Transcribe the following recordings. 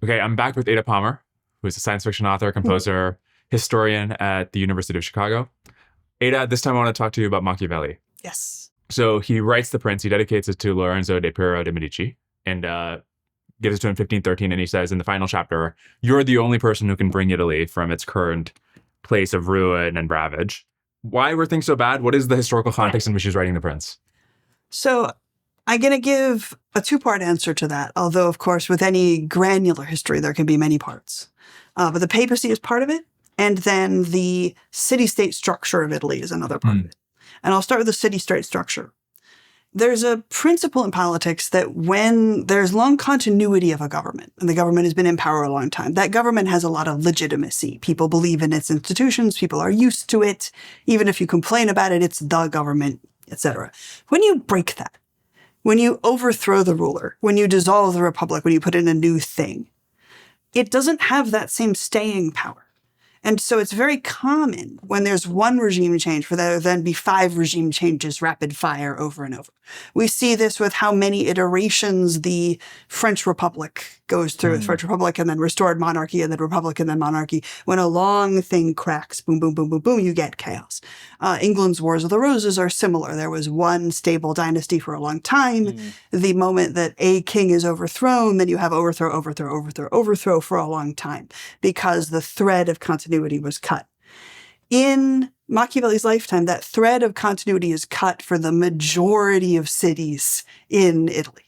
Okay, I'm back with Ada Palmer, who is a science fiction author, composer, historian at the University of Chicago. Ada, this time I want to talk to you about Machiavelli. Yes. So he writes The Prince. He dedicates it to Lorenzo de Piero de Medici and gives it to him in 1513. And he says in the final chapter, you're the only person who can bring Italy from its current place of ruin and ravage. Why were things so bad? What is the historical context in which he's writing The Prince? So I'm going to give a two-part answer to that, although, of course, with any granular history, there can be many parts. But the papacy is part of it, and then the city-state structure of Italy is another part of it. And I'll start with the city-state structure. There's a principle in politics that when there's long continuity of a government, and the government has been in power a long time, that government has a lot of legitimacy. People believe in its institutions. People are used to it. Even if you complain about it, it's the government, etc. When you break that, when you overthrow the ruler, when you dissolve the republic, when you put in a new thing, it doesn't have that same staying power. And so it's very common when there's one regime change for there then be 5 regime changes rapid fire over and over. We see this with how many iterations the French Republic goes through. The French Republic and then restored monarchy and then republic and then monarchy. When a long thing cracks, boom, boom, boom, boom, boom, you get chaos. England's Wars of the Roses are similar. There was one stable dynasty for a long time. The moment that a king is overthrown, then you have overthrow for a long time because the thread of continuity was cut. In Machiavelli's lifetime, that thread of continuity is cut for the majority of cities in Italy.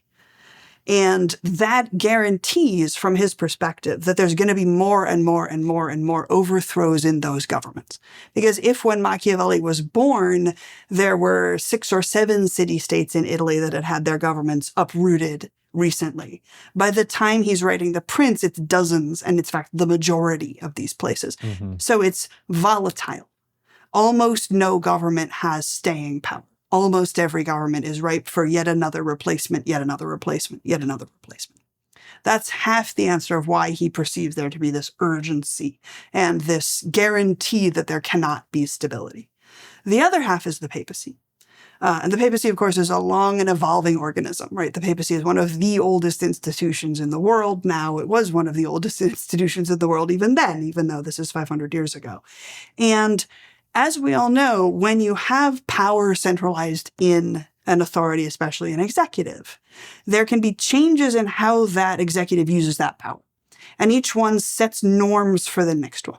And that guarantees, from his perspective, that there's going to be more and more and more and more overthrows in those governments. Because if when Machiavelli was born, there were 6 or 7 city-states in Italy that had had their governments uprooted recently, by the time he's writing The Prince, it's dozens, and in fact, the majority of these places. So it's volatile. Almost no government has staying power. Almost every government is ripe for yet another replacement, yet another replacement, yet another replacement. That's half the answer of why he perceives there to be this urgency and this guarantee that there cannot be stability. The other half is the papacy. And the papacy, of course, is a long and evolving organism, right? The papacy is one of the oldest institutions in the world. Now, it was one of the oldest institutions in the world even then, even though this is 500 years ago. And as we all know, when you have power centralized in an authority, especially an executive, there can be changes in how that executive uses that power. And each one sets norms for the next one.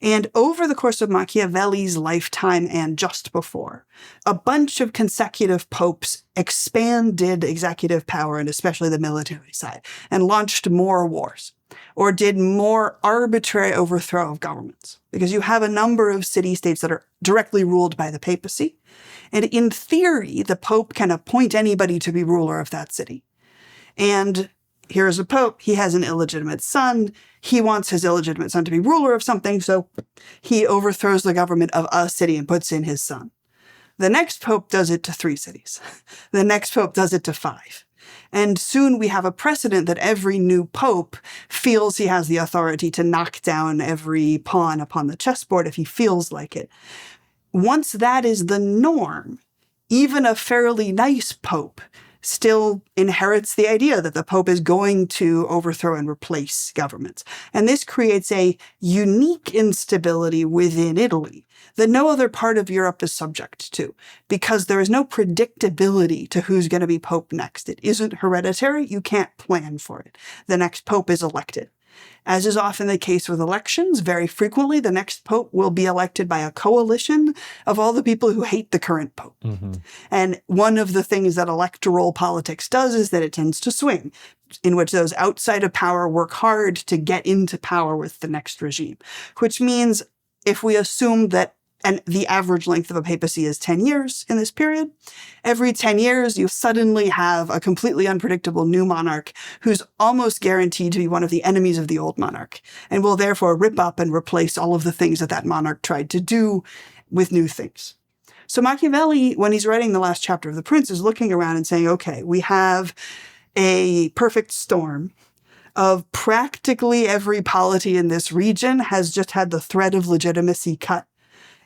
And over the course of Machiavelli's lifetime and just before, a bunch of consecutive popes expanded executive power, and especially the military side, and launched more wars, or did more arbitrary overthrow of governments. Because you have a number of city-states that are directly ruled by the papacy. And in theory, the pope can appoint anybody to be ruler of that city. And here's a pope. He has an illegitimate son. He wants his illegitimate son to be ruler of something, so he overthrows the government of a city and puts in his son. The next pope does it to 3 cities. The next pope does it to 5. And soon we have a precedent that every new pope feels he has the authority to knock down every pawn upon the chessboard if he feels like it. Once that is the norm, even a fairly nice pope still inherits the idea that the pope is going to overthrow and replace governments. And this creates a unique instability within Italy that no other part of Europe is subject to, because there is no predictability to who's going to be pope next. It isn't hereditary. You can't plan for it. The next pope is elected. As is often the case with elections, very frequently the next pope will be elected by a coalition of all the people who hate the current pope. And one of the things that electoral politics does is that it tends to swing, in which those outside of power work hard to get into power with the next regime, which means if we assume that the average length of a papacy is 10 years in this period, every 10 years you suddenly have a completely unpredictable new monarch who's almost guaranteed to be one of the enemies of the old monarch and will therefore rip up and replace all of the things that that monarch tried to do with new things. So Machiavelli, when he's writing the last chapter of The Prince, is looking around and saying, okay, we have a perfect storm of practically every polity in this region has just had the thread of legitimacy cut.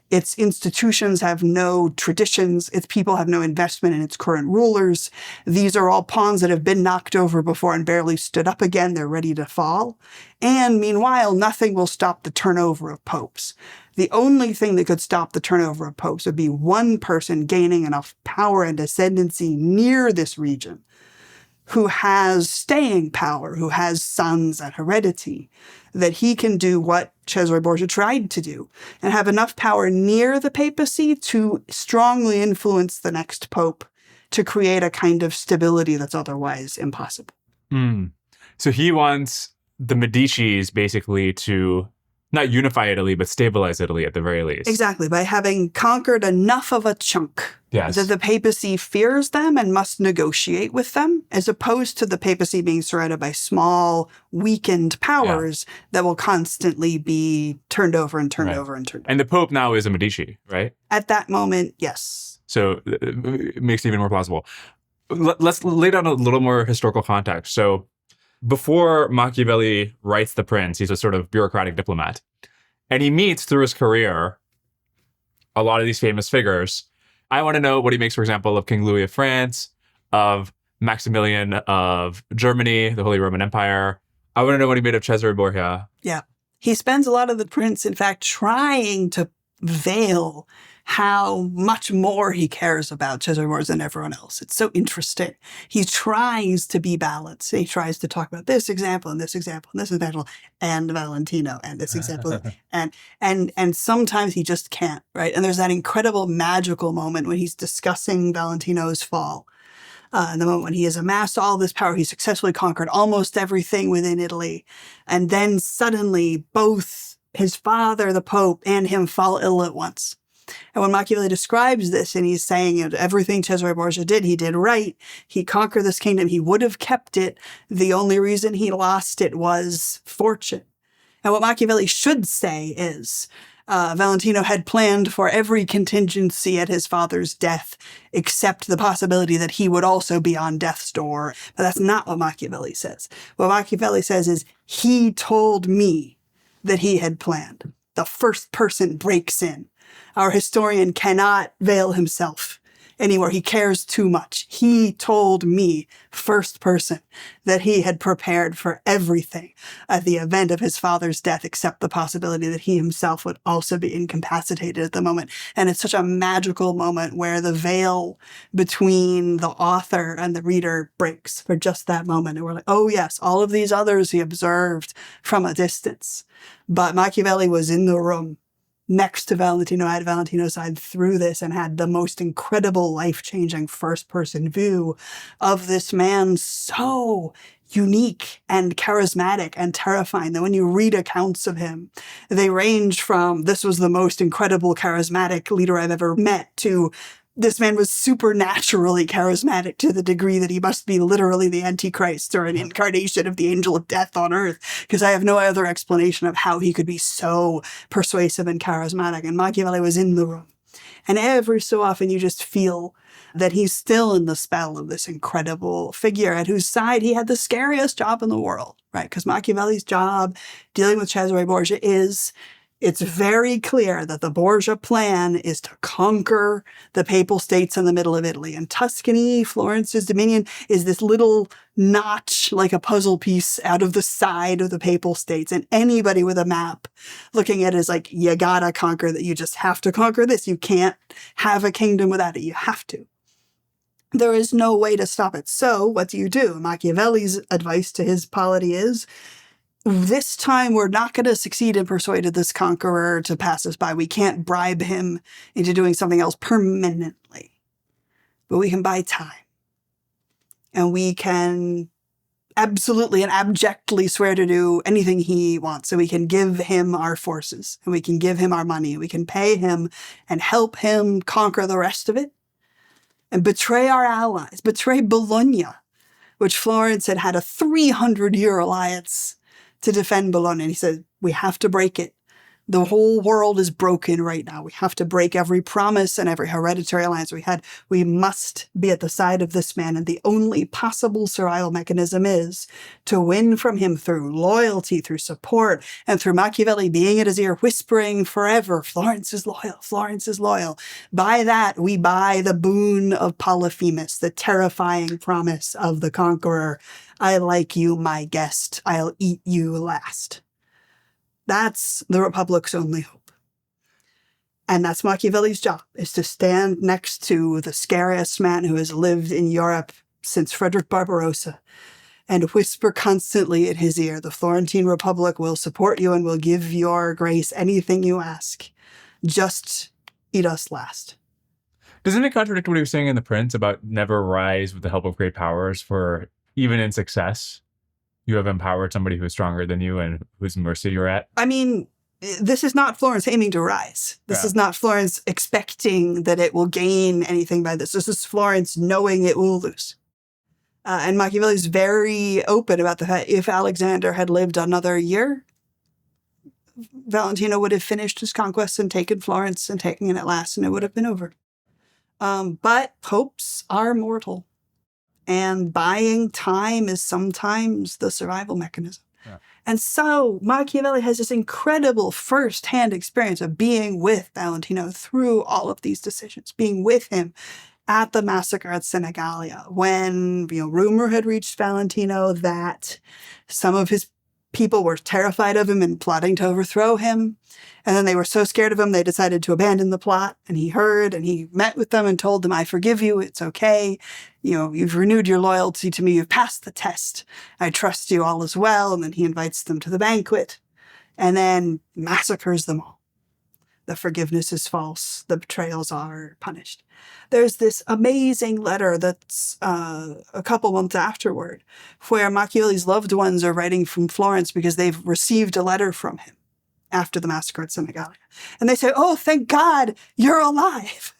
Its institutions have no traditions. Its people have no investment in its current rulers. These are all pawns that have been knocked over before and barely stood up again. They're ready to fall. And meanwhile, nothing will stop the turnover of popes. The only thing that could stop the turnover of popes would be one person gaining enough power and ascendancy near this region, who has staying power, who has sons and heredity, that he can do what Cesare Borgia tried to do and have enough power near the papacy to strongly influence the next pope to create a kind of stability that's otherwise impossible. So he wants the Medicis basically to not unify Italy, but stabilize Italy at the very least. Exactly, by having conquered enough of a chunk that the papacy fears them and must negotiate with them, as opposed to the papacy being surrounded by small, weakened powers that will constantly be turned over and turned over and turned over. And the Pope now is a Medici, right? At that moment, yes. So it makes it even more plausible. Let's lay down a little more historical context. So before Machiavelli writes The Prince, he's a sort of bureaucratic diplomat. And he meets through his career a lot of these famous figures. I want to know what he makes, for example, of King Louis of France, of Maximilian of Germany, the Holy Roman Empire. I want to know what he made of Cesare Borgia. Yeah. He spends a lot of The Prince, in fact, trying to veil how much more he cares about Cesare Borgia than everyone else. It's so interesting. He tries to be balanced. He tries to talk about this example and this example and this example and Valentino and this example. and sometimes he just can't, right? And there's that incredible magical moment when he's discussing Valentino's fall. The moment when he has amassed all this power, he's successfully conquered almost everything within Italy. And then suddenly both his father, the Pope, and him fall ill at once. And when Machiavelli describes this, and he's saying everything Cesare Borgia did, he did right. He conquered this kingdom. He would have kept it. The only reason he lost it was fortune. And what Machiavelli should say is, Valentino had planned for every contingency at his father's death, except the possibility that he would also be on death's door. But that's not what Machiavelli says. What Machiavelli says is, he told me that he had planned. The first person breaks in. Our historian cannot veil himself anymore. He cares too much. He told me, first person, that he had prepared for everything at the event of his father's death, except the possibility that he himself would also be incapacitated at the moment. And it's such a magical moment where the veil between the author and the reader breaks for just that moment. And we're like, oh yes, all of these others he observed from a distance. But Machiavelli was in the room next to Valentino, at Valentino's side through this, and had the most incredible, life-changing first-person view of this man, so unique and charismatic and terrifying that when you read accounts of him, they range from, this was the most incredible, charismatic leader I've ever met, to this man was supernaturally charismatic to the degree that he must be literally the Antichrist or an incarnation of the angel of death on earth, because I have no other explanation of how he could be so persuasive and charismatic. And Machiavelli was in the room. And every so often you just feel that he's still in the spell of this incredible figure at whose side he had the scariest job in the world, right? Because Machiavelli's job dealing with Cesare Borgia is, it's very clear that the Borgia plan is to conquer the papal states in the middle of Italy. And Tuscany, Florence's dominion, is this little notch, like a puzzle piece, out of the side of the papal states. And anybody with a map looking at it is like, you gotta conquer that. You just have to conquer this. You can't have a kingdom without it. You have to. There is no way to stop it. So what do? Machiavelli's advice to his polity is, this time we're not going to succeed in persuading this conqueror to pass us by. We can't bribe him into doing something else permanently. But we can buy time. And we can absolutely and abjectly swear to do anything he wants. So we can give him our forces. And we can give him our money. We can pay him and help him conquer the rest of it. And betray our allies. Betray Bologna, which Florence had had a 300-year alliance to defend Bologna. And he said, we have to break it. The whole world is broken right now. We have to break every promise and every hereditary alliance we had. We must be at the side of this man. And the only possible survival mechanism is to win from him through loyalty, through support, and through Machiavelli being at his ear, whispering forever, Florence is loyal, Florence is loyal. By that, we buy the boon of Polyphemus, the terrifying promise of the conqueror. I like you, my guest. I'll eat you last. That's the Republic's only hope. And that's Machiavelli's job, is to stand next to the scariest man who has lived in Europe since Frederick Barbarossa and whisper constantly in his ear, the Florentine Republic will support you and will give your grace anything you ask. Just eat us last. Doesn't it contradict what he was saying in The Prince about never rise with the help of great powers, for even in success, you have empowered somebody who is stronger than you and whose mercy you're at? I mean, this is not Florence aiming to rise. This is not Florence expecting that it will gain anything by this. This is Florence knowing it will lose. And Machiavelli is very open about the fact if Alexander had lived another year, Valentino would have finished his conquest and taken Florence and taken it at last, and it would have been over. But hopes are mortal. And buying time is sometimes the survival mechanism. Yeah. And so Machiavelli has this incredible first-hand experience of being with Valentino through all of these decisions, being with him at the massacre at Senigallia, when rumor had reached Valentino that some of his people were terrified of him and plotting to overthrow him. And then they were so scared of him, they decided to abandon the plot. And he heard, and he met with them and told them, I forgive you. It's okay. You've renewed your loyalty to me. You've passed the test. I trust you, all is well. And then he invites them to the banquet and then massacres them all. The forgiveness is false. The betrayals are punished. There's this amazing letter that's a couple months afterward, where Machiavelli's loved ones are writing from Florence because they've received a letter from him after the massacre at Senigallia. And they say, oh, thank God you're alive.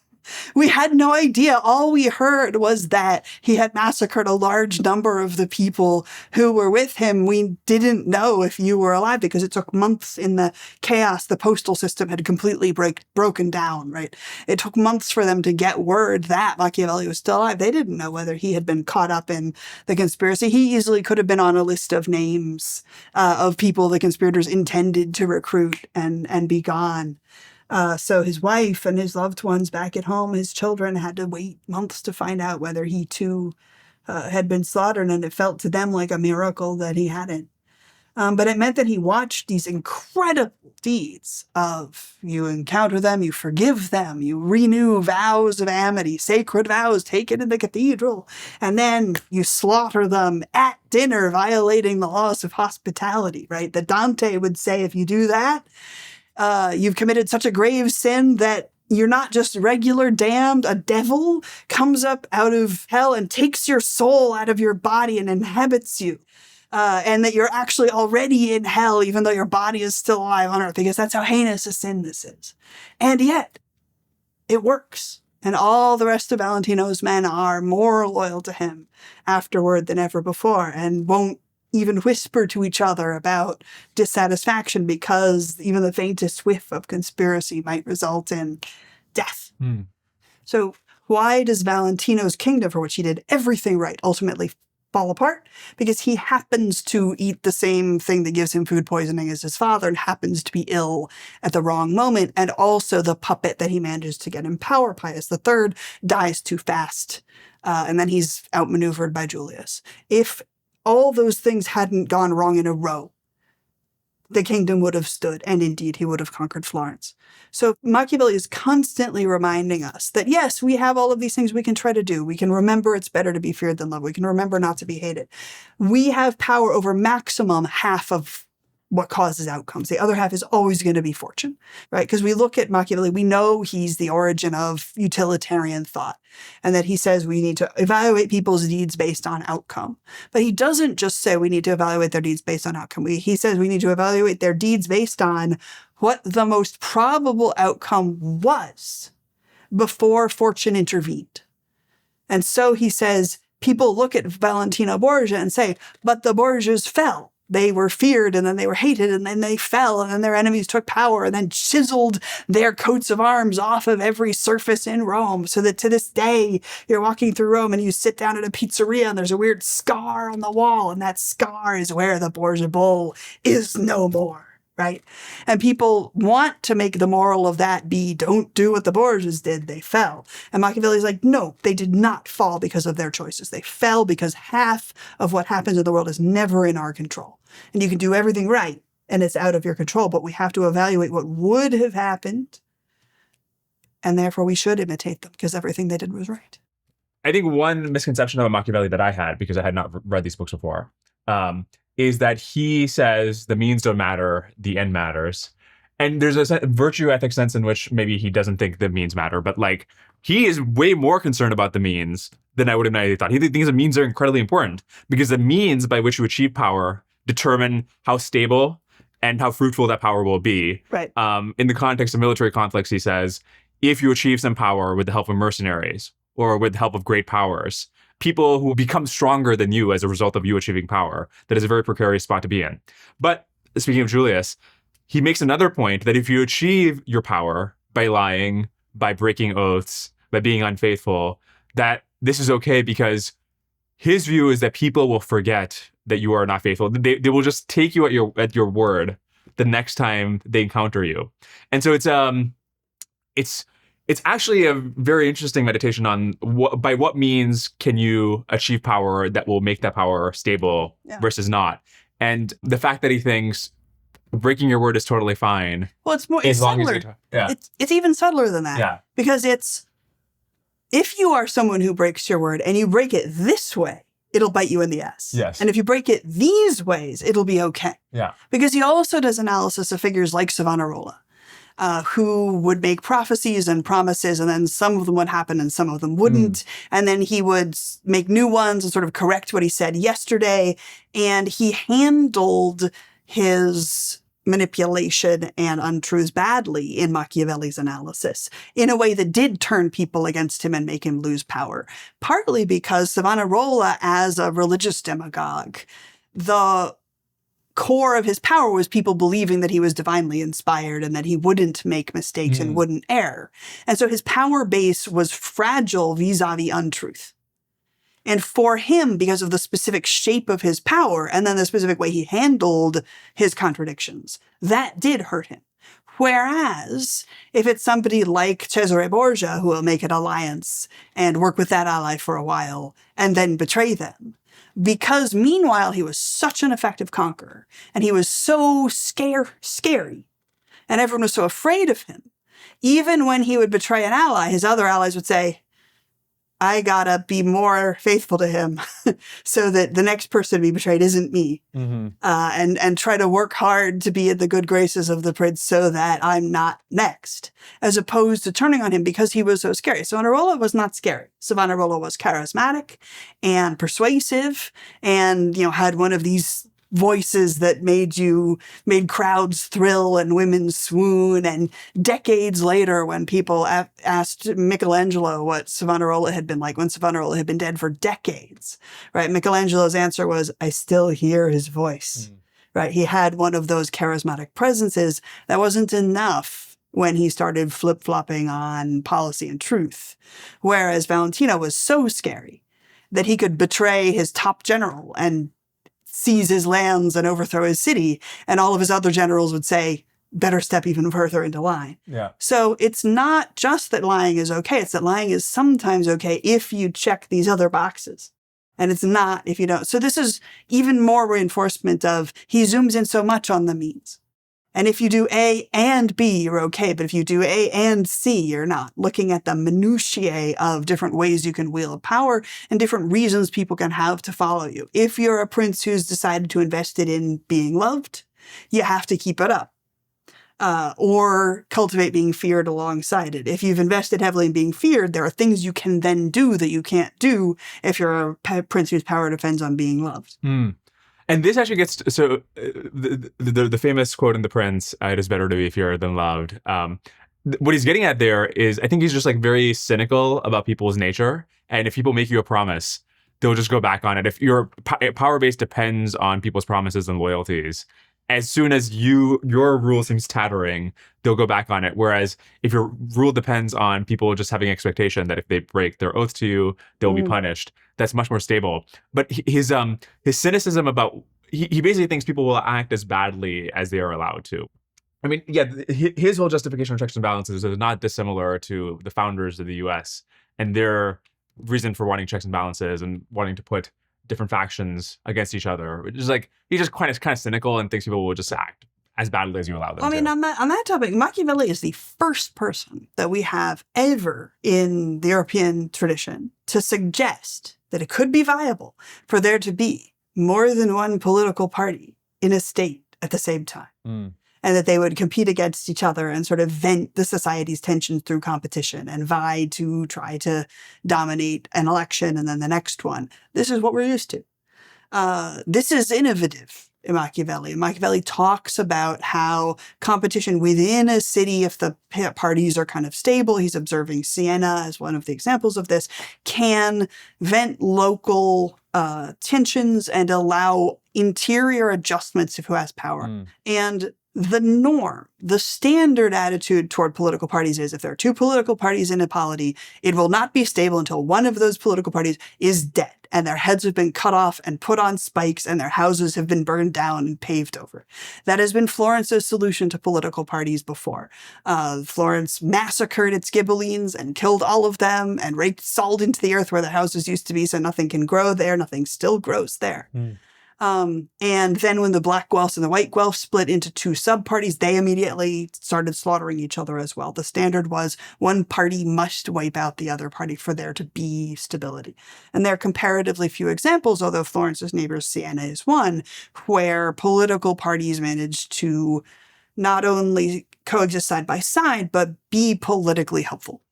We had no idea. All we heard was that he had massacred a large number of the people who were with him. We didn't know if you were alive because it took months in the chaos. The postal system had completely broken down, right? It took months for them to get word that Machiavelli was still alive. They didn't know whether he had been caught up in the conspiracy. He easily could have been on a list of names of people the conspirators intended to recruit and be gone. So his wife and his loved ones back at home, his children, had to wait months to find out whether he too had been slaughtered, and it felt to them like a miracle that he hadn't. But it meant that he watched these incredible deeds of you encounter them, you forgive them, you renew vows of amity, sacred vows taken in the cathedral, and then you slaughter them at dinner, violating the laws of hospitality, right? That Dante would say, if you do that, you've committed such a grave sin that you're not just regular damned. A devil comes up out of hell and takes your soul out of your body and inhabits you. And that you're actually already in hell, even though your body is still alive on earth, because that's how heinous a sin this is. And yet, it works. And all the rest of Valentino's men are more loyal to him afterward than ever before, and won't even whisper to each other about dissatisfaction, because even the faintest whiff of conspiracy might result in death. So why does Valentino's kingdom, for which he did everything right, ultimately fall apart? Because he happens to eat the same thing that gives him food poisoning as his father, and happens to be ill at the wrong moment. And also the puppet that he manages to get in power, Pius III, dies too fast. And then he's outmaneuvered by Julius. If all those things hadn't gone wrong in a row, the kingdom would have stood, and indeed he would have conquered Florence. So Machiavelli is constantly reminding us that, yes, we have all of these things we can try to do. We can remember it's better to be feared than loved. We can remember not to be hated. We have power over maximum half of what causes outcomes. The other half is always going to be fortune, right? Because we look at Machiavelli, we know he's the origin of utilitarian thought, and that he says we need to evaluate people's deeds based on outcome. But he doesn't just say we need to evaluate their deeds based on outcome. He says we need to evaluate their deeds based on what the most probable outcome was before fortune intervened. And so he says, people look at Valentino Borgia and say, but the Borgias fell. they were feared, and then they were hated, and then they fell, and then their enemies took power, and then chiseled their coats of arms off of every surface in Rome, so that to this day, you're walking through Rome and you sit down at a pizzeria and there's a weird scar on the wall, and that scar is where the Borgia bull is no more, right? And people want to make the moral of that be, don't do what the Borgias did, they fell. And Machiavelli's like, no, they did not fall because of their choices. They fell because half of what happens in the world is never in our control. And you can do everything right, and it's out of your control, but we have to evaluate what would have happened, and therefore we should imitate them, because everything they did was right. I think one misconception about Machiavelli that I had, because I had not read these books before, is that he says the means don't matter, the end matters. And there's a virtue ethic sense in which maybe he doesn't think the means matter, but like he is way more concerned about the means than I would have immediately thought. He thinks the means are incredibly important because the means by which you achieve power determine how stable and how fruitful that power will be. Right. In the context of military conflicts, he says, if you achieve some power with the help of mercenaries or with the help of great powers, people who become stronger than you as a result of you achieving power, that is a very precarious spot to be in. But speaking of Julius, he makes another point that if you achieve your power by lying, by breaking oaths, by being unfaithful, that this is okay because his view is that people will forget that you are not faithful. They will just take you at your word the next time they encounter you. And so it's actually a very interesting meditation on by what means can you achieve power that will make that power stable versus not. And the fact that he thinks breaking your word is totally fine. Well, it's subtler. It's even subtler than that. Yeah. Because if you are someone who breaks your word and you break it this way, it'll bite you in the ass. Yes. And if you break it these ways, it'll be okay. Yeah. Because he also does analysis of figures like Savonarola, who would make prophecies and promises, and then some of them would happen and some of them wouldn't. And then he would make new ones and sort of correct what he said yesterday. And he handled his manipulation and untruths badly in Machiavelli's analysis in a way that did turn people against him and make him lose power. Partly because Savonarola, as a religious demagogue, the core of his power was people believing that he was divinely inspired and that he wouldn't make mistakes and wouldn't err. And so his power base was fragile vis-a-vis untruth. And for him, because of the specific shape of his power and then the specific way he handled his contradictions, that did hurt him. Whereas if it's somebody like Cesare Borgia who will make an alliance and work with that ally for a while and then betray them, because meanwhile he was such an effective conqueror and he was so scary and everyone was so afraid of him, even when he would betray an ally, his other allies would say, I gotta be more faithful to him so that the next person to be betrayed isn't me. And try to work hard to be in the good graces of the prince so that I'm not next, as opposed to turning on him because he was so scary. Savonarola was not scary. Savonarola was charismatic and persuasive and, had one of these voices that made crowds thrill and women swoon. And decades later, when people asked Michelangelo what Savonarola had been like, when Savonarola had been dead for decades, right? Michelangelo's answer was, I still hear his voice, right? He had one of those charismatic presences that wasn't enough when he started flip-flopping on policy and truth. Whereas Valentino was so scary that he could betray his top general and seize his lands and overthrow his city, and all of his other generals would say, better step even further into line. Yeah. So it's not just that lying is okay, it's that lying is sometimes okay if you check these other boxes. And it's not if you don't. So this is even more reinforcement of he zooms in so much on the means. And if you do A and B, you're okay. But if you do A and C, you're not. Looking at the minutiae of different ways you can wield power and different reasons people can have to follow you. If you're a prince who's decided to invest it in being loved, you have to keep it up. Or cultivate being feared alongside it. If you've invested heavily in being feared, there are things you can then do that you can't do if you're a prince whose power depends on being loved. And this actually gets the famous quote in The Prince, it is better to be feared than loved. What he's getting at there is, I think he's just like very cynical about people's nature. And if people make you a promise they'll just go back on it. If your power base depends on people's promises and loyalties, as soon as your rule seems tattering, they'll go back on it. Whereas if your rule depends on people just having expectation that if they break their oath to you, they'll be punished, that's much more stable. But his cynicism about he basically thinks people will act as badly as they are allowed to. I mean, yeah, his whole justification of checks and balances is not dissimilar to the founders of the U.S. and their reason for wanting checks and balances and wanting to put different factions against each other. Which is like, he's just kind of cynical and thinks people will just act as badly as you allow them I mean, to. on that topic, Machiavelli is the first person that we have ever in the European tradition to suggest that it could be viable for there to be more than one political party in a state at the same time. And that they would compete against each other and sort of vent the society's tensions through competition and vie to try to dominate an election and then the next one. This is what we're used to. This is innovative in Machiavelli. Machiavelli talks about how competition within a city, if the parties are kind of stable, he's observing Siena as one of the examples of this, can vent local tensions and allow interior adjustments of who has power. And the norm, the standard attitude toward political parties is if there are two political parties in a polity, it will not be stable until one of those political parties is dead and their heads have been cut off and put on spikes and their houses have been burned down and paved over. That has been Florence's solution to political parties before. Florence massacred its Ghibellines and killed all of them and raked salt into the earth where their houses used to be so nothing can grow there, nothing still grows there. And then when the Black Guelphs and the White Guelphs split into two sub-parties, they immediately started slaughtering each other as well. The standard was one party must wipe out the other party for there to be stability. And there are comparatively few examples, although Florence's neighbor Siena is one, where political parties managed to not only coexist side by side, but be politically helpful.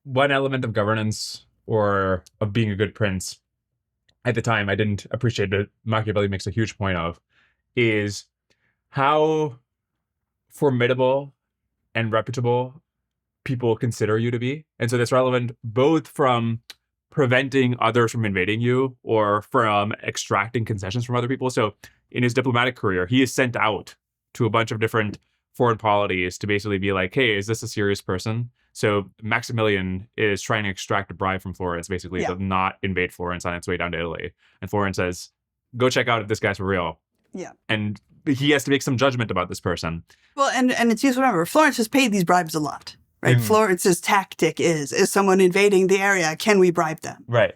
One element of governance or of being a good prince at the time I didn't appreciate, but Machiavelli makes a huge point of, is how formidable and reputable people consider you to be. And so that's relevant both from preventing others from invading you or from extracting concessions from other people. So in his diplomatic career, he is sent out to a bunch of different foreign polities to basically be like, hey, is this a serious person? So Maximilian is trying to extract a bribe from Florence, basically, to not invade Florence on its way down to Italy. And Florence says, go check out if this guy's for real. Yeah. And he has to make some judgment about this person. Well, and it's useful to remember, Florence has paid these bribes a lot, right? Florence's tactic is someone invading the area, can we bribe them? Right.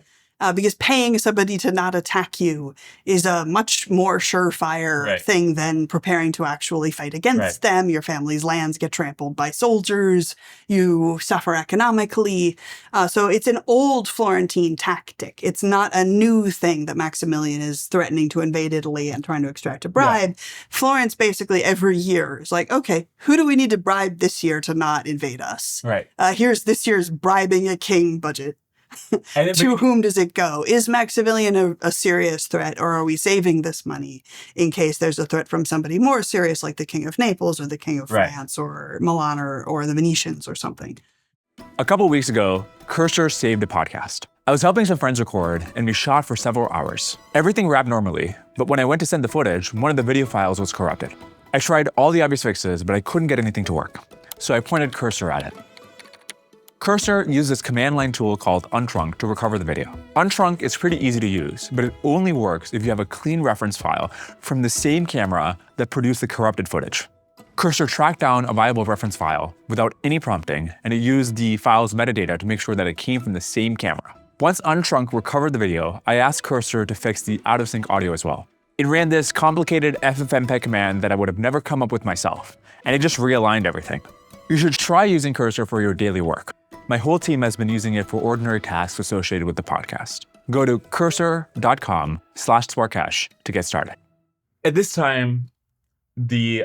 Because paying somebody to not attack you is a much more surefire thing than preparing to actually fight against them. Your family's lands get trampled by soldiers. You suffer economically. So it's an old Florentine tactic. It's not a new thing that Maximilian is threatening to invade Italy and trying to extract a bribe. Yeah. Florence basically every year is like, okay, who do we need to bribe this year to not invade us? Right. Here's this year's bribing a king budget. To whom does it go? Is Maximilian a serious threat, or are we saving this money in case there's a threat from somebody more serious like the King of Naples or the King of France or Milan or the Venetians or something? A couple weeks ago, Cursor saved a podcast. I was helping some friends record, and we shot for several hours. Everything wrapped normally, but when I went to send the footage, one of the video files was corrupted. I tried all the obvious fixes, but I couldn't get anything to work. So I pointed Cursor at it. Cursor uses this command line tool called untrunk to recover the video. Untrunk is pretty easy to use, but it only works if you have a clean reference file from the same camera that produced the corrupted footage. Cursor tracked down a viable reference file without any prompting, and it used the file's metadata to make sure that it came from the same camera. Once Untrunk recovered the video, I asked Cursor to fix the out-of-sync audio as well. It ran this complicated FFmpeg command that I would have never come up with myself, and it just realigned everything. You should try using Cursor for your daily work. My whole team has been using it for ordinary tasks associated with the podcast. Go to cursor.com/sparkash to get started. At this time, the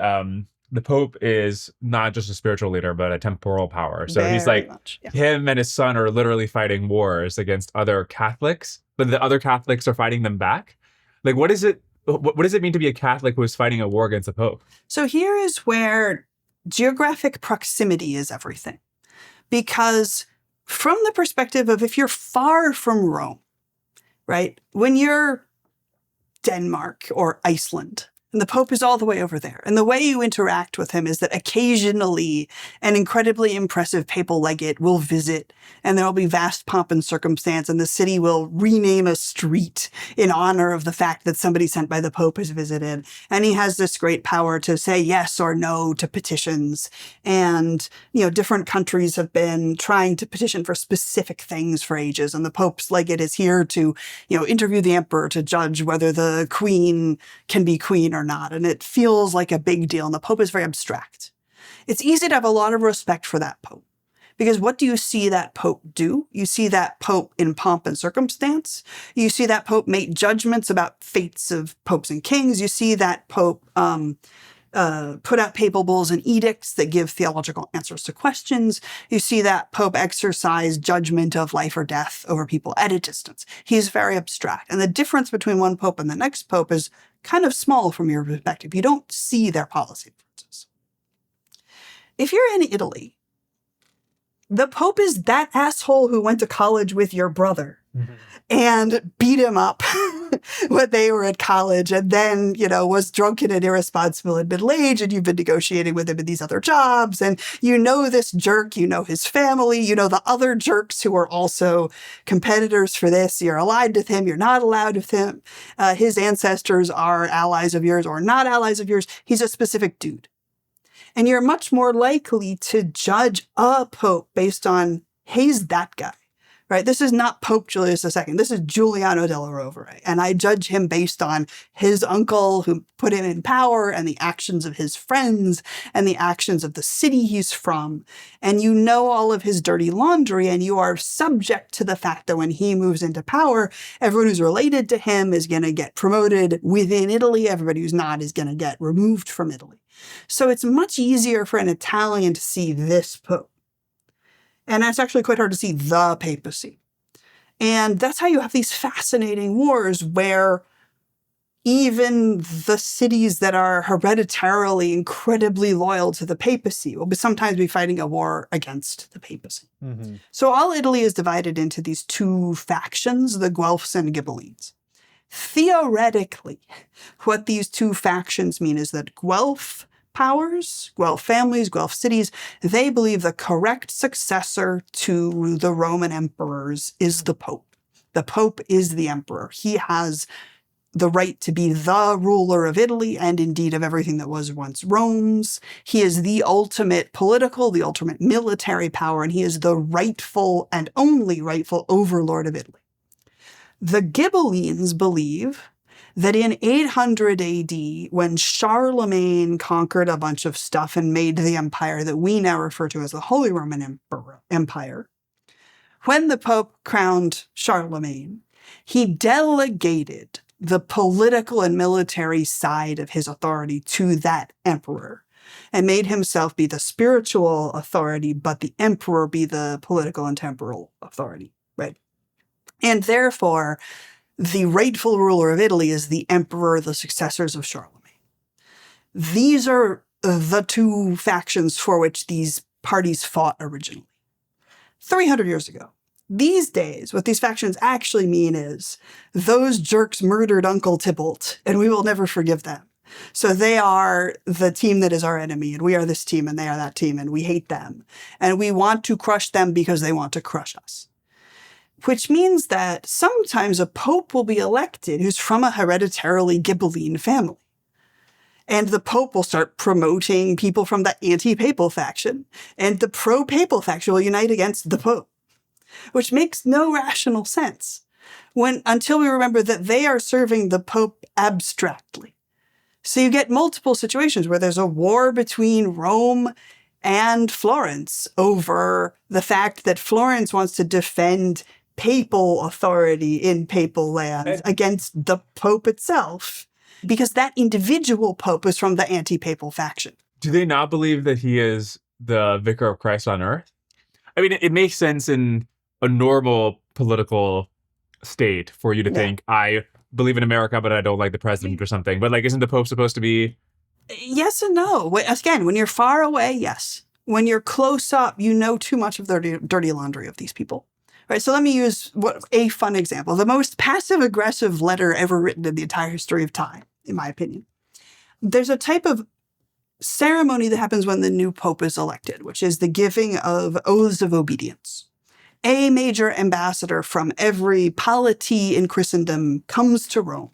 Pope is not just a spiritual leader, but a temporal power. So he's like, him and his son are literally fighting wars against other Catholics, but the other Catholics are fighting them back. Like, what does it mean to be a Catholic who is fighting a war against the Pope? So here is where geographic proximity is everything. Because from the perspective of if you're far from Rome, right? When you're Denmark or Iceland, and the Pope is all the way over there. And the way you interact with him is that occasionally an incredibly impressive papal legate will visit, and there will be vast pomp and circumstance, and the city will rename a street in honor of the fact that somebody sent by the Pope has visited. And he has this great power to say yes or no to petitions. And, different countries have been trying to petition for specific things for ages. And the Pope's legate is here to, interview the emperor to judge whether the queen can be queen or not. And it feels like a big deal. And the Pope is very abstract. It's easy to have a lot of respect for that Pope. Because what do you see that Pope do? You see that Pope in pomp and circumstance. You see that Pope make judgments about fates of popes and kings. You see that Pope put out papal bulls and edicts that give theological answers to questions. You see that Pope exercise judgment of life or death over people at a distance. He's very abstract. And the difference between one Pope and the next Pope is kind of small from your perspective. You don't see their policy differences. If you're in Italy, the Pope is that asshole who went to college with your brother and beat him up when they were at college, and then, was drunken and irresponsible in middle age, and you've been negotiating with him in these other jobs, and this jerk, his family, the other jerks who are also competitors for this. You're allied with him, you're not allied with him. His ancestors are allies of yours or not allies of yours. He's a specific dude. And you're much more likely to judge a pope based on, he's that guy, right? This is not Pope Julius II. This is Giuliano della Rovere. And I judge him based on his uncle who put him in power and the actions of his friends and the actions of the city he's from. And you know all of his dirty laundry, and you are subject to the fact that when he moves into power, everyone who's related to him is going to get promoted within Italy. Everybody who's not is going to get removed from Italy. So it's much easier for an Italian to see this Pope. And it's actually quite hard to see the papacy. And that's how you have these fascinating wars where even the cities that are hereditarily incredibly loyal to the papacy will sometimes be fighting a war against the papacy. Mm-hmm. So all Italy is divided into these two factions, the Guelphs and Ghibellines. Theoretically, what these two factions mean is that Guelph powers, Guelph families, Guelph cities, they believe the correct successor to the Roman emperors is the Pope. The Pope is the emperor. He has the right to be the ruler of Italy and indeed of everything that was once Rome's. He is the ultimate political, the ultimate military power, and he is the rightful and only rightful overlord of Italy. The Ghibellines believe that in 800 AD, when Charlemagne conquered a bunch of stuff and made the empire that we now refer to as the Holy Roman Empire, when the Pope crowned Charlemagne, he delegated the political and military side of his authority to that emperor and made himself be the spiritual authority, but the emperor be the political and temporal authority, right? And therefore, the rightful ruler of Italy is the emperor, the successors of Charlemagne. These are the two factions for which these parties fought originally. 300 years ago. These days, what these factions actually mean is those jerks murdered Uncle Tybalt, and we will never forgive them. So they are the team that is our enemy, and we are this team, and they are that team, and we hate them. And we want to crush them because they want to crush us. Which means that sometimes a pope will be elected who's from a hereditarily Ghibelline family. And the pope will start promoting people from the anti-papal faction, and the pro-papal faction will unite against the pope, which makes no rational sense until we remember that they are serving the pope abstractly. So you get multiple situations where there's a war between Rome and Florence over the fact that Florence wants to defend papal authority in papal lands against the Pope itself, because that individual Pope is from the anti-papal faction. Do they not believe that he is the vicar of Christ on earth? I mean, it makes sense in a normal political state for you to think, I believe in America, but I don't like the president or something. But isn't the Pope supposed to be? Yes and no. Again, when you're far away, yes. When you're close up, you know too much of the dirty laundry of these people. right? So let me use a fun example. The most passive-aggressive letter ever written in the entire history of time, in my opinion. There's a type of ceremony that happens when the new pope is elected, which is the giving of oaths of obedience. A major ambassador from every polity in Christendom comes to Rome,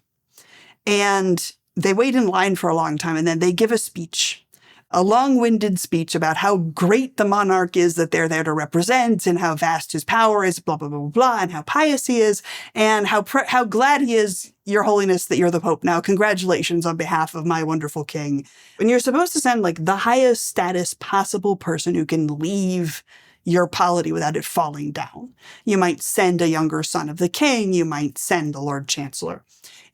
and they wait in line for a long time, and then they give a speech, a long-winded speech about how great the monarch is that they're there to represent, and how vast his power is, blah, blah, blah, blah, blah, and how pious he is, and how glad he is, Your Holiness, that you're the Pope now. Congratulations on behalf of my wonderful king. And you're supposed to send like the highest status possible person who can leave your polity without it falling down. You might send a younger son of the king. You might send the Lord Chancellor.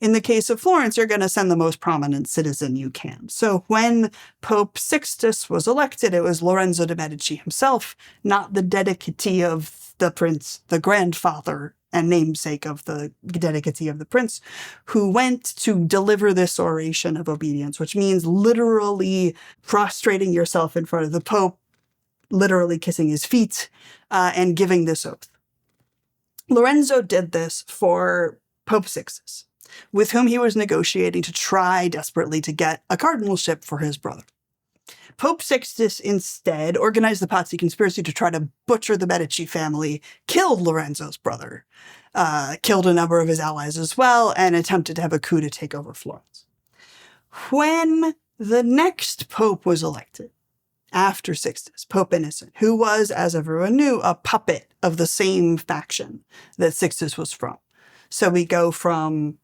In the case of Florence, you're going to send the most prominent citizen you can. So when Pope Sixtus was elected, it was Lorenzo de' Medici himself, not the dedicatee of the prince, the grandfather and namesake of the dedicatee of the prince, who went to deliver this oration of obedience, which means literally prostrating yourself in front of the Pope, literally kissing his feet, and giving this oath. Lorenzo did this for Pope Sixtus, with whom he was negotiating to try desperately to get a cardinalship for his brother. Pope Sixtus instead organized the Pazzi conspiracy to try to butcher the Medici family, killed Lorenzo's brother, killed a number of his allies as well, and attempted to have a coup to take over Florence. When the next pope was elected, after Sixtus, Pope Innocent, who was, as everyone knew, a puppet of the same faction that Sixtus was from. So we go from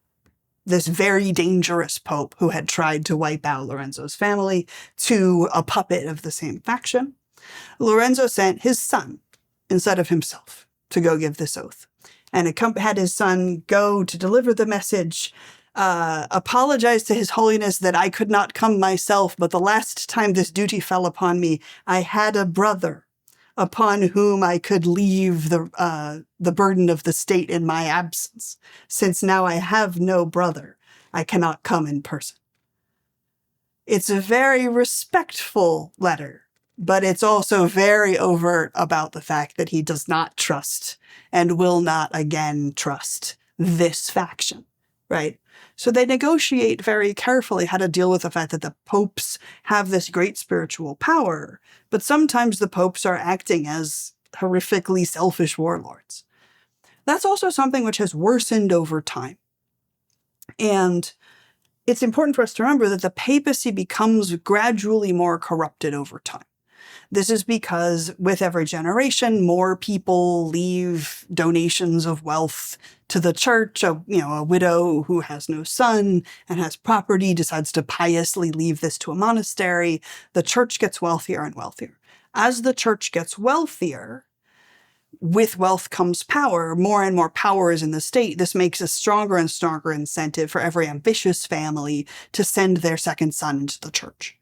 this very dangerous pope who had tried to wipe out Lorenzo's family to a puppet of the same faction. Lorenzo sent his son instead of himself to go give this oath, and had his son go to deliver the message, apologize to His Holiness that I could not come myself, but the last time this duty fell upon me, I had a brother upon whom I could leave the burden of the state in my absence. Since now I have no brother, I cannot come in person. It's a very respectful letter, but it's also very overt about the fact that he does not trust and will not again trust this faction, right? So they negotiate very carefully how to deal with the fact that the popes have this great spiritual power, but sometimes the popes are acting as horrifically selfish warlords. That's also something which has worsened over time. And it's important for us to remember that the papacy becomes gradually more corrupted over time. This is because with every generation, more people leave donations of wealth to the church. A widow who has no son and has property decides to piously leave this to a monastery. The church gets wealthier and wealthier. As the church gets wealthier, with wealth comes power. More and more power is in the state. This makes a stronger and stronger incentive for every ambitious family to send their second son into the church.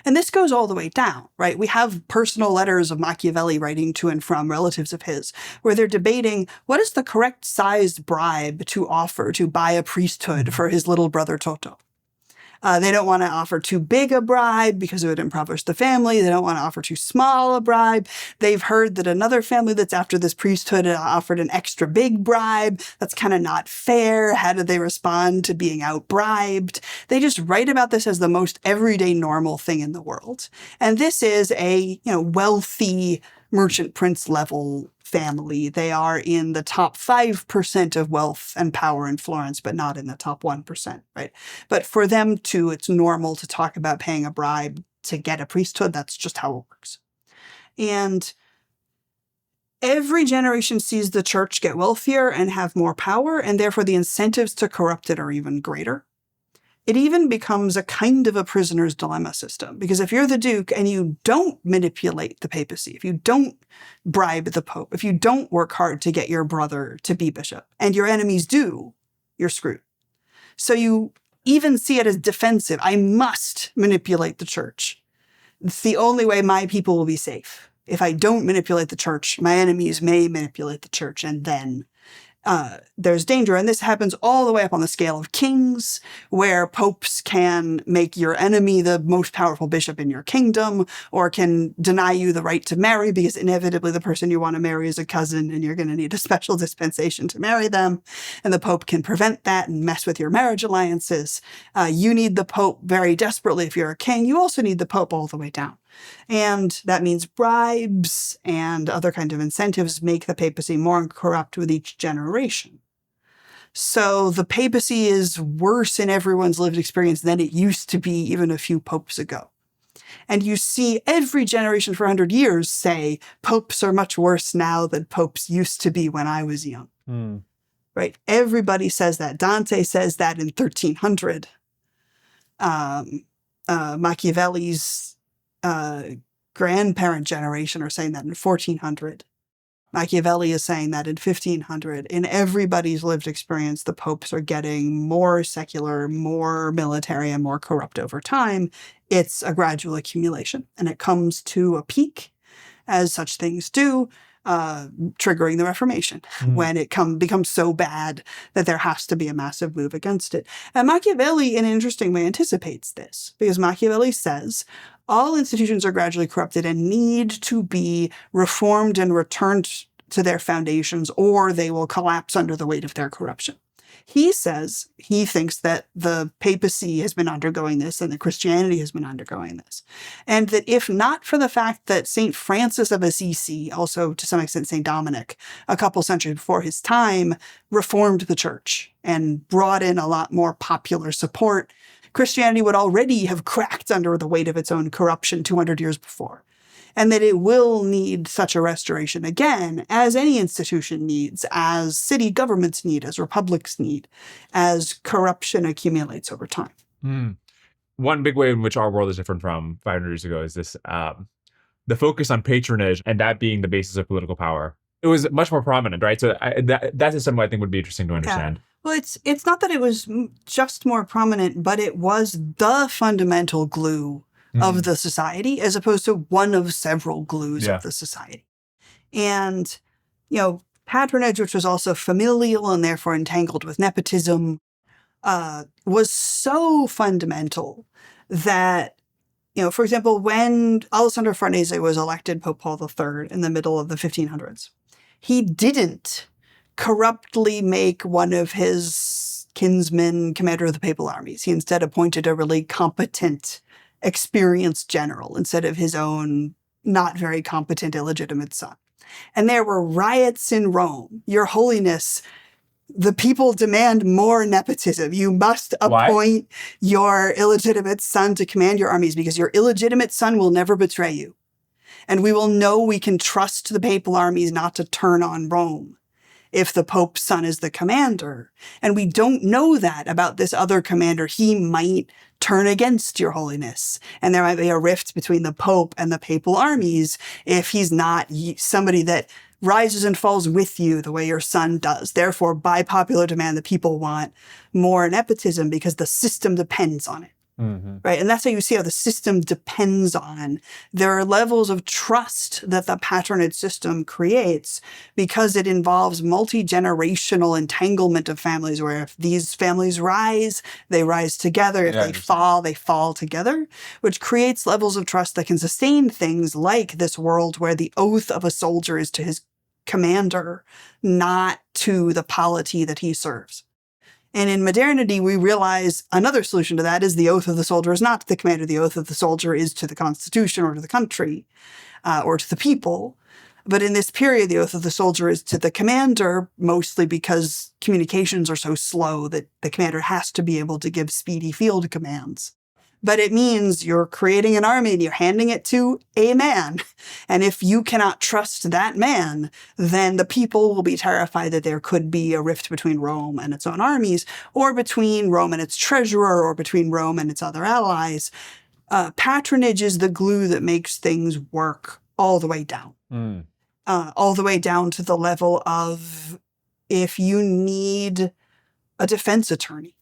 And this goes all the way down, right? We have personal letters of Machiavelli writing to and from relatives of his, where they're debating what is the correct sized bribe to offer to buy a priesthood for his little brother Toto. They don't want to offer too big a bribe because it would impoverish the family. They don't want to offer too small a bribe. They've heard that another family that's after this priesthood offered an extra big bribe. That's kind of not fair. How do they respond to being out-bribed? They just write about this as the most everyday normal thing in the world. And this is a, wealthy merchant prince level family. They are in the top 5% of wealth and power in Florence, but not in the top 1%, right? But for them too, it's normal to talk about paying a bribe to get a priesthood. That's just how it works. And every generation sees the church get wealthier and have more power, and therefore the incentives to corrupt it are even greater. It even becomes a kind of a prisoner's dilemma system, because if you're the duke and you don't manipulate the papacy, if you don't bribe the pope, if you don't work hard to get your brother to be bishop, and your enemies do, you're screwed. So you even see it as defensive. I must manipulate the church. It's the only way my people will be safe. If I don't manipulate the church, my enemies may manipulate the church, and then there's danger. And this happens all the way up on the scale of kings, where popes can make your enemy the most powerful bishop in your kingdom, or can deny you the right to marry because inevitably the person you want to marry is a cousin and you're going to need a special dispensation to marry them. And the pope can prevent that and mess with your marriage alliances. You need the pope very desperately if you're a king. You also need the pope all the way down. And that means bribes and other kinds of incentives make the papacy more corrupt with each generation. So the papacy is worse in everyone's lived experience than it used to be even a few popes ago. And you see every generation for 100 years say, popes are much worse now than popes used to be when I was young. Right? Everybody says that. Dante says that in 1300. Machiavelli's grandparent generation are saying that in 1400. Machiavelli is saying that in 1500. In everybody's lived experience, the popes are getting more secular, more military, and more corrupt over time. It's a gradual accumulation, and it comes to a peak, as such things do, triggering the Reformation, when it becomes so bad that there has to be a massive move against it. And Machiavelli, in an interesting way, anticipates this, because Machiavelli says all institutions are gradually corrupted and need to be reformed and returned to their foundations, or they will collapse under the weight of their corruption. He says he thinks that the papacy has been undergoing this and that Christianity has been undergoing this. And that if not for the fact that St. Francis of Assisi, also to some extent St. Dominic, a couple centuries before his time, reformed the church and brought in a lot more popular support, Christianity would already have cracked under the weight of its own corruption 200 years before. And that it will need such a restoration again, as any institution needs, as city governments need, as republics need, as corruption accumulates over time. One big way in which our world is different from 500 years ago is this, the focus on patronage and that being the basis of political power. It was much more prominent, right? So that is something I think would be interesting to understand. Yeah. Well, it's not that it was just more prominent, but it was the fundamental glue of the society, as opposed to one of several glues of the society. And, patronage, which was also familial and therefore entangled with nepotism, was so fundamental that, for example, when Alessandro Farnese was elected Pope Paul III in the middle of the 1500s, he didn't corruptly make one of his kinsmen commander of the papal armies. He instead appointed a really competent, experienced general instead of his own not very competent, illegitimate son. And there were riots in Rome. Your Holiness, the people demand more nepotism. You must appoint your illegitimate son to command your armies because your illegitimate son will never betray you. And we will know we can trust the papal armies not to turn on Rome if the Pope's son is the commander. And we don't know that about this other commander. He might turn against your Holiness. And there might be a rift between the Pope and the papal armies if he's not somebody that rises and falls with you the way your son does. Therefore, by popular demand, the people want more nepotism because the system depends on it. Right. And that's how you see how the system depends on. There are levels of trust that the patronage system creates because it involves multi-generational entanglement of families where if these families rise, they rise together. If they fall together, which creates levels of trust that can sustain things like this world where the oath of a soldier is to his commander, not to the polity that he serves. And in modernity, we realize another solution to that is the oath of the soldier is not to the commander. The oath of the soldier is to the Constitution or to the country or to the people. But in this period, the oath of the soldier is to the commander, mostly because communications are so slow that the commander has to be able to give speedy field commands. But it means you're creating an army and you're handing it to a man. And if you cannot trust that man, then the people will be terrified that there could be a rift between Rome and its own armies, or between Rome and its treasurer, or between Rome and its other allies. Patronage is the glue that makes things work all the way down. All the way down to the level of if you need a defense attorney,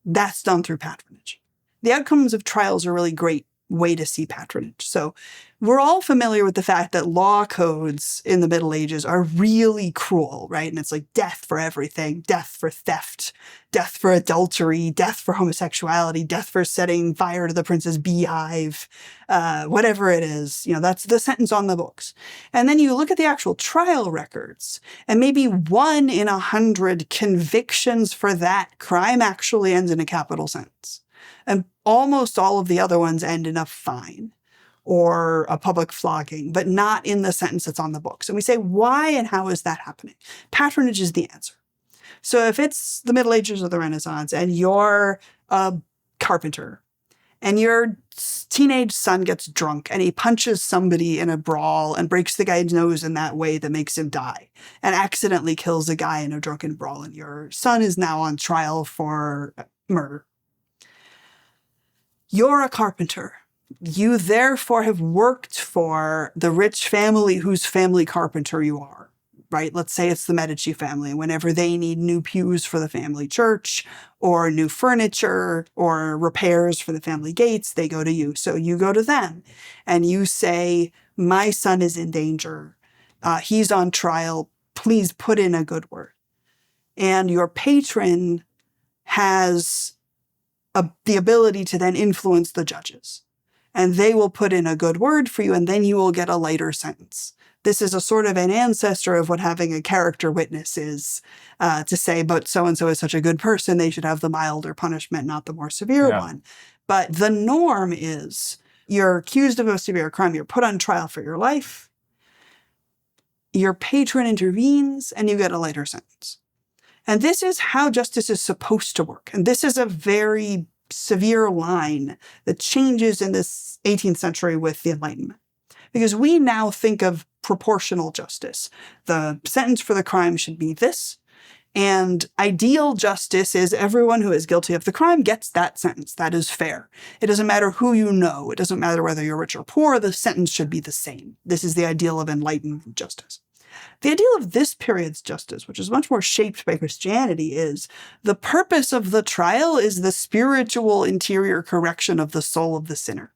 that's done through patronage. The outcomes of trials are really great way to see patronage. So we're all familiar with the fact that law codes in the Middle Ages are really cruel, right? And it's like death for everything, death for theft, death for adultery, death for homosexuality, death for setting fire to the prince's beehive, whatever it is. That's the sentence on the books. And then you look at the actual trial records, and maybe 1 in 100 convictions for that crime actually ends in a capital sentence. And almost all of the other ones end in a fine or a public flogging, but not in the sentence that's on the books. And we say, why and how is that happening? Patronage is the answer. So if it's the Middle Ages or the Renaissance and you're a carpenter and your teenage son gets drunk and he punches somebody in a brawl and breaks the guy's nose in that way that makes him die and accidentally kills a guy in a drunken brawl, and your son is now on trial for murder. You're a carpenter. You therefore have worked for the rich family whose family carpenter you are, right? Let's say it's the Medici family. Whenever they need new pews for the family church or new furniture or repairs for the family gates, they go to you. So you go to them and you say, my son is in danger. He's on trial. Please put in a good word. And your patron has the ability to then influence the judges. And they will put in a good word for you, and then you will get a lighter sentence. This is a sort of an ancestor of what having a character witness is, to say, but so-and-so is such a good person, they should have the milder punishment, not the more severe one. But the norm is you're accused of a severe crime, you're put on trial for your life, your patron intervenes, and you get a lighter sentence. And this is how justice is supposed to work. And this is a very severe line that changes in this 18th century with the Enlightenment. Because we now think of proportional justice. The sentence for the crime should be this. And ideal justice is everyone who is guilty of the crime gets that sentence. That is fair. It doesn't matter who you know. It doesn't matter whether you're rich or poor. The sentence should be the same. This is the ideal of enlightened justice. The ideal of this period's justice, which is much more shaped by Christianity, is the purpose of the trial is the spiritual interior correction of the soul of the sinner.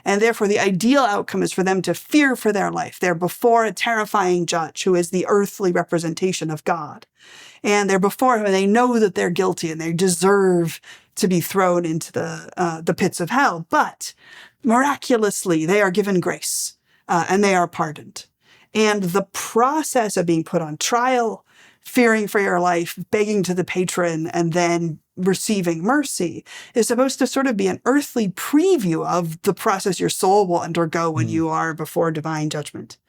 And therefore, the ideal outcome is for them to fear for their life. They're before a terrifying judge who is the earthly representation of God. And they're before him and they know that they're guilty and they deserve to be thrown into the pits of hell. But miraculously, they are given grace and they are pardoned. And the process of being put on trial, fearing for your life, begging to the patron, and then receiving mercy is supposed to sort of be an earthly preview of the process your soul will undergo when you are before divine judgment.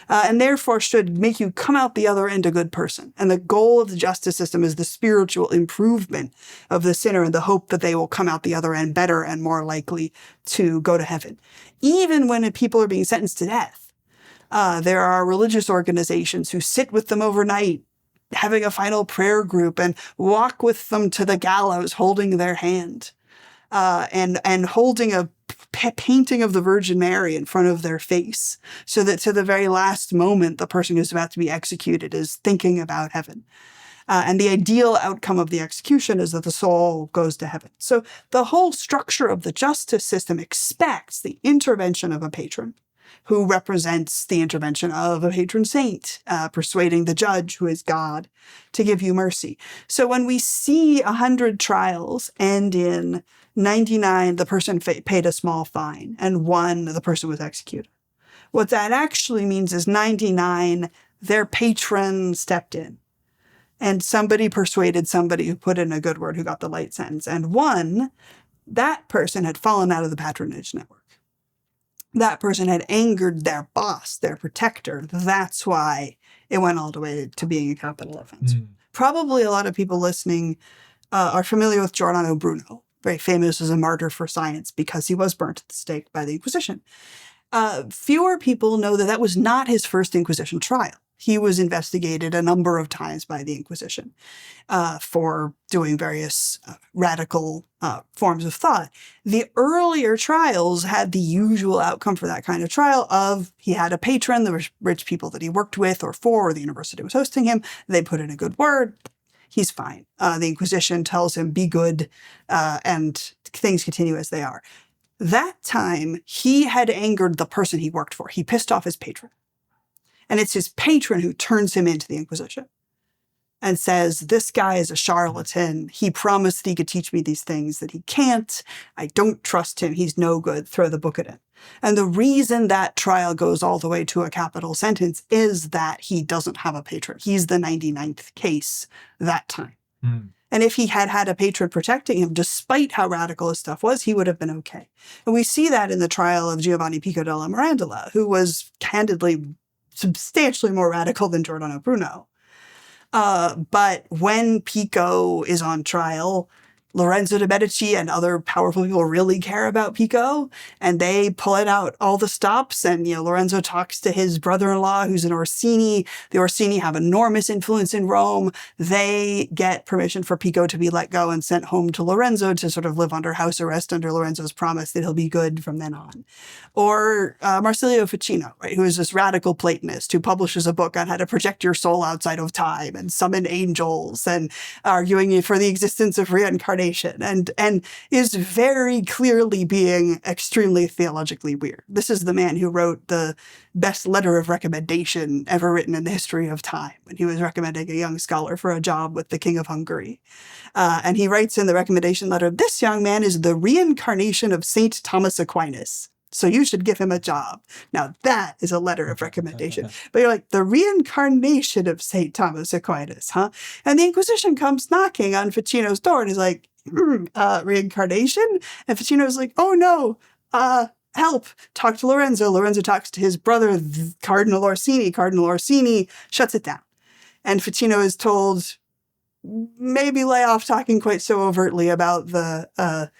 And therefore should make you come out the other end a good person. And the goal of the justice system is the spiritual improvement of the sinner and the hope that they will come out the other end better and more likely to go to heaven. Even when people are being sentenced to death, there are religious organizations who sit with them overnight, having a final prayer group, and walk with them to the gallows, holding their hand, and holding a painting of the Virgin Mary in front of their face, so that to the very last moment, the person who's about to be executed is thinking about heaven. And the ideal outcome of the execution is that the soul goes to heaven. So the whole structure of the justice system expects the intervention of a patron, who represents the intervention of a patron saint, persuading the judge, who is God, to give you mercy. So when we see 100 trials end in 99, the person paid a small fine, and 1, the person was executed. What that actually means is 99, their patron stepped in. And somebody persuaded somebody who put in a good word, who got the light sentence. And 1, that person had fallen out of the patronage network. That person had angered their boss, their protector. That's why it went all the way to being a capital offense. Probably a lot of people listening are familiar with Giordano Bruno, very famous as a martyr for science because he was burnt at the stake by the Inquisition. Fewer people know that that was not his first Inquisition trial. He was investigated a number of times by the Inquisition for doing various radical forms of thought. The earlier trials had the usual outcome for that kind of trial of he had a patron, the rich people that he worked with or for, or the university was hosting him. They put in a good word. He's fine. The Inquisition tells him, be good, and things continue as they are. That time, he had angered the person he worked for. He pissed off his patron. And it's his patron who turns him into the Inquisition and says, this guy is a charlatan. He promised that he could teach me these things that he can't. I don't trust him. He's no good. Throw the book at him. And the reason that trial goes all the way to a capital sentence is that he doesn't have a patron. He's the 99th case that time. And if he had had a patron protecting him, despite how radical his stuff was, he would have been okay. And we see that in the trial of Giovanni Pico della Mirandola, who was candidly substantially more radical than Giordano Bruno. But when Pico is on trial, Lorenzo de' Medici and other powerful people really care about Pico, and they pull it out all the stops. And, Lorenzo talks to his brother-in-law, who's an Orsini. The Orsini have enormous influence in Rome. They get permission for Pico to be let go and sent home to Lorenzo to sort of live under house arrest under Lorenzo's promise that he'll be good from then on. Or Marsilio Ficino, right, who is this radical Platonist who publishes a book on how to project your soul outside of time and summon angels and arguing for the existence of reincarnation. And is very clearly being extremely theologically weird. This is the man who wrote the best letter of recommendation ever written in the history of time when he was recommending a young scholar for a job with the King of Hungary. And he writes in the recommendation letter, this young man is the reincarnation of St. Thomas Aquinas. So you should give him a job. Now that is a letter of recommendation. But you're like, the reincarnation of St. Thomas Aquinas, huh? And the Inquisition comes knocking on Ficino's door and is like, reincarnation? And Ficino's like, oh no, help, talk to Lorenzo. Lorenzo talks to his brother, Cardinal Orsini. Cardinal Orsini shuts it down. And Ficino is told, maybe lay off talking quite so overtly about the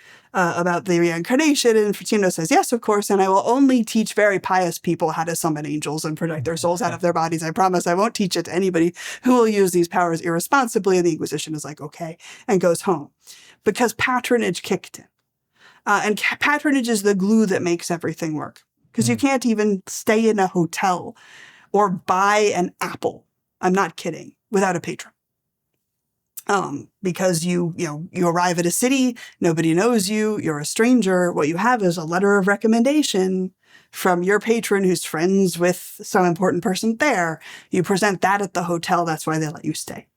reincarnation. And Ficino says, yes, of course, and I will only teach very pious people how to summon angels and protect their souls out of their bodies. I promise I won't teach it to anybody who will use these powers irresponsibly. And the Inquisition is like, okay, and goes home. Because patronage kicked in. And patronage is the glue that makes everything work. Because you can't even stay in a hotel or buy an apple, I'm not kidding, without a patron. Because you arrive at a city, nobody knows you, you're a stranger. What you have is a letter of recommendation from your patron who's friends with some important person there. You present that at the hotel. That's why they let you stay.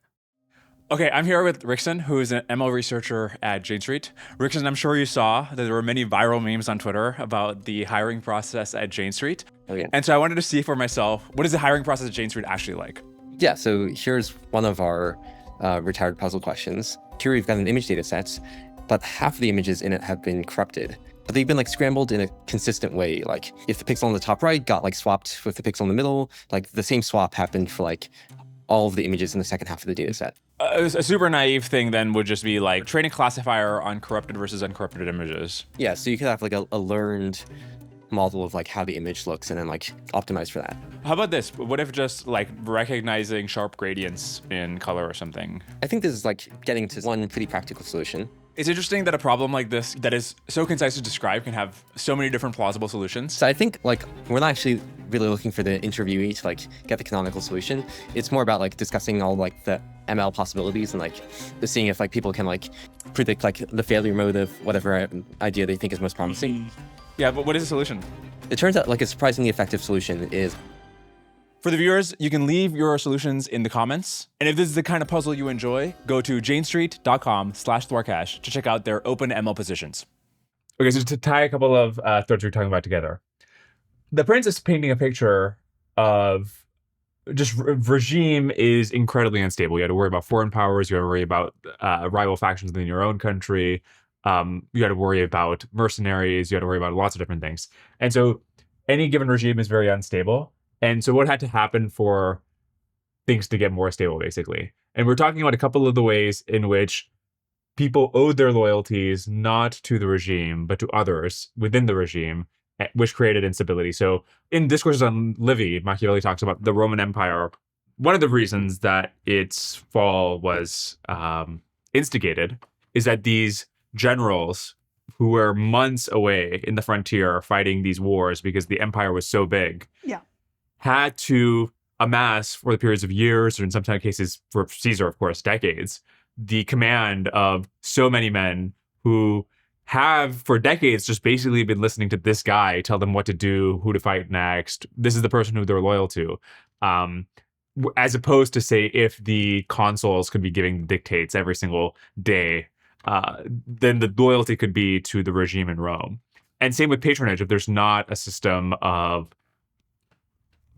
Okay, I'm here with Rickson, who is an ML researcher at Jane Street. Rickson, I'm sure you saw that there were many viral memes on Twitter about the hiring process at Jane Street. Oh, yeah. And so I wanted to see for myself, what is the hiring process at Jane Street actually like? Yeah, so here's one of our retired puzzle questions. Here we've got an image data set, but half of the images in it have been corrupted. But they've been scrambled in a consistent way. Like if the pixel on the top right got swapped with the pixel in the middle, the same swap happened for all of the images in the second half of the data set. A super naive thing then would just be training classifier on corrupted versus uncorrupted images. Yeah, so you could have a learned model of how the image looks and then optimize for that. How about this? What if just recognizing sharp gradients in color or something? I think this is getting to one pretty practical solution. It's interesting that a problem like this that is so concise to describe can have so many different plausible solutions. So I think we're not actually really looking for the interviewee to get the canonical solution. It's more about discussing all the ML possibilities and seeing if people can predict the failure mode of whatever idea they think is most promising. Yeah, but what is the solution? It turns out a surprisingly effective solution is... For the viewers, you can leave your solutions in the comments. And if this is the kind of puzzle you enjoy, go to janestreet.com/Thwarcash to check out their open ML positions. Okay, so to tie a couple of threads we're talking about together, the prince is painting a picture of just regime is incredibly unstable. You had to worry about foreign powers. You had to worry about rival factions within your own country. You had to worry about mercenaries. You had to worry about lots of different things. And so any given regime is very unstable. And so what had to happen for things to get more stable, basically? And we're talking about a couple of the ways in which people owed their loyalties not to the regime, but to others within the regime, which created instability. So in Discourses on Livy, Machiavelli talks about the Roman Empire. One of the reasons that its fall was instigated is that these generals who were months away in the frontier fighting these wars because the empire was so big, had to amass for the periods of years, or in some cases for Caesar, of course, decades, the command of so many men who have for decades just basically been listening to this guy tell them what to do, who to fight next. This is the person who they're loyal to. As opposed to, say, if the consuls could be giving dictates every single day, then the loyalty could be to the regime in Rome. And same with patronage. If there's not a system of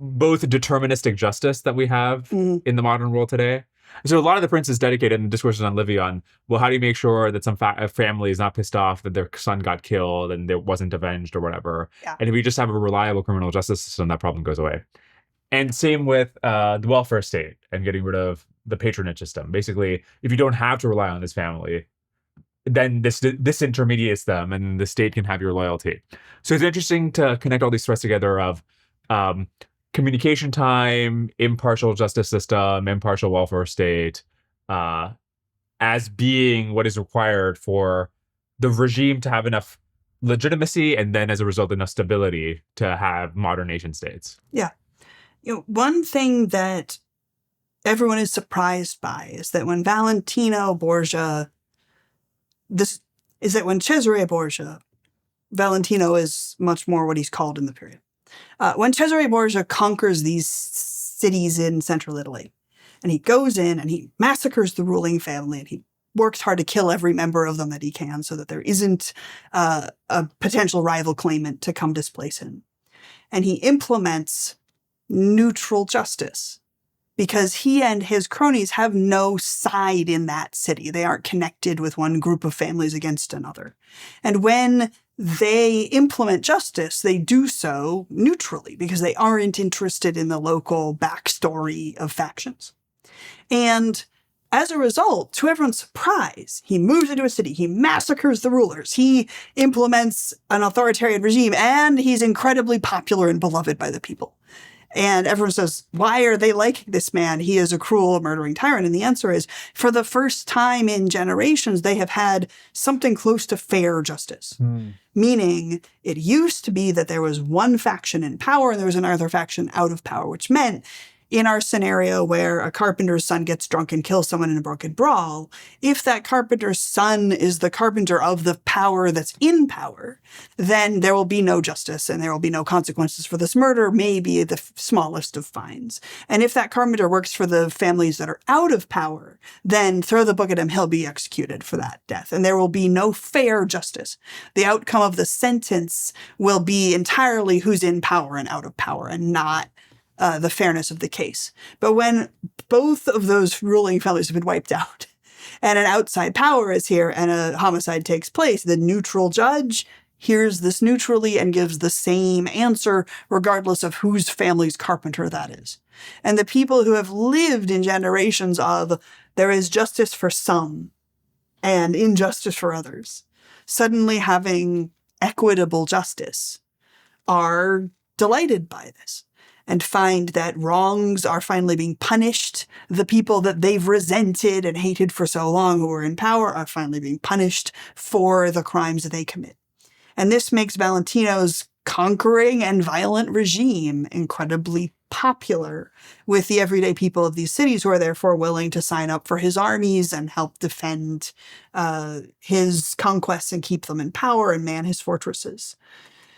both deterministic justice that we have in the modern world today. So a lot of the princes dedicated in discourses on Livy on, well, how do you make sure that some family is not pissed off that their son got killed and it wasn't avenged or whatever? Yeah. And if we just have a reliable criminal justice system, that problem goes away. And same with the welfare state and getting rid of the patronage system. Basically, if you don't have to rely on this family, then this intermediates them and the state can have your loyalty. So it's interesting to connect all these threads together of communication time, impartial justice system, impartial welfare state, as being what is required for the regime to have enough legitimacy and then as a result enough stability to have modern nation states. Yeah. One thing that everyone is surprised by is that when when Cesare Borgia, Valentino is much more what he's called in the period. When Cesare Borgia conquers these cities in central Italy, and he goes in and he massacres the ruling family, and he works hard to kill every member of them that he can so that there isn't a potential rival claimant to come displace him. And he implements neutral justice because he and his cronies have no side in that city. They aren't connected with one group of families against another. And when they implement justice, they do so neutrally because they aren't interested in the local backstory of factions. And as a result, to everyone's surprise, he moves into a city, he massacres the rulers, he implements an authoritarian regime, and he's incredibly popular and beloved by the people. And everyone says, why are they liking this man? He is a cruel, murdering tyrant. And the answer is, for the first time in generations, they have had something close to fair justice. Meaning, it used to be that there was one faction in power and there was another faction out of power, which meant in our scenario where a carpenter's son gets drunk and kills someone in a broken brawl, if that carpenter's son is the carpenter of the power that's in power, then there will be no justice and there will be no consequences for this murder, maybe the smallest of fines. And if that carpenter works for the families that are out of power, then throw the book at him, he'll be executed for that death. And there will be no fair justice. The outcome of the sentence will be entirely who's in power and out of power and not the fairness of the case. But when both of those ruling families have been wiped out and an outside power is here and a homicide takes place, the neutral judge hears this neutrally and gives the same answer regardless of whose family's carpenter that is. And the people who have lived in generations of there is justice for some and injustice for others, suddenly having equitable justice are delighted by this. And find that wrongs are finally being punished. The people that they've resented and hated for so long who are in power are finally being punished for the crimes that they commit. And this makes Valentino's conquering and violent regime incredibly popular with the everyday people of these cities who are therefore willing to sign up for his armies and help defend his conquests and keep them in power and man his fortresses.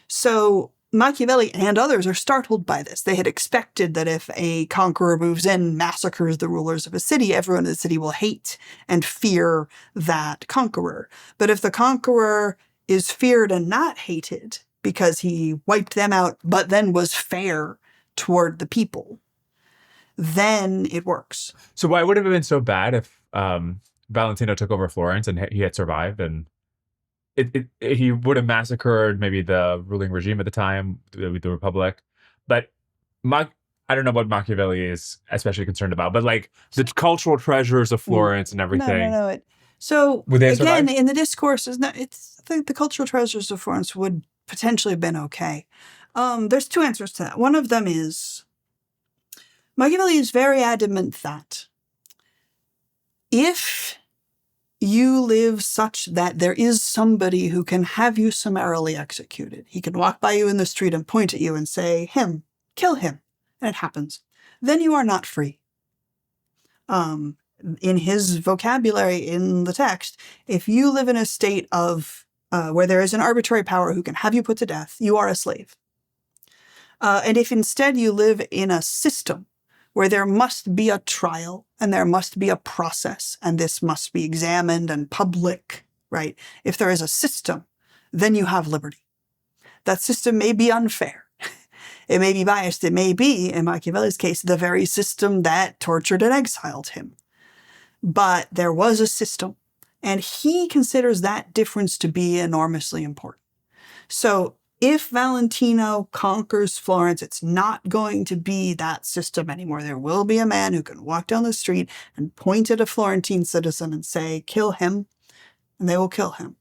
So Machiavelli and others are startled by this. They had expected that if a conqueror moves in, massacres the rulers of a city, everyone in the city will hate and fear that conqueror. But if the conqueror is feared and not hated because he wiped them out, but then was fair toward the people, then it works. So why would it have been so bad if Valentino took over Florence and he had survived and he would have massacred maybe the ruling regime at the time, the Republic. But I don't know what Machiavelli is especially concerned about, but like the cultural treasures of Florence and everything. No. So again, in the discourses, I think the cultural treasures of Florence would potentially have been okay. There's two answers to that. One of them is Machiavelli is very adamant that if you live such that there is somebody who can have you summarily executed, he can walk by you in the street and point at you and say, him, kill him, and it happens, then you are not free. In his vocabulary in the text, if you live in a state of where there is an arbitrary power who can have you put to death, you are a slave. And if instead you live in a system where there must be a trial and there must be a process and this must be examined and public, right? If there is a system, then you have liberty. That system may be unfair. It may be biased. It may be, in Machiavelli's case, the very system that tortured and exiled him. But there was a system, and he considers that difference to be enormously important. So if Valentino conquers Florence, it's not going to be that system anymore. There will be a man who can walk down the street and point at a Florentine citizen and say, kill him, and they will kill him.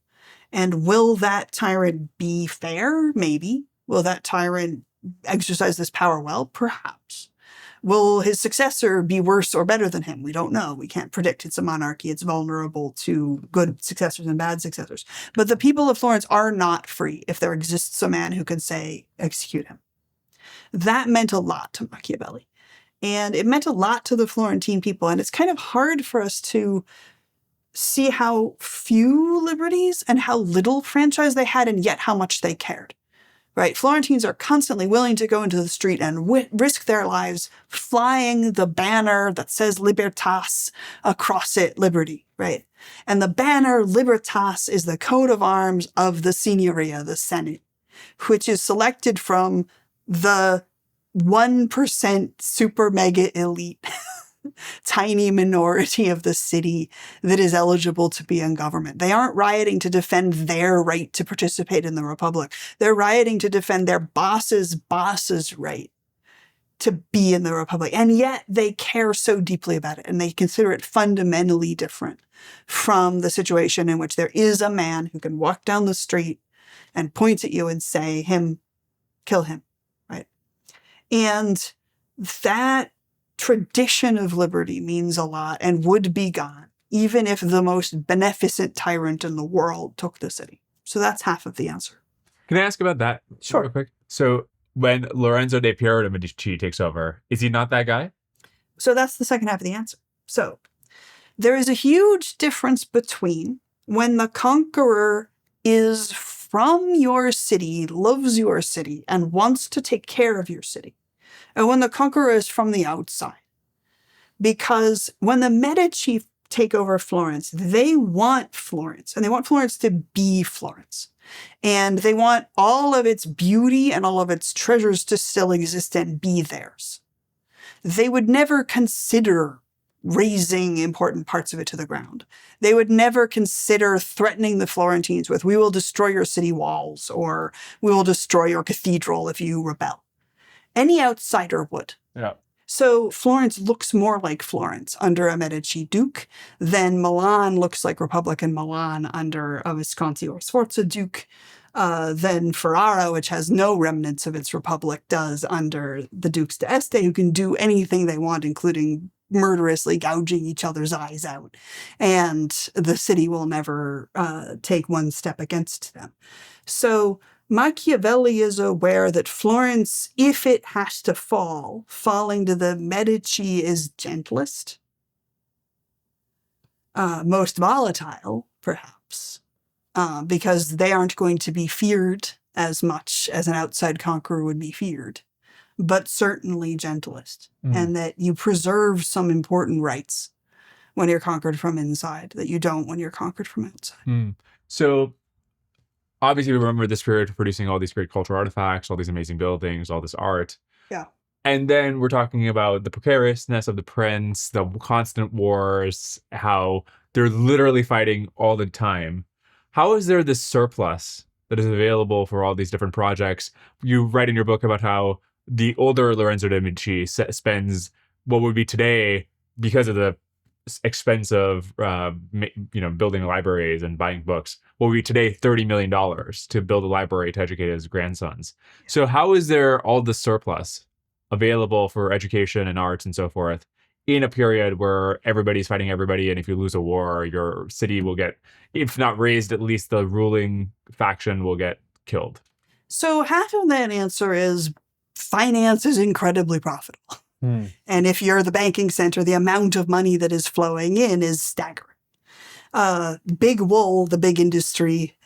And will that tyrant be fair? Maybe. Will that tyrant exercise this power well? Perhaps. Will his successor be worse or better than him? We don't know. We can't predict. It's a monarchy. It's vulnerable to good successors and bad successors. But the people of Florence are not free if there exists a man who can say, execute him. That meant a lot to Machiavelli. And it meant a lot to the Florentine people. And it's kind of hard for us to see how few liberties and how little franchise they had and yet how much they cared. Right? Florentines are constantly willing to go into the street and risk their lives flying the banner that says Libertas, across it, liberty, right? And the banner Libertas is the coat of arms of the Signoria, the Senate, which is selected from the 1% super mega elite tiny minority of the city that is eligible to be in government. They aren't rioting to defend their right to participate in the Republic. They're rioting to defend their boss's right to be in the Republic. And yet they care so deeply about it, and they consider it fundamentally different from the situation in which there is a man who can walk down the street and point at you and say, kill him, right? And that tradition of liberty means a lot and would be gone, even if the most beneficent tyrant in the world took the city. So that's half of the answer. Can I ask about that Sure. real quick? So when Lorenzo de Piero de Medici takes over, is he not that guy? So that's the second half of the answer. So there is a huge difference between when the conqueror is from your city, loves your city, and wants to take care of your city, and when the conqueror is from the outside. Because when the Medici take over Florence, they want Florence, and they want Florence to be Florence. And they want all of its beauty and all of its treasures to still exist and be theirs. They would never consider razing important parts of it to the ground. They would never consider threatening the Florentines with, we will destroy your city walls, or we will destroy your cathedral if you rebel. Any outsider would. Yeah. So Florence looks more like Florence under a Medici duke than Milan looks like Republican Milan under a Visconti or Sforza duke, than Ferrara, which has no remnants of its republic, does under the Dukes d'Este, who can do anything they want, including murderously gouging each other's eyes out. And the city will never take one step against them. So Machiavelli is aware that Florence, if it has to fall, falling to the Medici is gentlest, most volatile, perhaps, because they aren't going to be feared as much as an outside conqueror would be feared, but certainly gentlest, and that you preserve some important rights when you're conquered from inside that you don't when you're conquered from outside. So obviously, we remember this period producing all these great cultural artifacts, all these amazing buildings, all this art. Yeah. And then we're talking about the precariousness of the prince, the constant wars, how they're literally fighting all the time. How is there this surplus that is available for all these different projects? You write in your book about how the older Lorenzo de Medici spends what would be today, because of the expense of building libraries and buying books, what would be today $30 million to build a library to educate his grandsons. So how is there all this surplus available for education and arts and so forth in a period where everybody's fighting everybody, and if you lose a war, your city will get, if not raised, at least the ruling faction will get killed? So half of that answer is finance is incredibly profitable. And if you're the banking center, the amount of money that is flowing in is staggering. Big wool, the big industry,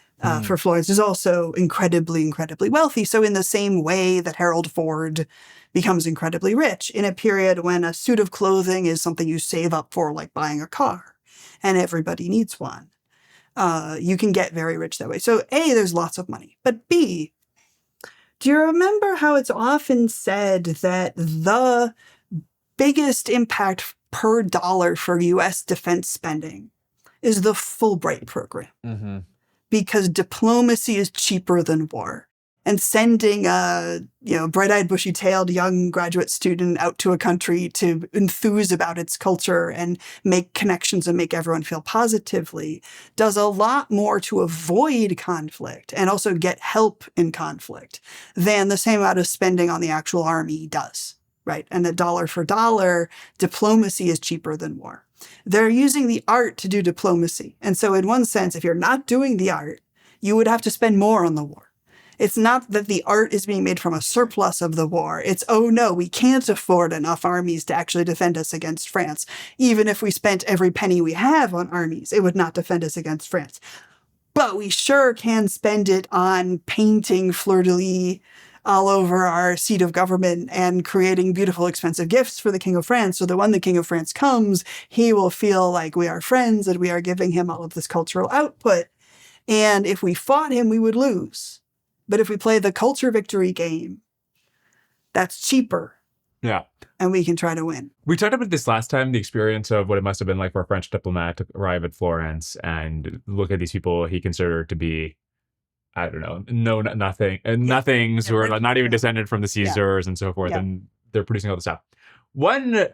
for Florence, is also incredibly, incredibly wealthy. So in the same way that Harold Ford becomes incredibly rich in a period when a suit of clothing is something you save up for, like buying a car, and everybody needs one, you can get very rich that way. So A, there's lots of money. But B, do you remember how it's often said that the biggest impact per dollar for U.S. defense spending is the Fulbright program? Mm-hmm. Because diplomacy is cheaper than war. And sending a bright-eyed, bushy-tailed young graduate student out to a country to enthuse about its culture and make connections and make everyone feel positively does a lot more to avoid conflict and also get help in conflict than the same amount of spending on the actual army does, right? And a dollar for dollar, diplomacy is cheaper than war. They're using the art to do diplomacy. And so in one sense, if you're not doing the art, you would have to spend more on the war. It's not that the art is being made from a surplus of the war. It's, oh no, we can't afford enough armies to actually defend us against France. Even if we spent every penny we have on armies, it would not defend us against France. But we sure can spend it on painting fleur-de-lis all over our seat of government and creating beautiful, expensive gifts for the King of France. So that when the King of France comes, he will feel like we are friends and we are giving him all of this cultural output. And if we fought him, we would lose. But if we play the culture victory game, that's cheaper. Yeah. And we can try to win. We talked about this last time, the experience of what it must have been like for a French diplomat to arrive at Florence and look at these people he considered to be, I don't know, nothings who are not even descended from the Caesars and so forth, and they're producing all this stuff. When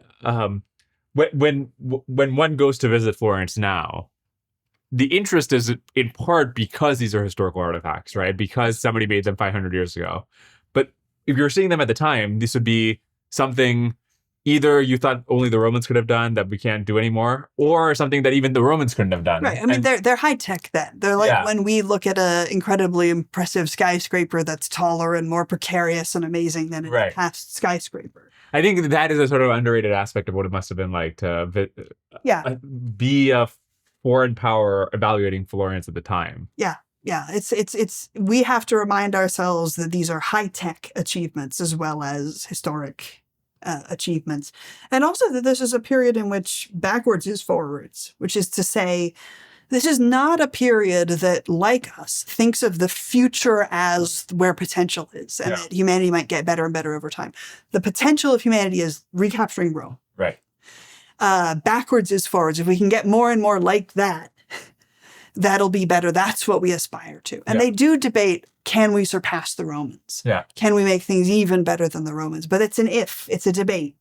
one goes to visit Florence now, the interest is in part because these are historical artifacts, right? Because somebody made them 500 years ago. But if you're seeing them at the time, this would be something either you thought only the Romans could have done that we can't do anymore, or something that even the Romans couldn't have done. Right. I mean, they're high tech then. They're like when we look at an incredibly impressive skyscraper that's taller and more precarious and amazing than a past skyscraper. I think that is a sort of underrated aspect of what it must have been like to be a foreign power evaluating Florence at the time. Yeah. Yeah, it's we have to remind ourselves that these are high tech achievements as well as historic achievements. And also that this is a period in which backwards is forwards, which is to say, this is not a period that, like us, thinks of the future as where potential is and that humanity might get better and better over time. The potential of humanity is recapturing Rome. Right. Backwards is forwards. If we can get more and more like that, that'll be better. That's what we aspire to. And they do debate, can we surpass the Romans? Yeah. Can we make things even better than the Romans? But it's an if. It's a debate.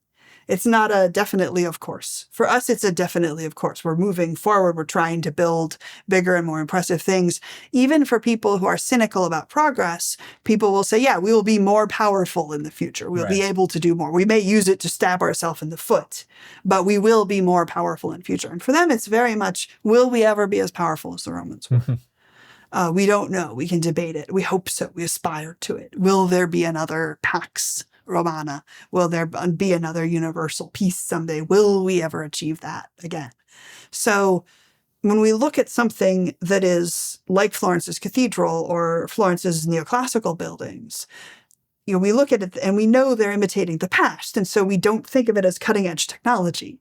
It's not a definitely of course. For us, it's a definitely of course. We're moving forward. We're trying to build bigger and more impressive things. Even for people who are cynical about progress, people will say, yeah, we will be more powerful in the future. We'll be able to do more. We may use it to stab ourselves in the foot, but we will be more powerful in the future. And for them, it's very much, will we ever be as powerful as the Romans were? We don't know. We can debate it. We hope so. We aspire to it. Will there be another Pax Romana? Will there be another universal peace someday? Will we ever achieve that again? So when we look at something that is like Florence's cathedral or Florence's neoclassical buildings, we look at it and we know they're imitating the past. And so we don't think of it as cutting edge technology.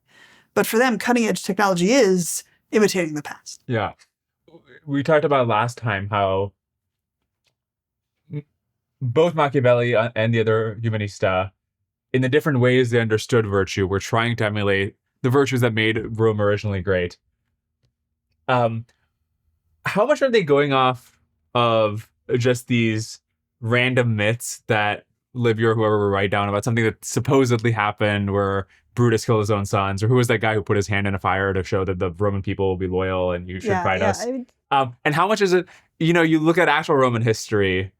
But for them, cutting edge technology is imitating the past. Yeah. We talked about last time how both Machiavelli and the other humanista, in the different ways they understood virtue, were trying to emulate the virtues that made Rome originally great. How much are they going off of just these random myths that Livy or whoever would write down about something that supposedly happened where Brutus killed his own sons, or who was that guy who put his hand in a fire to show that the Roman people will be loyal and you should fight us? And how much is it, you look at actual Roman history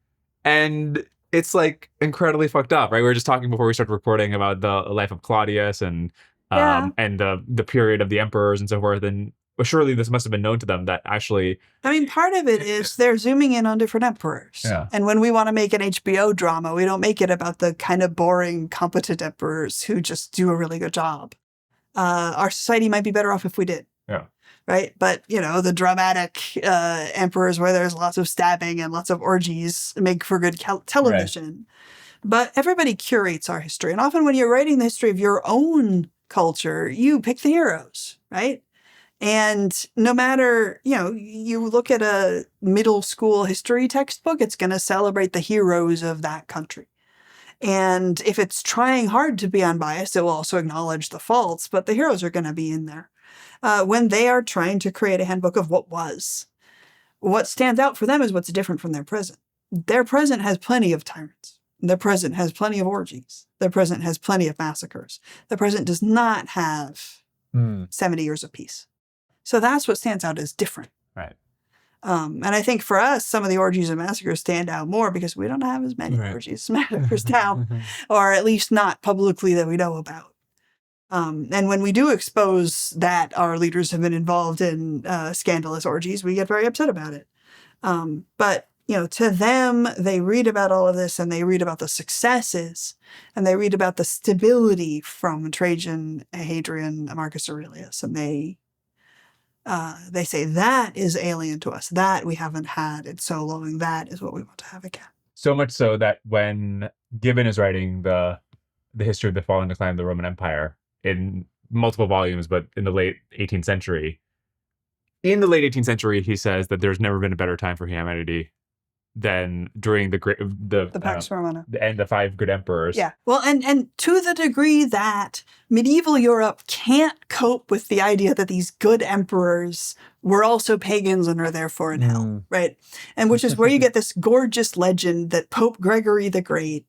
and it's like incredibly fucked up, right? We were just talking before we started recording about the life of Claudius and the period of the emperors and so forth. And surely this must have been known to them that actually... I mean, part of it is they're zooming in on different emperors. Yeah. And when we want to make an HBO drama, we don't make it about the kind of boring, competent emperors who just do a really good job. Our society might be better off if we did. Yeah. right? But, the dramatic emperors where there's lots of stabbing and lots of orgies make for good television. But everybody curates our history. And often when you're writing the history of your own culture, you pick the heroes, right? And no matter, you look at a middle school history textbook, it's going to celebrate the heroes of that country. And if it's trying hard to be unbiased, it will also acknowledge the faults, but the heroes are going to be in there. When they are trying to create a handbook of what was, what stands out for them is what's different from their present. Their present has plenty of tyrants. Their present has plenty of orgies. Their present has plenty of massacres. The present does not have 70 years of peace. So that's what stands out as different. Right. And I think for us, some of the orgies and massacres stand out more because we don't have as many orgies and massacres now, or at least not publicly that we know about. And when we do expose that our leaders have been involved in scandalous orgies, we get very upset about it. But to them, they read about all of this and they read about the successes and they read about the stability from Trajan, Hadrian, Marcus Aurelius. And they say that is alien to us. That we haven't had in so long. That is what we want to have again. So much so that when Gibbon is writing the history of the fall and decline of the Roman Empire in multiple volumes, but in the late 18th century, he says that there's never been a better time for humanity than during the Pax Romana and the 5 good emperors. Yeah. Well, and to the degree that medieval Europe can't cope with the idea that these good emperors were also pagans and are therefore in hell, right? And which is where you get this gorgeous legend that Pope Gregory the Great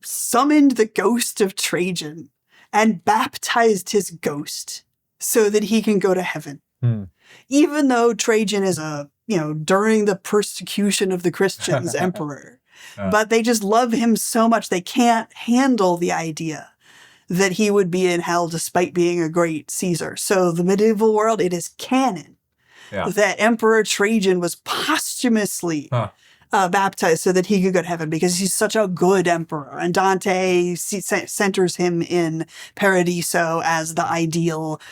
summoned the ghost of Trajan and baptized his ghost so that he can go to heaven. Even though Trajan is during the persecution of the Christians emperor. But they just love him so much they can't handle the idea that he would be in hell despite being a great Caesar. So the medieval world, it is canon that Emperor Trajan was posthumously baptized so that he could go to heaven because he's such a good emperor. And Dante centers him in Paradiso as the ideal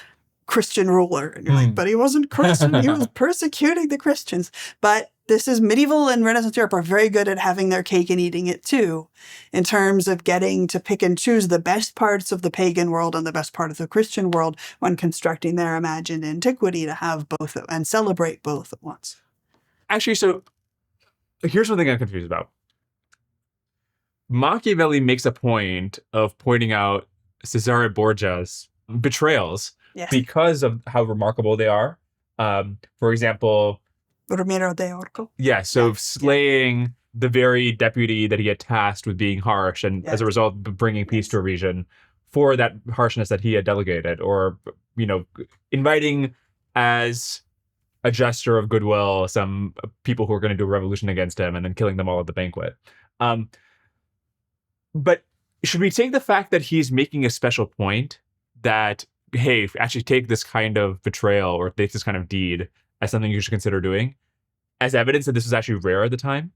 Christian ruler. And you're like, but he wasn't Christian. He was persecuting the Christians. But this is medieval and Renaissance Europe are very good at having their cake and eating it too, in terms of getting to pick and choose the best parts of the pagan world and the best part of the Christian world when constructing their imagined antiquity to have both and celebrate both at once. Actually, so here's one thing I'm confused about. Machiavelli makes a point of pointing out Cesare Borgia's betrayals because of how remarkable they are. For example, Romero de Orco. Yeah, so slaying the very deputy that he had tasked with being harsh and as a result bringing peace to a region for that harshness that he had delegated, or, inviting as a gesture of goodwill some people who were going to do a revolution against him and then killing them all at the banquet. But should we take the fact that he's making a special point that, hey, actually take this kind of betrayal or take this kind of deed as something you should consider doing as evidence that this was actually rare at the time?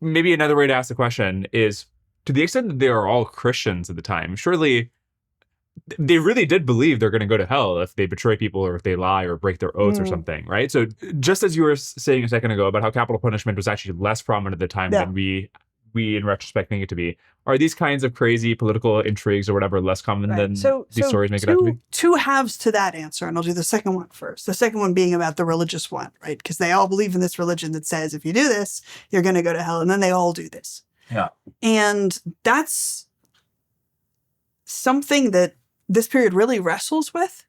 Maybe another way to ask the question is, to the extent that they are all Christians at the time, surely they really did believe they're going to go to hell if they betray people or if they lie or break their oaths or something, right? So just as you were saying a second ago about how capital punishment was actually less prominent at the time than we in retrospect think it to be, are these kinds of crazy political intrigues or whatever less common than these stories make it out to be? Two halves to that answer, and I'll do the second one first. The second one being about the religious one, right? Because they all believe in this religion that says if you do this, you're going to go to hell, and then they all do this. Yeah. And that's something that this period really wrestles with,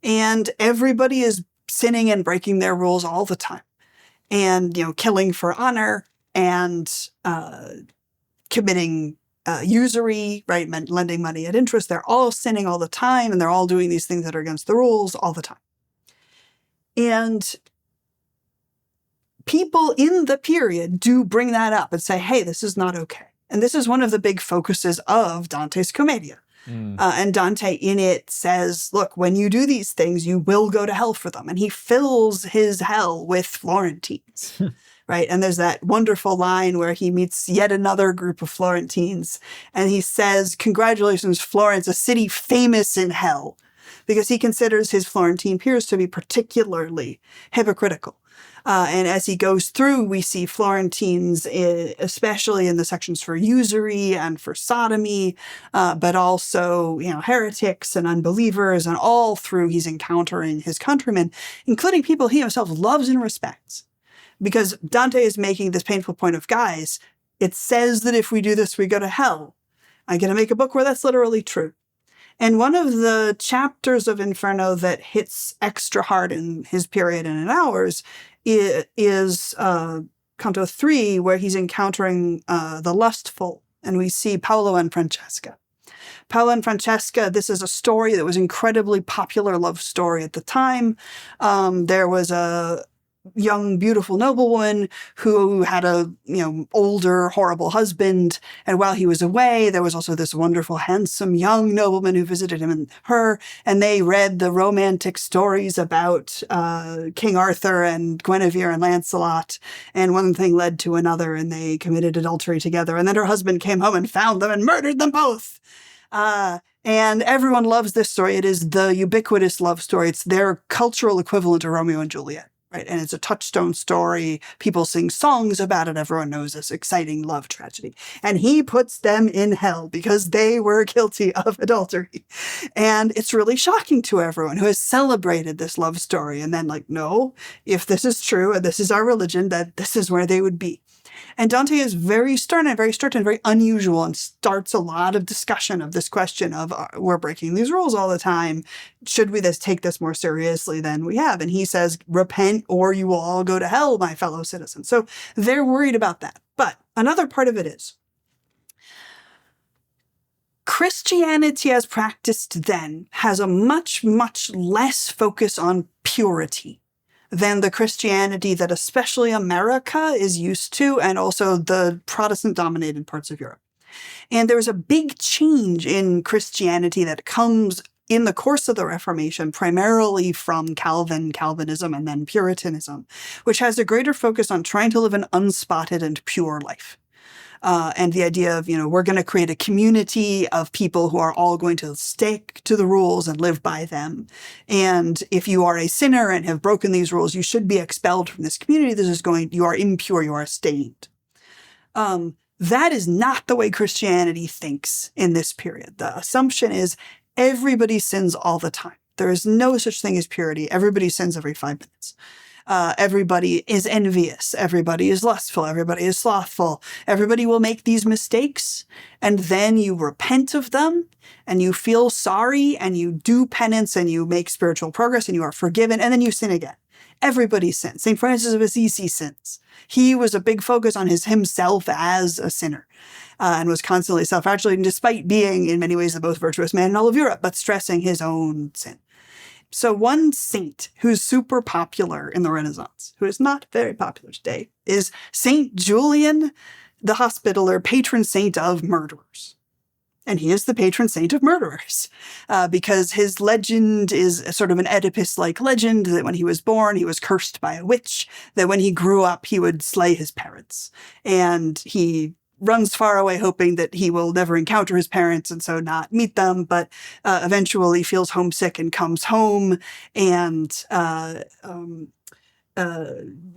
and everybody is sinning and breaking their rules all the time, and killing for honor and committing usury, right, lending money at interest. They're all sinning all the time, and they're all doing these things that are against the rules all the time. And people in the period do bring that up and say, hey, this is not okay. And this is one of the big focuses of Dante's Commedia. And Dante in it says, look, when you do these things, you will go to hell for them. And he fills his hell with Florentines. Right. And there's that wonderful line where he meets yet another group of Florentines and he says, congratulations, Florence, a city famous in hell. because he considers his Florentine peers to be particularly hypocritical. And as he goes through, we see Florentines, especially in the sections for usury and for sodomy, but also, heretics and unbelievers, and all through he's encountering his countrymen, including people he himself loves and respects. Because Dante is making this painful point of, guys, it says that if we do this, we go to hell. I'm going to make a book where that's literally true. And one of the chapters of Inferno that hits extra hard in his period and in ours is Canto 3, where he's encountering the lustful, and we see Paolo and Francesca. Paolo and Francesca, this is a story that was incredibly popular love story at the time. There was a young, beautiful noblewoman who had a, older, horrible husband. And while he was away, there was also this wonderful, handsome young nobleman who visited him and her. And they read the romantic stories about King Arthur and Guinevere and Lancelot. And one thing led to another, and they committed adultery together. And then her husband came home and found them and murdered them both. And everyone loves this story. It is the ubiquitous love story. It's their cultural equivalent to Romeo and Juliet. Right? And it's a touchstone story. People sing songs about it. Everyone knows this exciting love tragedy. And he puts them in hell because they were guilty of adultery. And it's really shocking to everyone who has celebrated this love story. And then no, if this is true, and this is our religion, that this is where they would be. And Dante is very stern and very strict and very unusual, and starts a lot of discussion of this question of, we're breaking these rules all the time. Should we take this more seriously than we have? And he says, repent or you will all go to hell, my fellow citizens. So they're worried about that. But another part of it is, Christianity as practiced then has a much, much less focus on purity than the Christianity that especially America is used to, and also the Protestant-dominated parts of Europe. And there's a big change in Christianity that comes in the course of the Reformation, primarily from Calvinism, and then Puritanism, which has a greater focus on trying to live an unspotted and pure life. And the idea of, we're going to create a community of people who are all going to stick to the rules and live by them. And if you are a sinner and have broken these rules, you should be expelled from this community. You are impure, you are stained. That is not the way Christianity thinks in this period. The assumption is everybody sins all the time. There is no such thing as purity. Everybody sins every 5 minutes. Everybody is envious. Everybody is lustful. Everybody is slothful. Everybody will make these mistakes, and then you repent of them, and you feel sorry, and you do penance, and you make spiritual progress, and you are forgiven, and then you sin again. Everybody sins. St. Francis of Assisi sins. He was a big focus on himself as a sinner, and was constantly self-flagellating, despite being in many ways the most virtuous man in all of Europe, but stressing his own sin. So one saint who's super popular in the Renaissance, who is not very popular today, is Saint Julian the Hospitaller, patron saint of murderers. And he is the patron saint of murderers, because his legend is sort of an Oedipus-like legend that when he was born, he was cursed by a witch, that when he grew up, he would slay his parents. And he runs far away hoping that he will never encounter his parents and so not meet them, but eventually feels homesick and comes home and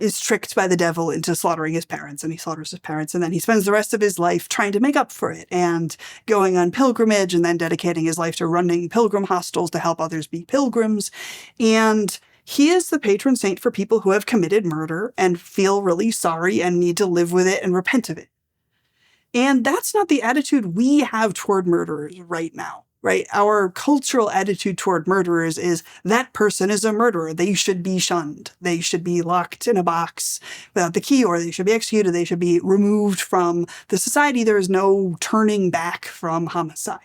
is tricked by the devil into slaughtering his parents, and he slaughters his parents, and then he spends the rest of his life trying to make up for it and going on pilgrimage, and then dedicating his life to running pilgrim hostels to help others be pilgrims. And he is the patron saint for people who have committed murder and feel really sorry and need to live with it and repent of it. And that's not the attitude we have toward murderers right now, right? Our cultural attitude toward murderers is that person is a murderer. They should be shunned. They should be locked in a box without the key, or they should be executed. They should be removed from the society. There is no turning back from homicide.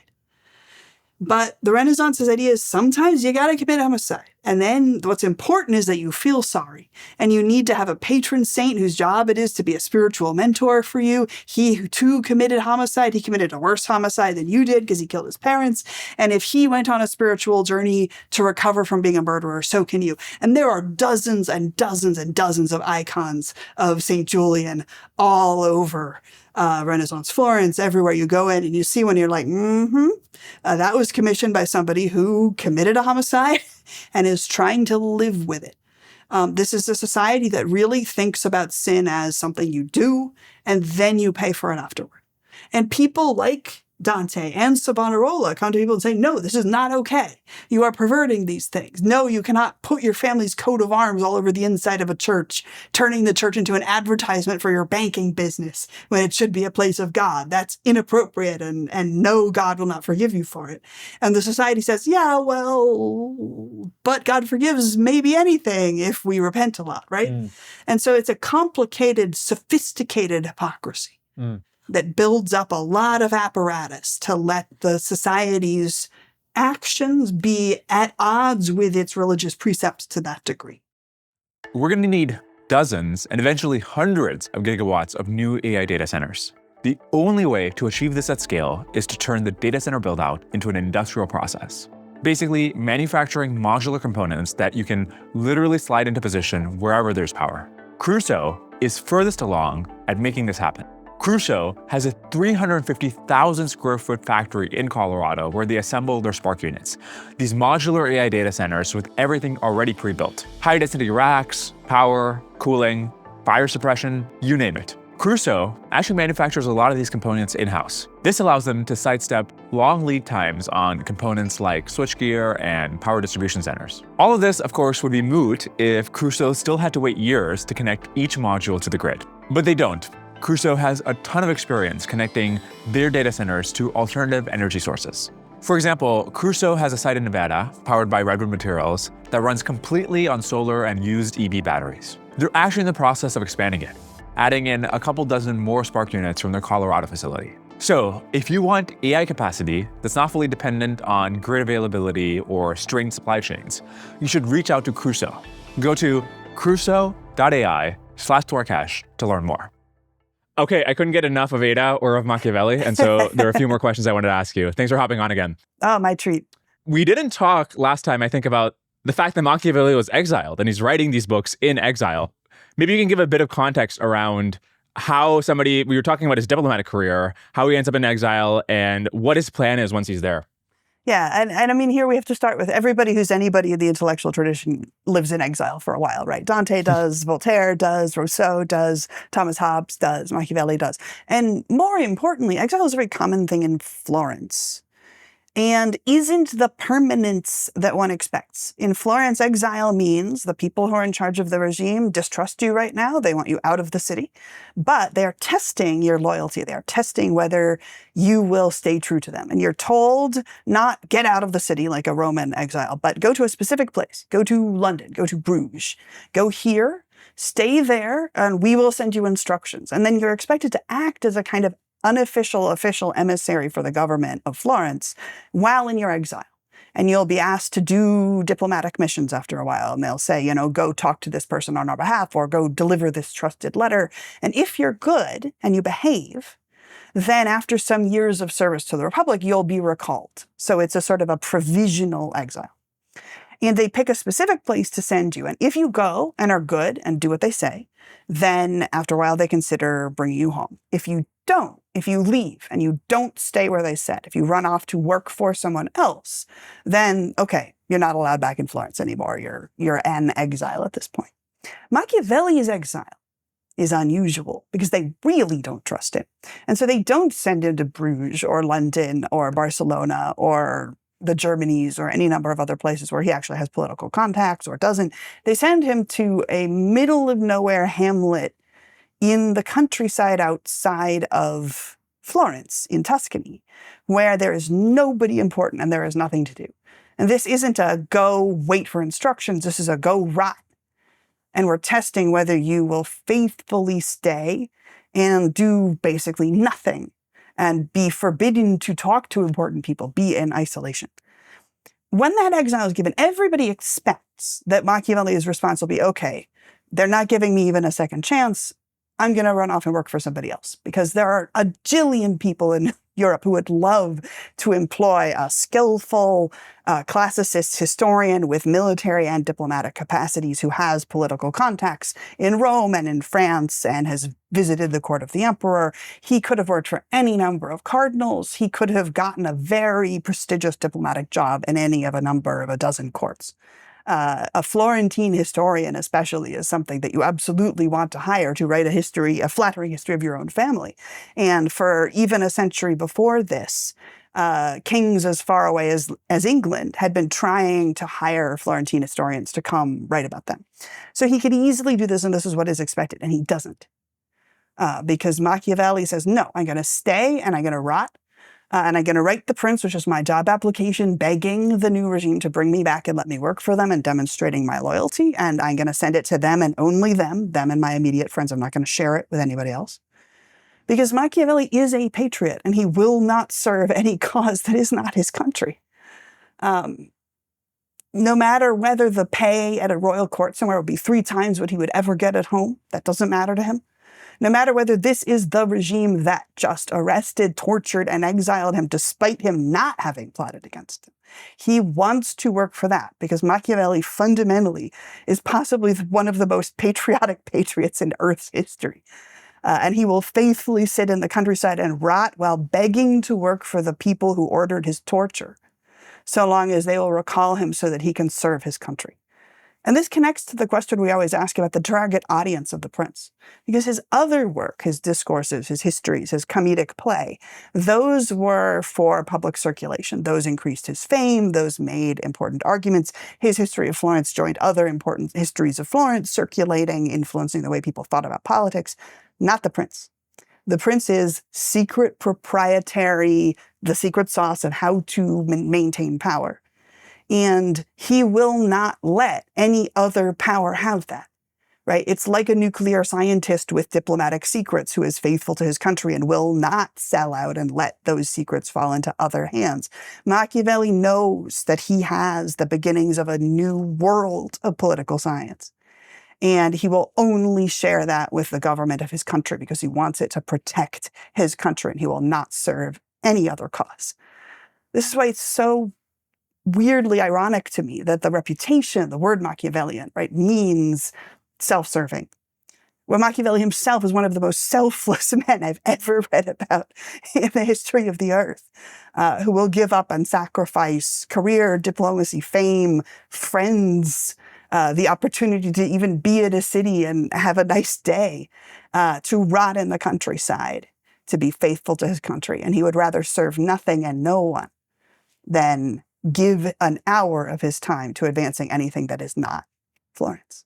But the Renaissance's idea is sometimes you got to commit homicide. And then what's important is that you feel sorry. And you need to have a patron saint whose job it is to be a spiritual mentor for you. He who too committed homicide, he committed a worse homicide than you did because he killed his parents. And if he went on a spiritual journey to recover from being a murderer, so can you. And there are dozens and dozens and dozens of icons of St. Julian all over Renaissance Florence, everywhere you go in and you see one, you're like, that was commissioned by somebody who committed a homicide and is trying to live with it. This is a society that really thinks about sin as something you do, and then you pay for it afterward. And people like Dante and Savonarola come to people and say, no, this is not okay. You are perverting these things. No, you cannot put your family's coat of arms all over the inside of a church, turning the church into an advertisement for your banking business when it should be a place of God. That's inappropriate, and no, God will not forgive you for it. And the society says, yeah, well, but God forgives maybe anything if we repent a lot, right? And so it's a complicated, sophisticated hypocrisy that builds up a lot of apparatus to let the society's actions be at odds with its religious precepts to that degree. We're going to need dozens and eventually hundreds of gigawatts of new AI data centers. The only way to achieve this at scale is to turn the data center build-out into an industrial process. Basically, manufacturing modular components that you can literally slide into position wherever there's power. Crusoe is furthest along at making this happen. Crusoe has a 350,000 square foot factory in Colorado where they assemble their Spark units. These modular AI data centers with everything already pre-built. High density racks, power, cooling, fire suppression, you name it. Crusoe actually manufactures a lot of these components in-house. This allows them to sidestep long lead times on components like switchgear and power distribution centers. All of this, of course, would be moot if Crusoe still had to wait years to connect each module to the grid. But they don't. Crusoe has a ton of experience connecting their data centers to alternative energy sources. For example, Crusoe has a site in Nevada, powered by redwood materials, that runs completely on solar and used EV batteries. They're actually in the process of expanding it, adding in a couple dozen more Spark units from their Colorado facility. So, if you want AI capacity that's not fully dependent on grid availability or strained supply chains, you should reach out to Crusoe. Go to crusoe.ai/Torcash to learn more. Okay, I couldn't get enough of Ada or of Machiavelli, and so there are a few more questions I wanted to ask you. Thanks for hopping on again. Oh, my treat. We didn't talk last time, I think, about the fact that Machiavelli was exiled, and he's writing these books in exile. Maybe you can give a bit of context around how we were talking about his diplomatic career, how he ends up in exile, and what his plan is once he's there. Yeah, and I mean, here we have to start with everybody who's anybody in the intellectual tradition lives in exile for a while, right? Dante does, Voltaire does, Rousseau does, Thomas Hobbes does, Machiavelli does. And more importantly, exile is a very common thing in Florence and isn't the permanence that one expects. In Florence, exile means the people who are in charge of the regime distrust you right now. They want you out of the city, but they are testing your loyalty. They are testing whether you will stay true to them. And you're told not get out of the city like a Roman exile, but go to a specific place. Go to London, go to Bruges, go here, stay there, and we will send you instructions. And then you're expected to act as a kind of unofficial, official emissary for the government of Florence while in your exile. And you'll be asked to do diplomatic missions after a while. And they'll say, go talk to this person on our behalf or go deliver this trusted letter. And if you're good and you behave, then after some years of service to the Republic, you'll be recalled. So it's a sort of a provisional exile. And they pick a specific place to send you. And if you go and are good and do what they say, then after a while they consider bringing you home. If you don't, if you leave and you don't stay where they said, if you run off to work for someone else, then, okay, you're not allowed back in Florence anymore. You're an exile at this point. Machiavelli's exile is unusual because they really don't trust him. And so they don't send him to Bruges or London or Barcelona or the Germanys or any number of other places where he actually has political contacts or doesn't. They send him to a middle of nowhere hamlet in the countryside outside of Florence in Tuscany, where there is nobody important and there is nothing to do. And this isn't a go wait for instructions. This is a go rot. And we're testing whether you will faithfully stay and do basically nothing and be forbidden to talk to important people, be in isolation. When that exile is given, everybody expects that Machiavelli's response will be, okay, they're not giving me even a second chance. I'm going to run off and work for somebody else because there are a jillion people in Europe who would love to employ a skillful classicist historian with military and diplomatic capacities who has political contacts in Rome and in France and has visited the court of the emperor. He could have worked for any number of cardinals. He could have gotten a very prestigious diplomatic job in any of a dozen courts. A Florentine historian especially is something that you absolutely want to hire to write a flattering history of your own family. And for even a century before this, kings as far away as England had been trying to hire Florentine historians to come write about them. So he could easily do this, and this is what is expected, and he doesn't. Because Machiavelli says, no, I'm going to stay and I'm going to rot. And I'm going to write the prince, which is my job application, begging the new regime to bring me back and let me work for them and demonstrating my loyalty. And I'm going to send it to them and only them and my immediate friends. I'm not going to share it with anybody else. Because Machiavelli is a patriot and he will not serve any cause that is not his country. No matter whether the pay at a royal court somewhere would be 3 times what he would ever get at home, that doesn't matter to him. No matter whether this is the regime that just arrested, tortured, and exiled him despite him not having plotted against him. He wants to work for that because Machiavelli fundamentally is possibly one of the most patriotic patriots in Earth's history. And he will faithfully sit in the countryside and rot while begging to work for the people who ordered his torture, so long as they will recall him so that he can serve his country. And this connects to the question we always ask about the target audience of the prince. Because his other work, his discourses, his histories, his comedic play, those were for public circulation. Those increased his fame. Those made important arguments. His history of Florence joined other important histories of Florence, circulating, influencing the way people thought about politics. Not the prince. The prince is secret, proprietary, the secret sauce of how to maintain power. And he will not let any other power have that, right? It's like a nuclear scientist with diplomatic secrets who is faithful to his country and will not sell out and let those secrets fall into other hands. Machiavelli knows that he has the beginnings of a new world of political science. And he will only share that with the government of his country because he wants it to protect his country and he will not serve any other cause. This is why it's so weirdly ironic to me that the reputation, the word Machiavellian, right, means self-serving. Well, Machiavelli himself is one of the most selfless men I've ever read about in the history of the earth, who will give up and sacrifice career, diplomacy, fame, friends, the opportunity to even be in a city and have a nice day, to rot in the countryside, to be faithful to his country. And he would rather serve nothing and no one than give an hour of his time to advancing anything that is not Florence.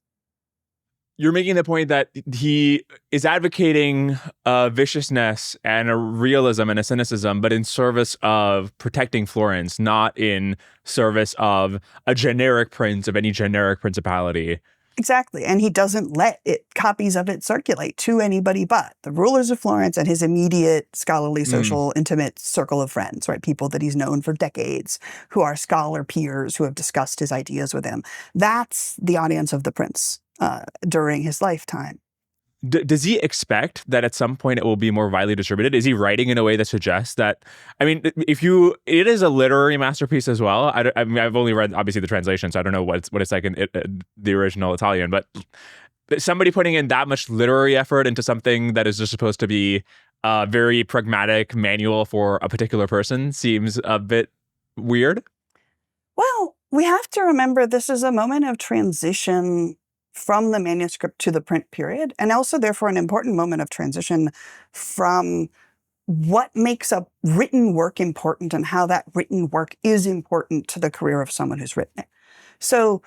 You're making the point that he is advocating a viciousness and a realism and a cynicism, but in service of protecting Florence, not in service of a generic prince of any generic principality. Exactly. And he doesn't let copies of it circulate to anybody but the rulers of Florence and his immediate scholarly, social, intimate circle of friends, right? People that he's known for decades, who are scholar peers, who have discussed his ideas with him. That's the audience of the prince during his lifetime. Does he expect that at some point it will be more widely distributed? Is he writing in a way that suggests that, I mean, it is a literary masterpiece as well. I mean, I've only read, obviously, the translation, so I don't know what it's like in the original Italian, but somebody putting in that much literary effort into something that is just supposed to be a very pragmatic manual for a particular person seems a bit weird. Well, we have to remember this is a moment of transition from the manuscript to the print period, and also therefore an important moment of transition from what makes a written work important and how that written work is important to the career of someone who's written it. So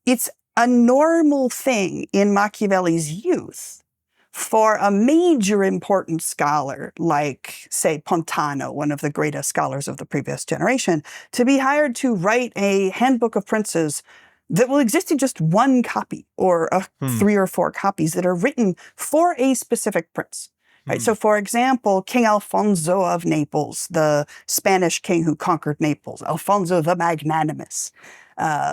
it's a normal thing in Machiavelli's youth for a major important scholar like, say, Pontano, one of the greatest scholars of the previous generation, to be hired to write a handbook of princes that will exist in just one copy or 3 or 4 copies that are written for a specific prince. Right? So, for example, King Alfonso of Naples, the Spanish king who conquered Naples, Alfonso the Magnanimous,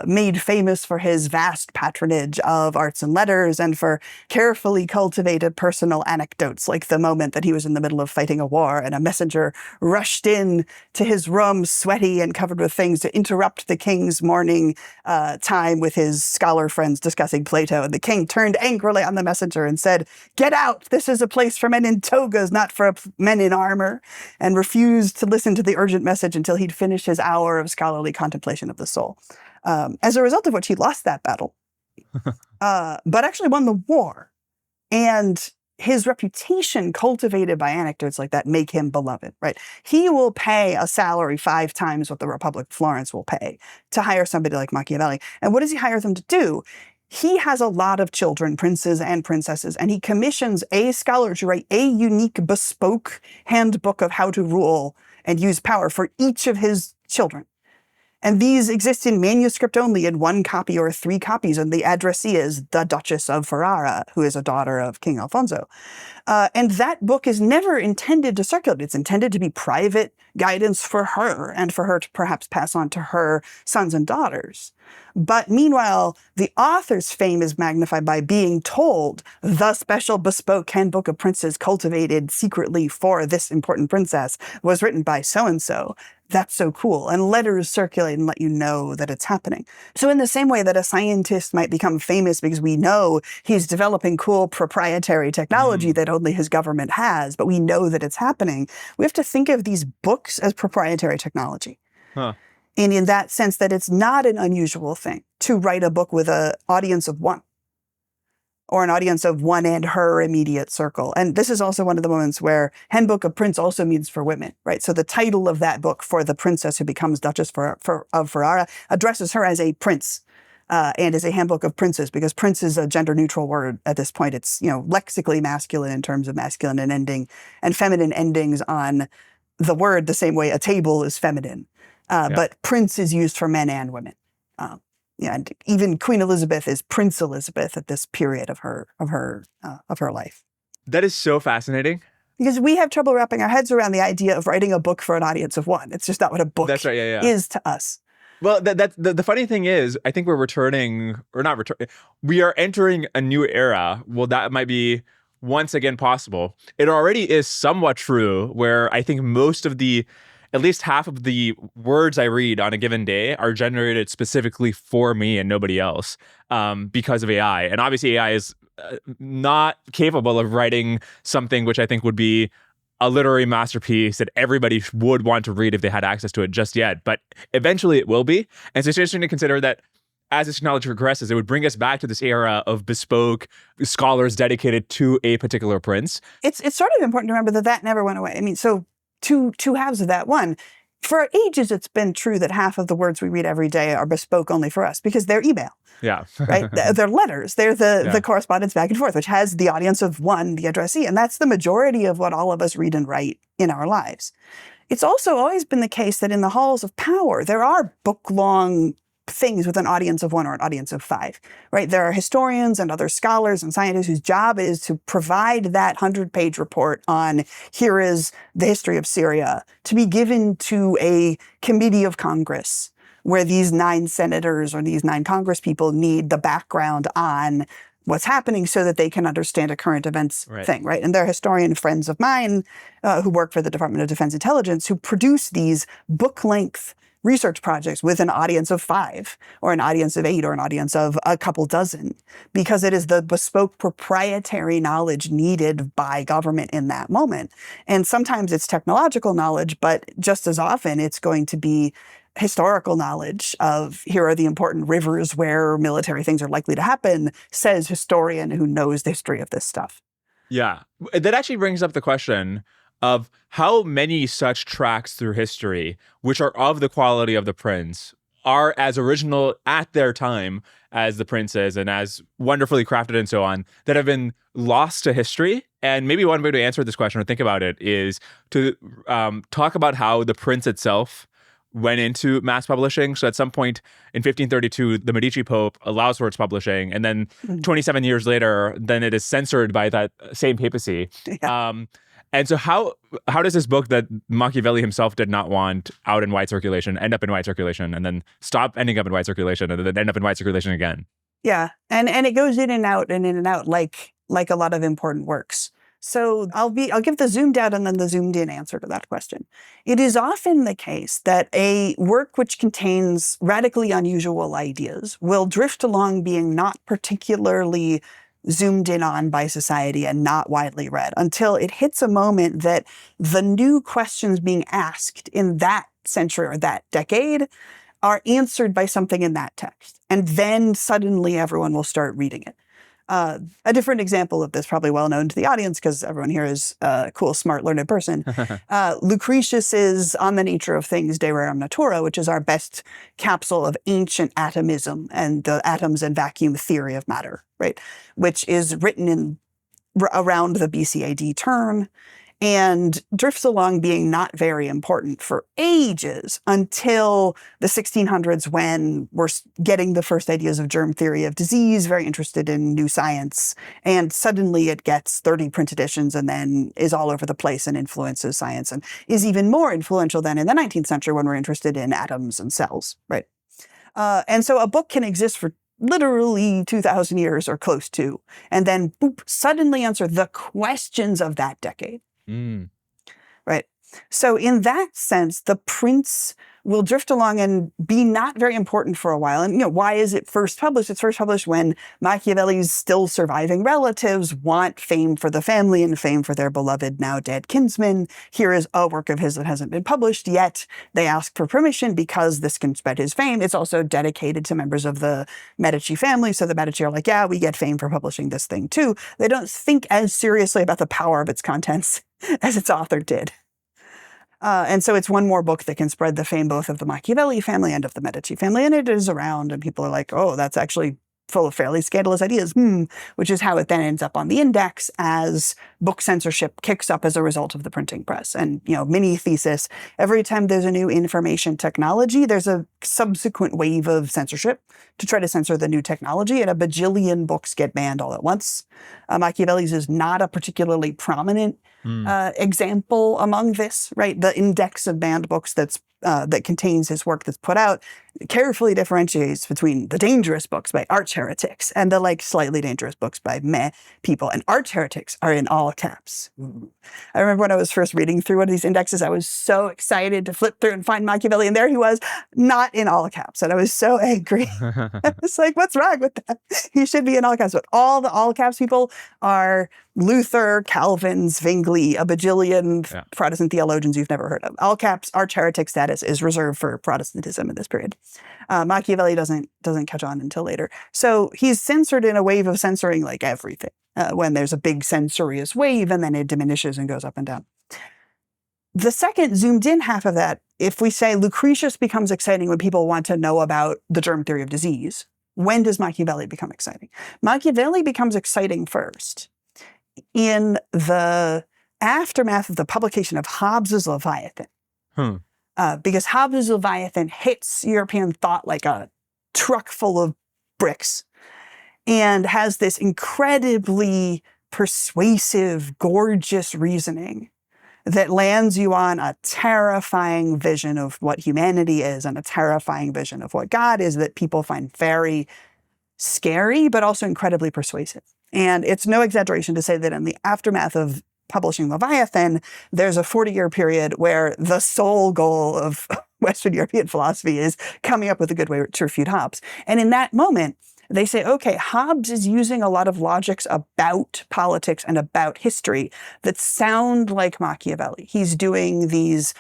made famous for his vast patronage of arts and letters and for carefully cultivated personal anecdotes, like the moment that he was in the middle of fighting a war and a messenger rushed in to his room, sweaty and covered with things, to interrupt the king's morning time with his scholar friends discussing Plato. And the king turned angrily on the messenger and said, "Get out! This is a place for men in togas, not for men in armor," and refused to listen to the urgent message until he'd finished his hour of scholarly contemplation of the soul. As a result of which he lost that battle, but actually won the war. And his reputation cultivated by anecdotes like that make him beloved, right? He will pay a salary 5 times what the Republic of Florence will pay to hire somebody like Machiavelli. And what does he hire them to do? He has a lot of children, princes and princesses, and he commissions a scholar to write a unique, bespoke handbook of how to rule and use power for each of his children. And these exist in manuscript only in 1 copy or 3 copies, and the addressee is the Duchess of Ferrara, who is a daughter of King Alfonso. And that book is never intended to circulate. It's intended to be private guidance for her and for her to perhaps pass on to her sons and daughters. But meanwhile, the author's fame is magnified by being told the special bespoke handbook of princes cultivated secretly for this important princess was written by so-and-so. That's so cool. And letters circulate and let you know that it's happening. So in the same way that a scientist might become famous because we know he's developing cool proprietary technology that only his government has, but we know that it's happening, we have to think of these books as proprietary technology. Huh. And in that sense that it's not an unusual thing to write a book with an audience of 1 or an audience of 1 and her immediate circle. And this is also one of the moments where Handbook of Prince also means for women, right? So the title of that book for the princess who becomes Duchess of Ferrara addresses her as a prince and is a handbook of princes, because prince is a gender neutral word at this point. It's, lexically masculine in terms of masculine and ending and feminine endings on the word the same way a table is feminine. But prince is used for men and women. And even Queen Elizabeth is Prince Elizabeth at this period of her life. That is so fascinating. Because we have trouble wrapping our heads around the idea of writing a book for an audience of 1. It's just not what a book is to us. Well, the funny thing is, I think we're we are entering a new era. Well, that might be once again possible. It already is somewhat true, where I think at least half of the words I read on a given day are generated specifically for me and nobody else because of AI. And obviously AI is not capable of writing something which I think would be a literary masterpiece that everybody would want to read if they had access to it just yet. But eventually it will be. And so it's interesting to consider that as this technology progresses, it would bring us back to this era of bespoke scholars dedicated to a particular prince. It's sort of important to remember that never went away. I mean, so two halves of that. One, for ages, it's been true that half of the words we read every day are bespoke only for us because they're email. Yeah. Right? They're letters. They're the correspondence back and forth, which has the audience of 1, the addressee. And that's the majority of what all of us read and write in our lives. It's also always been the case that in the halls of power, there are book-long things with an audience of 1 or an audience of 5, right? There are historians and other scholars and scientists whose job is to provide that 100-page report on here is the history of Syria to be given to a committee of Congress where these 9 senators or these 9 Congress people need the background on what's happening so that they can understand a current events thing, right? And there are historian friends of mine who work for the Department of Defense Intelligence who produce these book-length research projects with an audience of 5 or an audience of 8 or an audience of a couple dozen, because it is the bespoke proprietary knowledge needed by government in that moment. And sometimes it's technological knowledge, but just as often it's going to be historical knowledge of here are the important rivers where military things are likely to happen, says historian who knows the history of this stuff. Yeah. That actually brings up the question of how many such tracks through history, which are of the quality of the prince, are as original at their time as the princes and as wonderfully crafted and so on, that have been lost to history. And maybe one way to answer this question or think about it is to talk about how the prince itself went into mass publishing. So at some point in 1532, the Medici Pope allows for its publishing. And then 27 years later, then it is censored by that same papacy. Yeah. And so how does this book that Machiavelli himself did not want out in wide circulation end up in wide circulation and then stop ending up in wide circulation and then end up in wide circulation again? Yeah. And it goes in and out like a lot of important works. So I'll give the zoomed out and then the zoomed in answer to that question. It is often the case that a work which contains radically unusual ideas will drift along being not particularly zoomed in on by society and not widely read until it hits a moment that the new questions being asked in that century or that decade are answered by something in that text. And then suddenly everyone will start reading it. A different example of this, probably well known to the audience because everyone here is a cool, smart, learned person. Lucretius's On the Nature of Things, De Rerum Natura, which is our best capsule of ancient atomism and the atoms and vacuum theory of matter, right? Which is written in around the BC-AD turn and drifts along being not very important for ages until the 1600s when we're getting the first ideas of germ theory of disease, very interested in new science, and suddenly it gets 30 print editions and then is all over the place and influences science and is even more influential than in the 19th century when we're interested in atoms and cells, right? And so a book can exist for literally 2,000 years or close to, and then boop, suddenly answer the questions of that decade. Right. So in that sense, the prince will drift along and be not very important for a while. And, why is it first published? It's first published when Machiavelli's still surviving relatives want fame for the family and fame for their beloved, now dead kinsman. Here is a work of his that hasn't been published yet. They ask for permission because this can spread his fame. It's also dedicated to members of the Medici family. So the Medici are like, yeah, we get fame for publishing this thing too. They don't think as seriously about the power of its contents as its author did. And so it's one more book that can spread the fame both of the Machiavelli family and of the Medici family. And it is around and people are like, oh, that's actually full of fairly scandalous ideas, which is how it then ends up on the index as book censorship kicks up as a result of the printing press. And, mini thesis, every time there's a new information technology, there's a subsequent wave of censorship to try to censor the new technology, and a bajillion books get banned all at once. Machiavelli's is not a particularly prominent example among this, right? The index of banned books that contains his work that's put out carefully differentiates between the dangerous books by arch heretics and the slightly dangerous books by meh people. And arch heretics are in all caps. I remember when I was first reading through one of these indexes, I was so excited to flip through and find Machiavelli, and there he was, not in all caps. And I was so angry. I was like, what's wrong with that? He should be in all caps. But all the all caps people are Luther, Calvin, Zwingli, a bajillion Protestant theologians you've never heard of. All caps arch heretic status is reserved for Protestantism in this period. Machiavelli doesn't catch on until later. So he's censored in a wave of censoring everything when there's a big censorious wave, and then it diminishes and goes up and down. The second zoomed in half of that, if we say Lucretius becomes exciting when people want to know about the germ theory of disease, when does Machiavelli become exciting? Machiavelli becomes exciting first in the aftermath of the publication of Hobbes's Leviathan. Because Hobbes's Leviathan hits European thought like a truck full of bricks and has this incredibly persuasive, gorgeous reasoning that lands you on a terrifying vision of what humanity is and a terrifying vision of what God is that people find very scary, but also incredibly persuasive. And it's no exaggeration to say that in the aftermath of publishing Leviathan, there's a 40-year period where the sole goal of Western European philosophy is coming up with a good way to refute Hobbes. And in that moment, they say, okay, Hobbes is using a lot of logics about politics and about history that sound like Machiavelli. He's doing these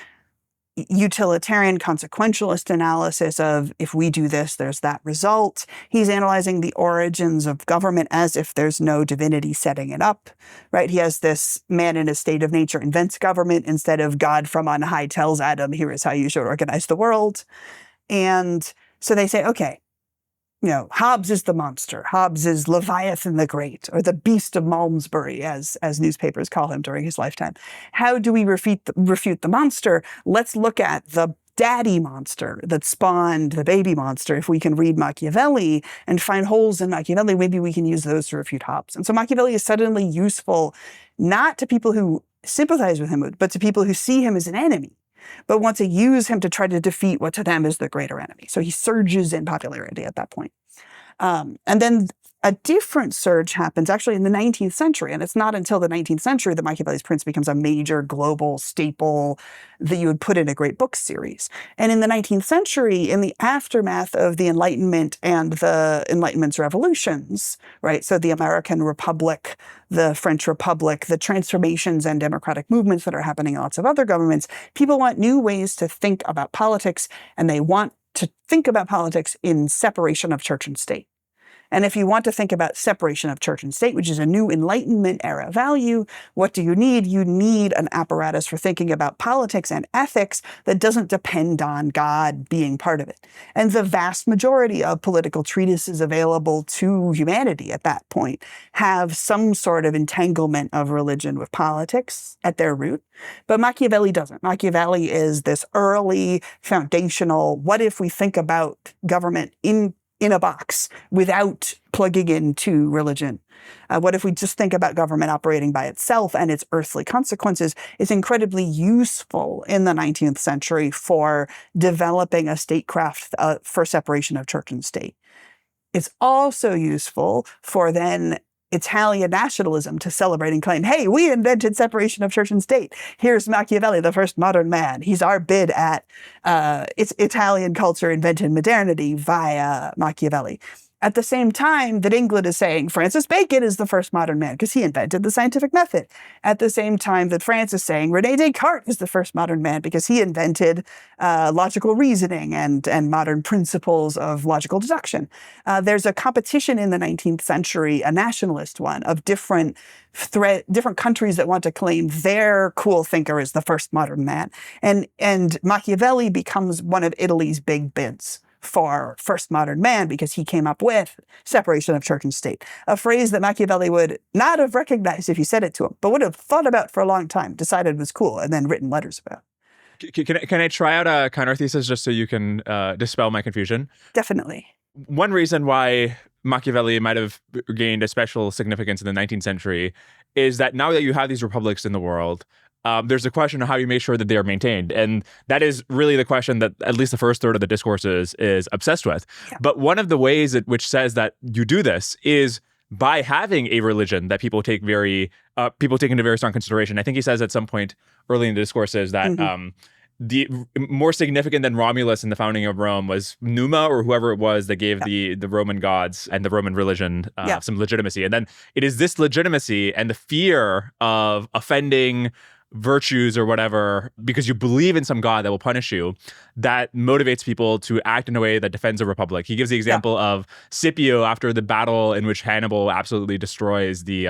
utilitarian consequentialist analysis of if we do this, there's that result. He's analyzing the origins of government as if there's no divinity setting it up, right? He has this man in a state of nature invents government instead of God from on high tells Adam, here is how you should organize the world. And so they say, okay, Hobbes is the monster. Hobbes is Leviathan the Great, or the Beast of Malmesbury, as newspapers call him during his lifetime. How do we refute the monster? Let's look at the daddy monster that spawned the baby monster. If we can read Machiavelli and find holes in Machiavelli, maybe we can use those to refute Hobbes. And so Machiavelli is suddenly useful not to people who sympathize with him, but to people who see him as an enemy, but want to use him to try to defeat what to them is the greater enemy. So he surges in popularity at that point. And then a different surge happens actually in the 19th century. And it's not until the 19th century that Machiavelli's Prince becomes a major global staple that you would put in a great book series. And in the 19th century, in the aftermath of the Enlightenment and the Enlightenment's revolutions, right? So the American Republic, the French Republic, the transformations and democratic movements that are happening in lots of other governments, people want new ways to think about politics, and they want to think about politics in separation of church and state. And if you want to think about separation of church and state, which is a new Enlightenment era value, what do you need? You need an apparatus for thinking about politics and ethics that doesn't depend on God being part of it. And the vast majority of political treatises available to humanity at that point have some sort of entanglement of religion with politics at their root. But Machiavelli doesn't. Machiavelli is this early foundational, what if we think about government in a box without plugging into religion? What if we just think about government operating by itself and its earthly consequences? Is incredibly useful in the 19th century for developing a statecraft for separation of church and state. It's also useful for then Italian nationalism to celebrate and claim, hey, we invented separation of church and state. Here's Machiavelli, the first modern man. He's our bid at it's Italian culture invented modernity via Machiavelli. At the same time that England is saying Francis Bacon is the first modern man because he invented the scientific method. At the same time that France is saying René Descartes is the first modern man because he invented logical reasoning and modern principles of logical deduction. There's a competition in the 19th century, a nationalist one, of different countries that want to claim their cool thinker is the first modern man. And Machiavelli becomes one of Italy's big bids for first modern man because he came up with separation of church and state, a phrase that Machiavelli would not have recognized if you said it to him, but would have thought about for a long time, decided was cool, and then written letters about. Can I try out a counter thesis just so you can dispel my confusion? Definitely. One reason why Machiavelli might have gained a special significance in the 19th century is that now that you have these republics in the world, there's a question of how you make sure that they are maintained. And that is really the question that at least the first third of the discourse is obsessed with. Yeah. But one of the ways which says that you do this is by having a religion that people take into very strong consideration. I think he says at some point early in the discourse is that the more significant than Romulus in the founding of Rome was Numa, or whoever it was that gave the Roman gods and the Roman religion some legitimacy. And then it is this legitimacy and the fear of offending virtues or whatever, because you believe in some god that will punish you, that motivates people to act in a way that defends a republic. He gives the example of Scipio after the battle in which Hannibal absolutely destroys the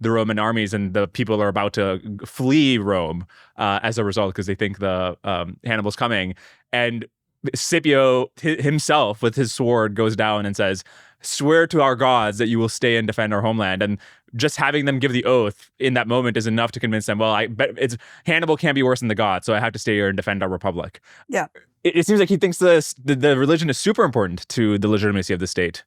Roman armies, and the people are about to flee Rome as a result because they think the Hannibal's coming. And Scipio himself with his sword goes down and says, "Swear to our gods that you will stay and defend our homeland." And just having them give the oath in that moment is enough to convince them, well, I bet Hannibal can't be worse than the gods, so I have to stay here and defend our republic. Yeah. It seems like he thinks the religion is super important to the legitimacy of the state.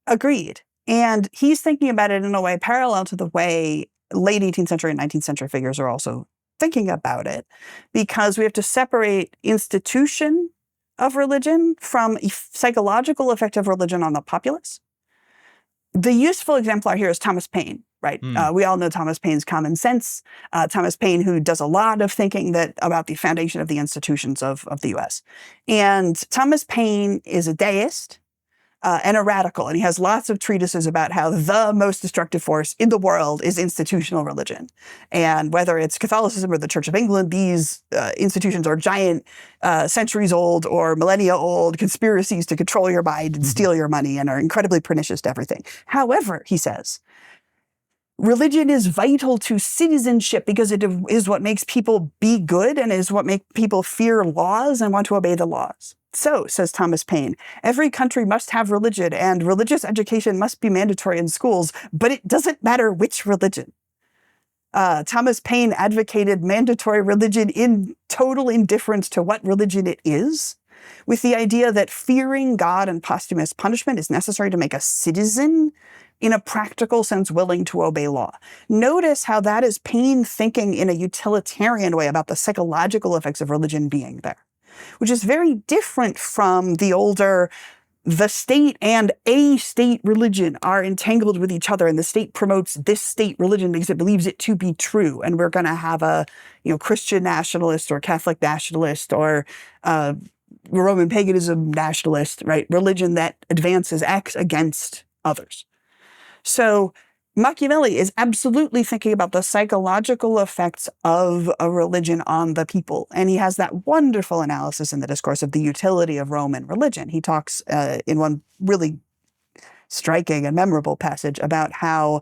Agreed. And he's thinking about it in a way parallel to the way late 18th century and 19th century figures are also thinking about it, because we have to separate institution of religion from psychological effect of religion on the populace. The useful exemplar here is Thomas Paine, right? We all know Thomas Paine's Common Sense. Thomas Paine, who does a lot of thinking about the foundation of the institutions of the U.S. And Thomas Paine is a deist and a radical, and he has lots of treatises about how the most destructive force in the world is institutional religion. And whether it's Catholicism or the Church of England, these institutions are giant, centuries old or millennia old conspiracies to control your mind and steal your money and are incredibly pernicious to everything. However, he says, religion is vital to citizenship because it is what makes people be good and is what makes people fear laws and want to obey the laws. So, says Thomas Paine, every country must have religion and religious education must be mandatory in schools, but it doesn't matter which religion. Thomas Paine advocated mandatory religion in total indifference to what religion it is, with the idea that fearing God and posthumous punishment is necessary to make a citizen in a practical sense willing to obey law. Notice how that is Paine thinking in a utilitarian way about the psychological effects of religion being there, which is very different from the older the state and a state religion are entangled with each other, and the state promotes this state religion because it believes it to be true. And we're going to have a, Christian nationalist or Catholic nationalist or Roman paganism nationalist, right? Religion that advances acts against others. So Machiavelli is absolutely thinking about the psychological effects of a religion on the people. And he has that wonderful analysis in the discourse of the utility of Roman religion. He talks in one really striking and memorable passage about how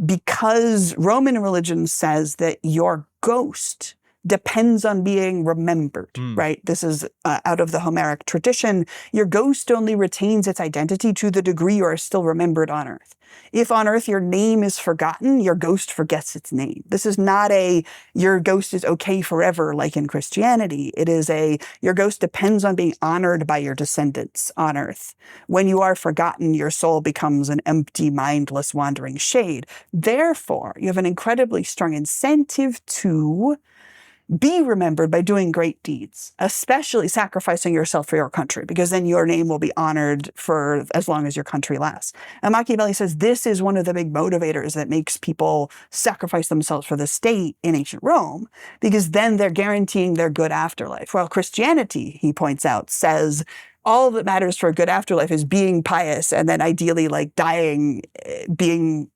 because Roman religion says that your ghost depends on being remembered, right? This is out of the Homeric tradition. Your ghost only retains its identity to the degree you are still remembered on earth. If on earth your name is forgotten, your ghost forgets its name. This is not your ghost is okay forever like in Christianity. It is your ghost depends on being honored by your descendants on earth. When you are forgotten, your soul becomes an empty, mindless, wandering shade. Therefore, you have an incredibly strong incentive to be remembered by doing great deeds, especially sacrificing yourself for your country, because then your name will be honored for as long as your country lasts. And Machiavelli says this is one of the big motivators that makes people sacrifice themselves for the state in ancient Rome, because then they're guaranteeing their good afterlife. While Christianity, he points out, says all that matters for a good afterlife is being pious and then ideally like dying, being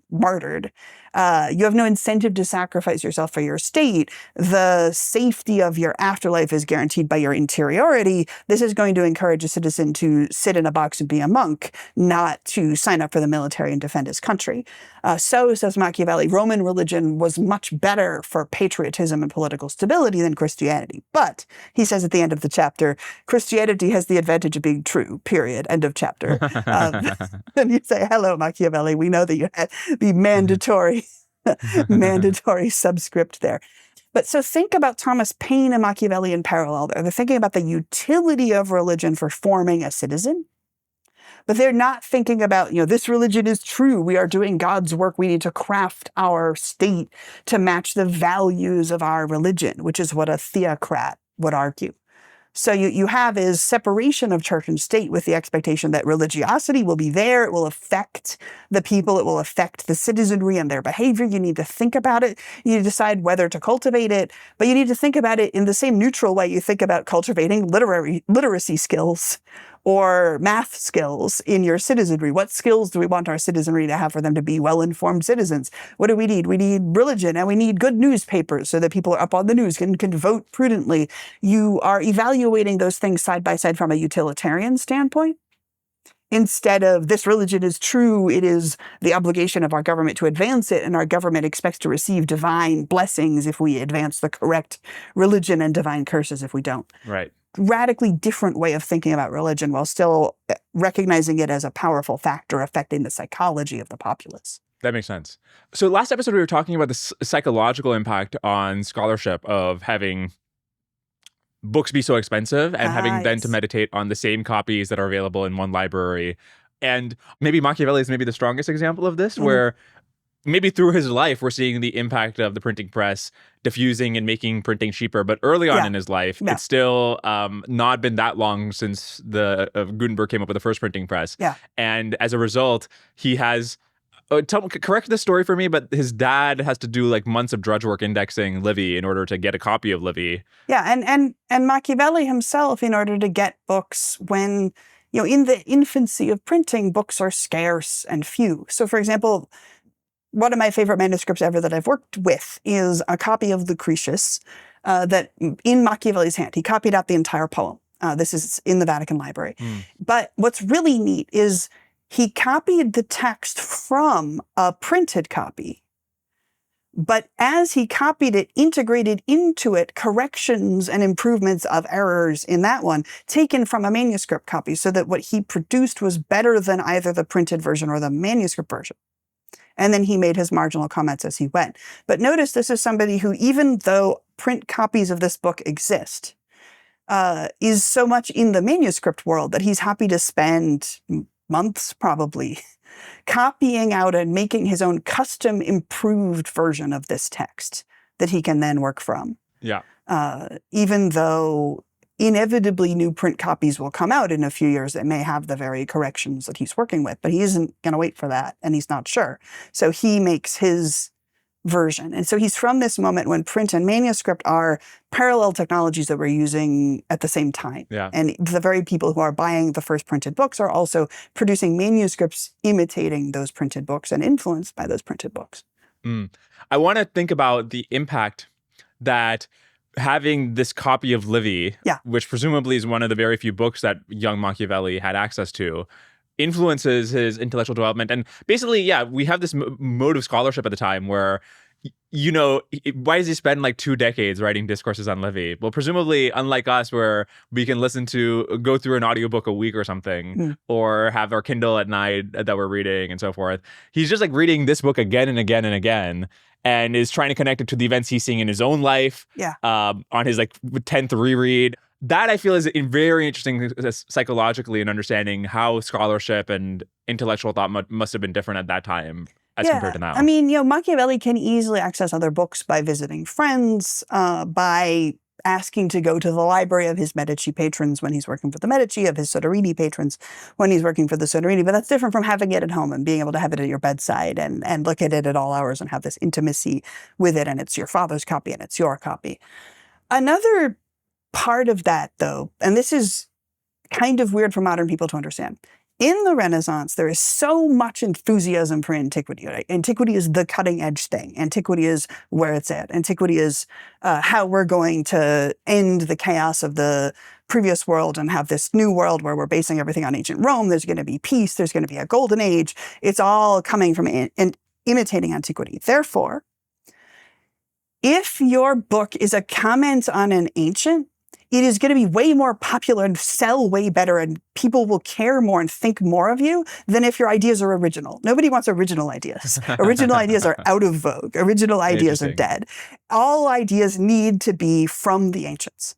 martyred. You have no incentive to sacrifice yourself for your state. The safety of your afterlife is guaranteed by your interiority. This is going to encourage a citizen to sit in a box and be a monk, not to sign up for the military and defend his country. So, says Machiavelli, Roman religion was much better for patriotism and political stability than Christianity. But, he says at the end of the chapter, Christianity has the advantage of being true, period, end of chapter. And you say, hello, Machiavelli, we know that you had the mandatory subscript there. But so think about Thomas Paine and Machiavelli in parallel there. They're thinking about the utility of religion for forming a citizen, but they're not thinking about, this religion is true. We are doing God's work. We need to craft our state to match the values of our religion, which is what a theocrat would argue. So you have is separation of church and state with the expectation that religiosity will be there. It will affect the people. It will affect the citizenry and their behavior. You need to think about it. You need to decide whether to cultivate it, but you need to think about it in the same neutral way you think about cultivating literacy skills or math skills in your citizenry. What skills do we want our citizenry to have for them to be well-informed citizens? What do we need? We need religion, and we need good newspapers so that people are up on the news and can vote prudently. You are evaluating those things side by side from a utilitarian standpoint. Instead of this religion is true, it is the obligation of our government to advance it, and our government expects to receive divine blessings if we advance the correct religion and divine curses if we don't. Right. Radically different way of thinking about religion while still recognizing it as a powerful factor affecting the psychology of the populace. That makes sense. So last episode, we were talking about the psychological impact on scholarship of having books be so expensive and having then to meditate on the same copies that are available in one library. And maybe Machiavelli is maybe the strongest example of this, where maybe through his life, we're seeing the impact of the printing press diffusing and making printing cheaper. But early on in his life, it's still not been that long since Gutenberg came up with the first printing press. Yeah. And as a result, he has, correct this story for me, but his dad has to do like months of drudge work indexing Livy in order to get a copy of Livy. Yeah, and Machiavelli himself, in order to get books when, in the infancy of printing, books are scarce and few. So for example, one of my favorite manuscripts ever that I've worked with is a copy of Lucretius that in Machiavelli's hand. He copied out the entire poem. This is in the Vatican Library. But what's really neat is he copied the text from a printed copy. But as he copied it, integrated into it corrections and improvements of errors in that one, taken from a manuscript copy, so that what he produced was better than either the printed version or the manuscript version. And then he made his marginal comments as he went. But notice this is somebody who, even though print copies of this book exist, is so much in the manuscript world that he's happy to spend months probably copying out and making his own custom improved version of this text that he can then work from. Yeah. Even though inevitably new print copies will come out in a few years that may have the very corrections that he's working with, but he isn't going to wait for that, and he's not sure. So he makes his version. And so he's from this moment when print and manuscript are parallel technologies that we're using at the same time. Yeah. And the very people who are buying the first printed books are also producing manuscripts imitating those printed books and influenced by those printed books. I want to think about the impact that having this copy of Livy, which presumably is one of the very few books that young Machiavelli had access to, influences his intellectual development. And basically, we have this mode of scholarship at the time where, why does he spend like 2 decades writing discourses on Livy? Well, presumably, unlike us, where we can go through an audiobook a week or something, or have our Kindle at night that we're reading and so forth. He's just like reading this book again and again and again, and is trying to connect it to the events he's seeing in his own life. On his like 10th reread. That I feel is very interesting psychologically in understanding how scholarship and intellectual thought must have been different at that time as compared to now. I mean, Machiavelli can easily access other books by visiting friends, by asking to go to the library of his Medici patrons when he's working for the Medici, of his Soderini patrons when he's working for the Soderini. But that's different from having it at home and being able to have it at your bedside and look at it at all hours and have this intimacy with it. And it's your father's copy and it's your copy. Another part of that, though, and this is kind of weird for modern people to understand. In the Renaissance, there is so much enthusiasm for antiquity. Right? Antiquity is the cutting edge thing. Antiquity is where it's at. Antiquity is how we're going to end the chaos of the previous world and have this new world where we're basing everything on ancient Rome. There's going to be peace. There's going to be a golden age. It's all coming from and imitating antiquity. Therefore, if your book is a comment on an ancient, it is going to be way more popular and sell way better, and people will care more and think more of you than if your ideas are original. Nobody wants original ideas. Original ideas are out of vogue. Original ideas are dead. All ideas need to be from the ancients.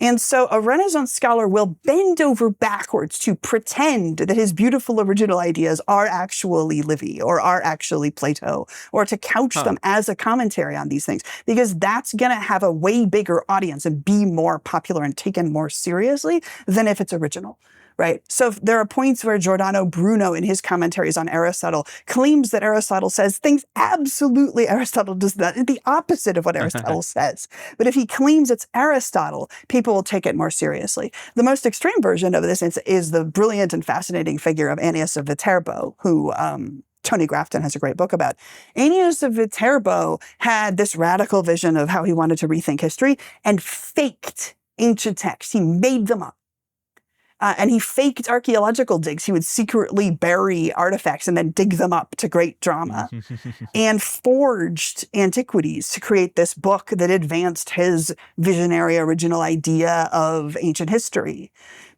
And so a Renaissance scholar will bend over backwards to pretend that his beautiful original ideas are actually Livy or are actually Plato, or to couch them as a commentary on these things, because that's going to have a way bigger audience and be more popular and taken more seriously than if it's original. Right. So there are points where Giordano Bruno, in his commentaries on Aristotle, claims that Aristotle says things absolutely Aristotle does not, the opposite of what Aristotle says. But if he claims it's Aristotle, people will take it more seriously. The most extreme version of this is the brilliant and fascinating figure of Annius of Viterbo, who Tony Grafton has a great book about. Annius of Viterbo had this radical vision of how he wanted to rethink history and faked ancient texts. He made them up. And he faked archaeological digs. He would secretly bury artifacts and then dig them up to great drama and forged antiquities to create this book that advanced his visionary original idea of ancient history.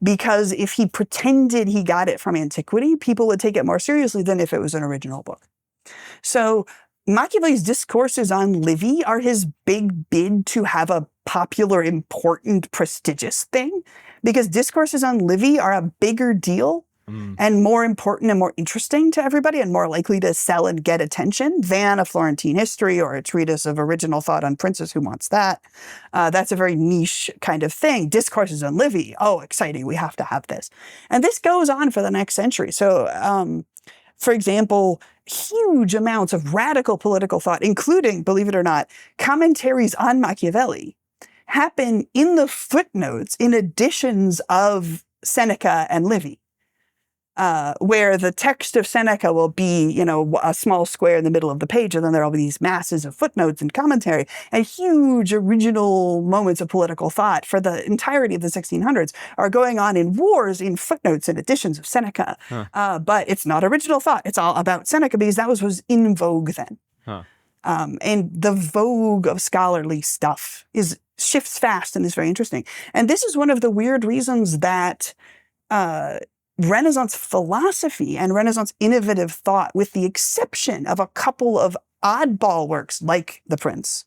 Because if he pretended he got it from antiquity, people would take it more seriously than if it was an original book. So Machiavelli's discourses on Livy are his big bid to have a popular, important, prestigious thing, because discourses on Livy are a bigger deal and more important and more interesting to everybody and more likely to sell and get attention than a Florentine history or a treatise of original thought on princes. Who wants that? That's a very niche kind of thing. Discourses on Livy. Oh, exciting. We have to have this. And this goes on for the next century. So, for example, huge amounts of radical political thought, including, believe it or not, commentaries on Machiavelli, happen in the footnotes in editions of Seneca and Livy, where the text of Seneca will be, a small square in the middle of the page, and then there will be these masses of footnotes and commentary, and huge original moments of political thought for the entirety of the 1600s are going on in wars in footnotes and editions of Seneca. But it's not original thought. It's all about Seneca because that was in vogue then. And the vogue of scholarly stuff shifts fast and is very interesting. And this is one of the weird reasons that Renaissance philosophy and Renaissance innovative thought, with the exception of a couple of oddball works like The Prince,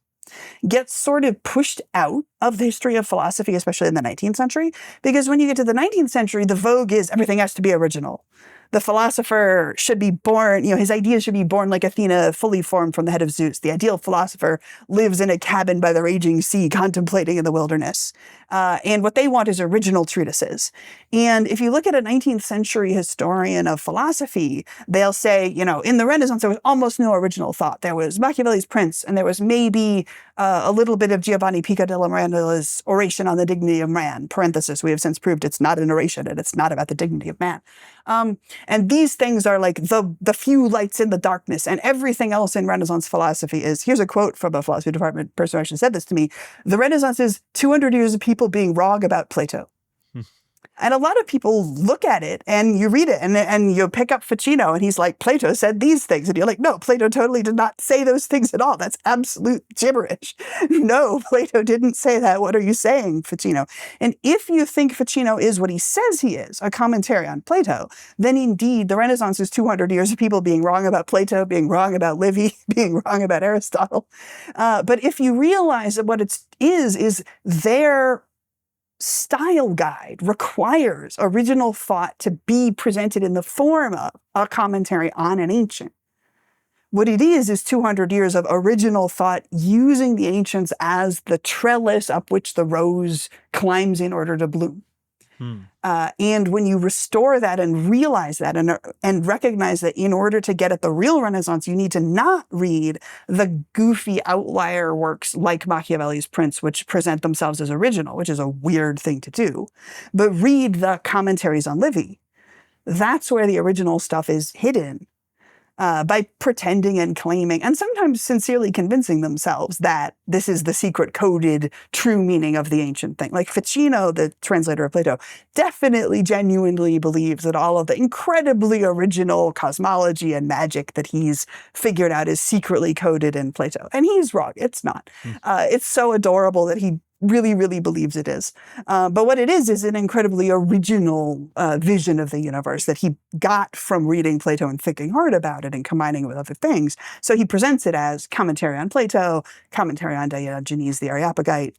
gets sort of pushed out of the history of philosophy, especially in the 19th century, because when you get to the 19th century, the vogue is everything has to be original. The philosopher should be born, his ideas should be born like Athena, fully formed from the head of Zeus. The ideal philosopher lives in a cabin by the raging sea, contemplating in the wilderness. And what they want is original treatises. And if you look at a 19th century historian of philosophy, they'll say, in the Renaissance, there was almost no original thought. There was Machiavelli's Prince, and there was maybe a little bit of Giovanni Pico della Mirandola's Oration on the Dignity of Man, parenthesis, we have since proved it's not an oration and it's not about the dignity of man. And these things are like the few lights in the darkness, and everything else in Renaissance philosophy is, here's a quote from a philosophy department person who actually said this to me, the Renaissance is 200 years of people being wrong about Plato. And a lot of people look at it and you read it and you pick up Ficino and he's like, Plato said these things. And you're like, no, Plato totally did not say those things at all. That's absolute gibberish. No, Plato didn't say that. What are you saying, Ficino? And if you think Ficino is what he says he is, a commentary on Plato, then indeed the Renaissance is 200 years of people being wrong about Plato, being wrong about Livy, being wrong about Aristotle. But if you realize that what it is their style guide requires original thought to be presented in the form of a commentary on an ancient. What it is 200 years of original thought using the ancients as the trellis up which the rose climbs in order to bloom. And when you restore that and realize that and recognize that in order to get at the real Renaissance, you need to not read the goofy outlier works like Machiavelli's Prince, which present themselves as original, which is a weird thing to do, but read the commentaries on Livy. That's where the original stuff is hidden. By pretending and claiming, and sometimes sincerely convincing themselves that this is the secret coded true meaning of the ancient thing. Like Ficino, the translator of Plato, definitely genuinely believes that all of the incredibly original cosmology and magic that he's figured out is secretly coded in Plato. And he's wrong. It's not. It's so adorable that he really, really believes it is. But what it is an incredibly original vision of the universe that he got from reading Plato and thinking hard about it and combining it with other things. So he presents it as commentary on Plato, commentary on Diogenes the Areopagite.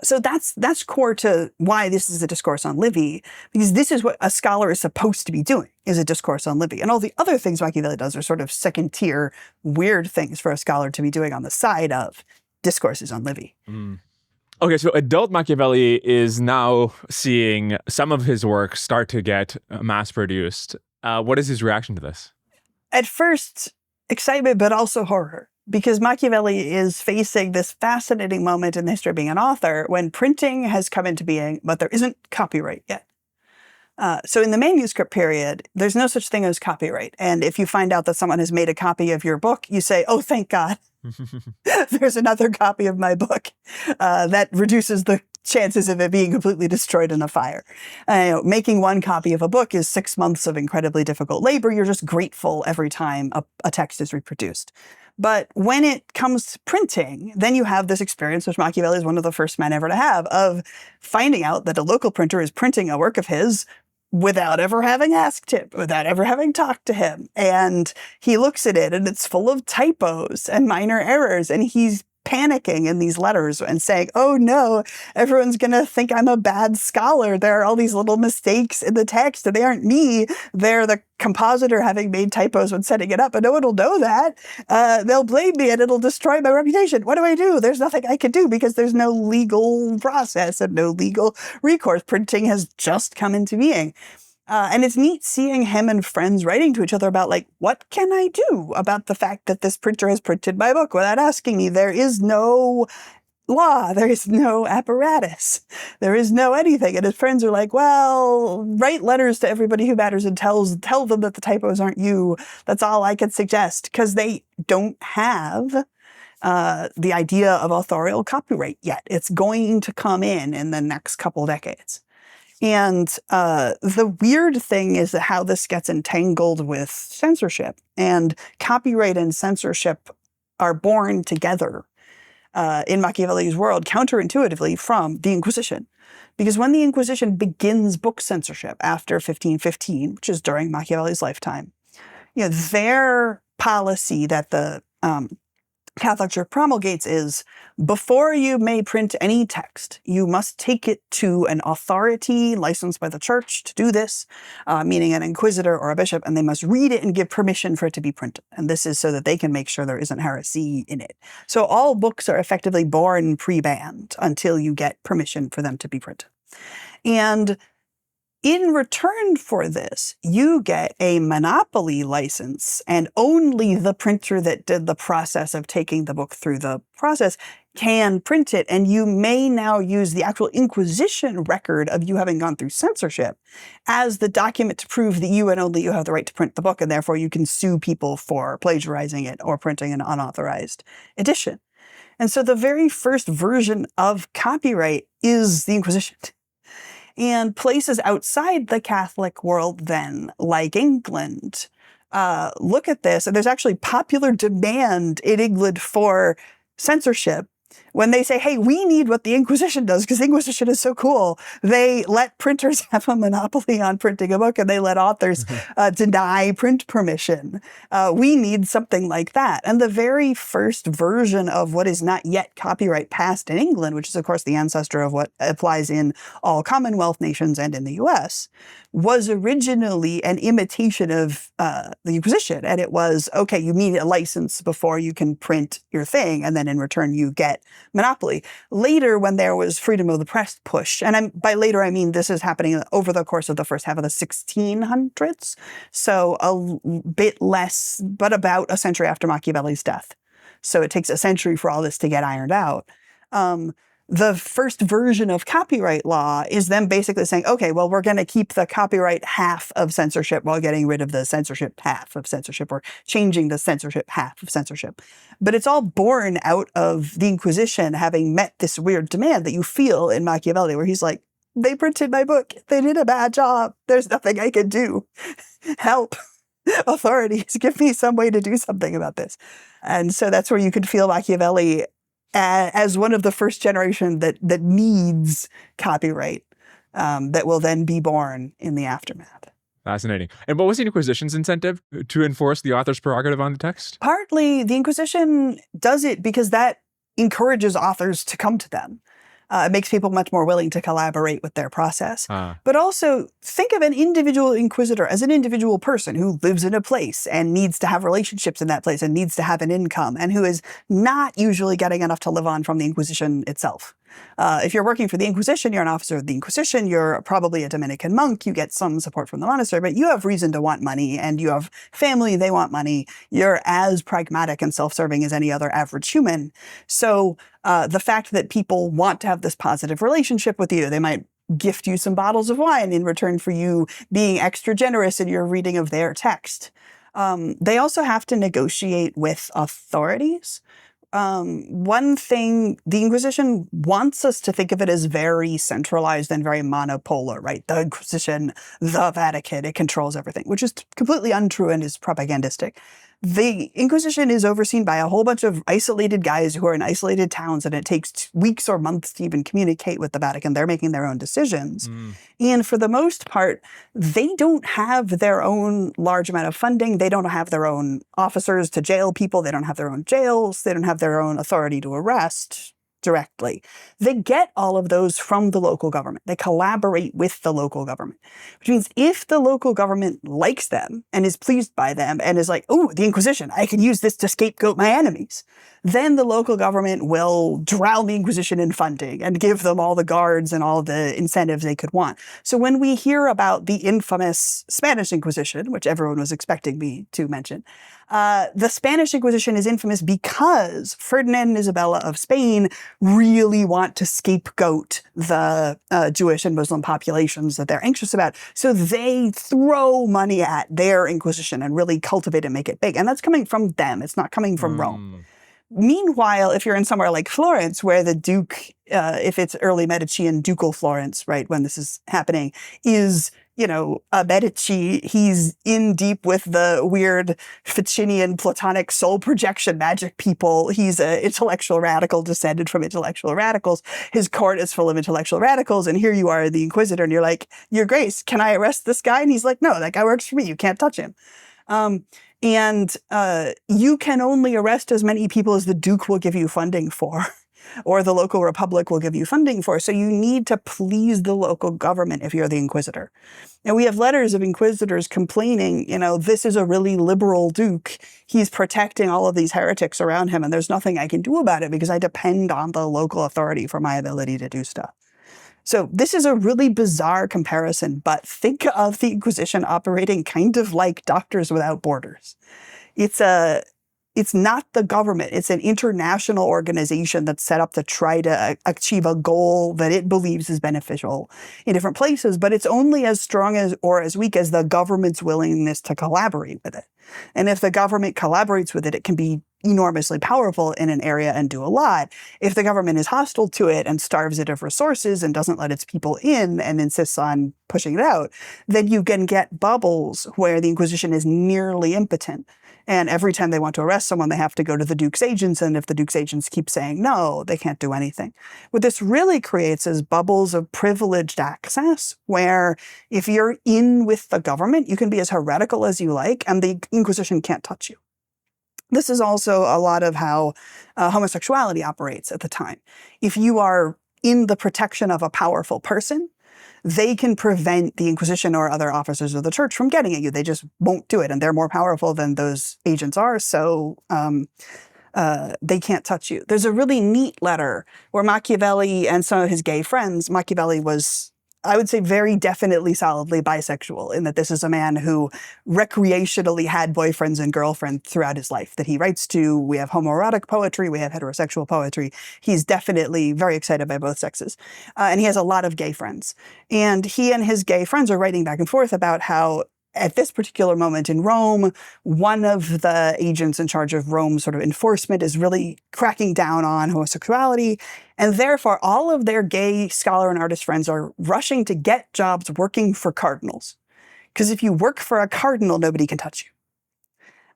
So that's core to why this is a discourse on Livy, because this is what a scholar is supposed to be doing, is a discourse on Livy. And all the other things Machiavelli does are sort of second tier weird things for a scholar to be doing on the side of discourses on Livy. Okay, so adult Machiavelli is now seeing some of his work start to get mass-produced. What is his reaction to this? At first, excitement, but also horror, because Machiavelli is facing this fascinating moment in the history of being an author when printing has come into being, but there isn't copyright yet. So in the manuscript period, there's no such thing as copyright. And if you find out that someone has made a copy of your book, you say, oh, thank God. There's another copy of my book. That reduces the chances of it being completely destroyed in a fire. Making one copy of a book is 6 months of incredibly difficult labor. You're just grateful every time a text is reproduced. But when it comes to printing, then you have this experience, which Machiavelli is one of the first men ever to have, of finding out that a local printer is printing a work of his without ever having asked him, without ever having talked to him. And he looks at it and it's full of typos and minor errors. And he's panicking in these letters and saying, oh no, everyone's going to think I'm a bad scholar. There are all these little mistakes in the text and they aren't me. They're the compositor having made typos when setting it up, and no one will know that. They'll blame me and it'll destroy my reputation. What do I do? There's nothing I can do because there's no legal process and no legal recourse. Printing has just come into being. And it's neat seeing him and friends writing to each other about, like, what can I do about the fact that this printer has printed my book without asking me? There is no law. There is no apparatus. There is no anything. And his friends are like, well, write letters to everybody who matters and tell them that the typos aren't you. That's all I can suggest, because they don't have the idea of authorial copyright yet. It's going to come in the next couple decades. And the weird thing is how this gets entangled with censorship. And copyright and censorship are born together. in Machiavelli's world counterintuitively from the Inquisition. Because when the Inquisition begins book censorship after 1515, which is during Machiavelli's lifetime, their policy that the Catholic Church promulgates is, before you may print any text, you must take it to an authority licensed by the church to do this, meaning an inquisitor or a bishop, and they must read it and give permission for it to be printed. And this is so that they can make sure there isn't heresy in it. So all books are effectively born pre-banned until you get permission for them to be printed. And in return for this, you get a monopoly license, and only the printer that did the process of taking the book through the process can print it. And you may now use the actual Inquisition record of you having gone through censorship as the document to prove that you and only you have the right to print the book, and therefore you can sue people for plagiarizing it or printing an unauthorized edition. And so the very first version of copyright is the Inquisition. And places outside the Catholic world then, like England, look at this. And there's actually popular demand in England for censorship. When they say, hey, we need what the Inquisition does because the Inquisition is so cool, they let printers have a monopoly on printing a book, and they let authors deny print permission. We need something like that. And the very first version of what is not yet copyright passed in England, which is, of course, the ancestor of what applies in all Commonwealth nations and in the US, was originally an imitation of the Inquisition. And it was, okay, you need a license before you can print your thing, and then in return you get monopoly. Later, when there was freedom of the press push, and by later I mean this is happening over the course of the first half of the 1600s, so a bit less, but about a century after Machiavelli's death. So it takes a century for all this to get ironed out. The first version of copyright law is them basically saying, okay, well, we're going to keep the copyright half of censorship while getting rid of the censorship half of censorship, or changing the censorship half of censorship. But it's all born out of the Inquisition having met this weird demand that you feel in Machiavelli, where he's like, they printed my book. They did a bad job. There's nothing I can do. Help. Authorities, give me some way to do something about this. And so that's where you could feel Machiavelli as one of the first generation that needs copyright, that will then be born in the aftermath. Fascinating. And what was the Inquisition's incentive to enforce the author's prerogative on the text? Partly, the Inquisition does it because that encourages authors to come to them. It makes people much more willing to collaborate with their process. But also, think of an individual inquisitor as an individual person who lives in a place and needs to have relationships in that place and needs to have an income, and who is not usually getting enough to live on from the Inquisition itself. If you're working for the Inquisition, you're an officer of the Inquisition, you're probably a Dominican monk, you get some support from the monastery, but you have reason to want money, and you have family, they want money. You're as pragmatic and self-serving as any other average human. So the fact that people want to have this positive relationship with you, they might gift you some bottles of wine in return for you being extra generous in your reading of their text. They also have to negotiate with authorities. One thing, the Inquisition wants us to think of it as very centralized and very monopolar, right? The Inquisition, the Vatican, it controls everything, which is completely untrue and is propagandistic. The Inquisition is overseen by a whole bunch of isolated guys who are in isolated towns, and it takes weeks or months to even communicate with the Vatican. They're making their own decisions. And for the most part, they don't have their own large amount of funding. They don't have their own officers to jail people. They don't have their own jails. They don't have their own authority to arrest directly. They get all of those from the local government. They collaborate with the local government, which means if the local government likes them and is pleased by them and is like, oh, the Inquisition, I can use this to scapegoat my enemies, then the local government will drown the Inquisition in funding and give them all the guards and all the incentives they could want. So when we hear about the infamous Spanish Inquisition, which everyone was expecting me to mention, the Spanish Inquisition is infamous because Ferdinand and Isabella of Spain really want to scapegoat the Jewish and Muslim populations that they're anxious about. So they throw money at their Inquisition and really cultivate and make it big. And that's coming from them. It's not coming from Rome. Meanwhile, if you're in somewhere like Florence, where the Duke, if it's early Medici and ducal Florence, right, when this is happening, is, a Medici, he's in deep with the weird Ficinian Platonic soul projection magic people. He's an intellectual radical descended from intellectual radicals. His court is full of intellectual radicals. And here you are, the Inquisitor, and you're like, Your Grace, can I arrest this guy? And he's like, no, that guy works for me. You can't touch him. And you can only arrest as many people as the Duke will give you funding for, or the local republic will give you funding for. So you need to please the local government if you're the Inquisitor. And we have letters of inquisitors complaining, this is a really liberal Duke. He's protecting all of these heretics around him, and there's nothing I can do about it because I depend on the local authority for my ability to do stuff. So this is a really bizarre comparison, but think of the Inquisition operating kind of like Doctors Without Borders. It's not the government. It's an international organization that's set up to try to achieve a goal that it believes is beneficial in different places, but it's only as strong as or as weak as the government's willingness to collaborate with it. And if the government collaborates with it, it can be enormously powerful in an area and do a lot. If the government is hostile to it and starves it of resources and doesn't let its people in and insists on pushing it out, then you can get bubbles where the Inquisition is nearly impotent. And every time they want to arrest someone, they have to go to the Duke's agents. And if the Duke's agents keep saying no, they can't do anything. What this really creates is bubbles of privileged access, where if you're in with the government, you can be as heretical as you like, and the Inquisition can't touch you. This is also a lot of how homosexuality operates at the time. If you are in the protection of a powerful person, they can prevent the Inquisition or other officers of the church from getting at you. They just won't do it. And they're more powerful than those agents are. So they can't touch you. There's a really neat letter where Machiavelli and some of his gay friends, Machiavelli was, I would say, very definitely solidly bisexual, in that this is a man who recreationally had boyfriends and girlfriends throughout his life that he writes to. We have homoerotic poetry, we have heterosexual poetry. He's definitely very excited by both sexes. And he has a lot of gay friends. And he and his gay friends are writing back and forth about how at this particular moment in Rome, one of the agents in charge of Rome's sort of enforcement is really cracking down on homosexuality. And therefore, all of their gay scholar and artist friends are rushing to get jobs working for cardinals. Because if you work for a cardinal, nobody can touch you.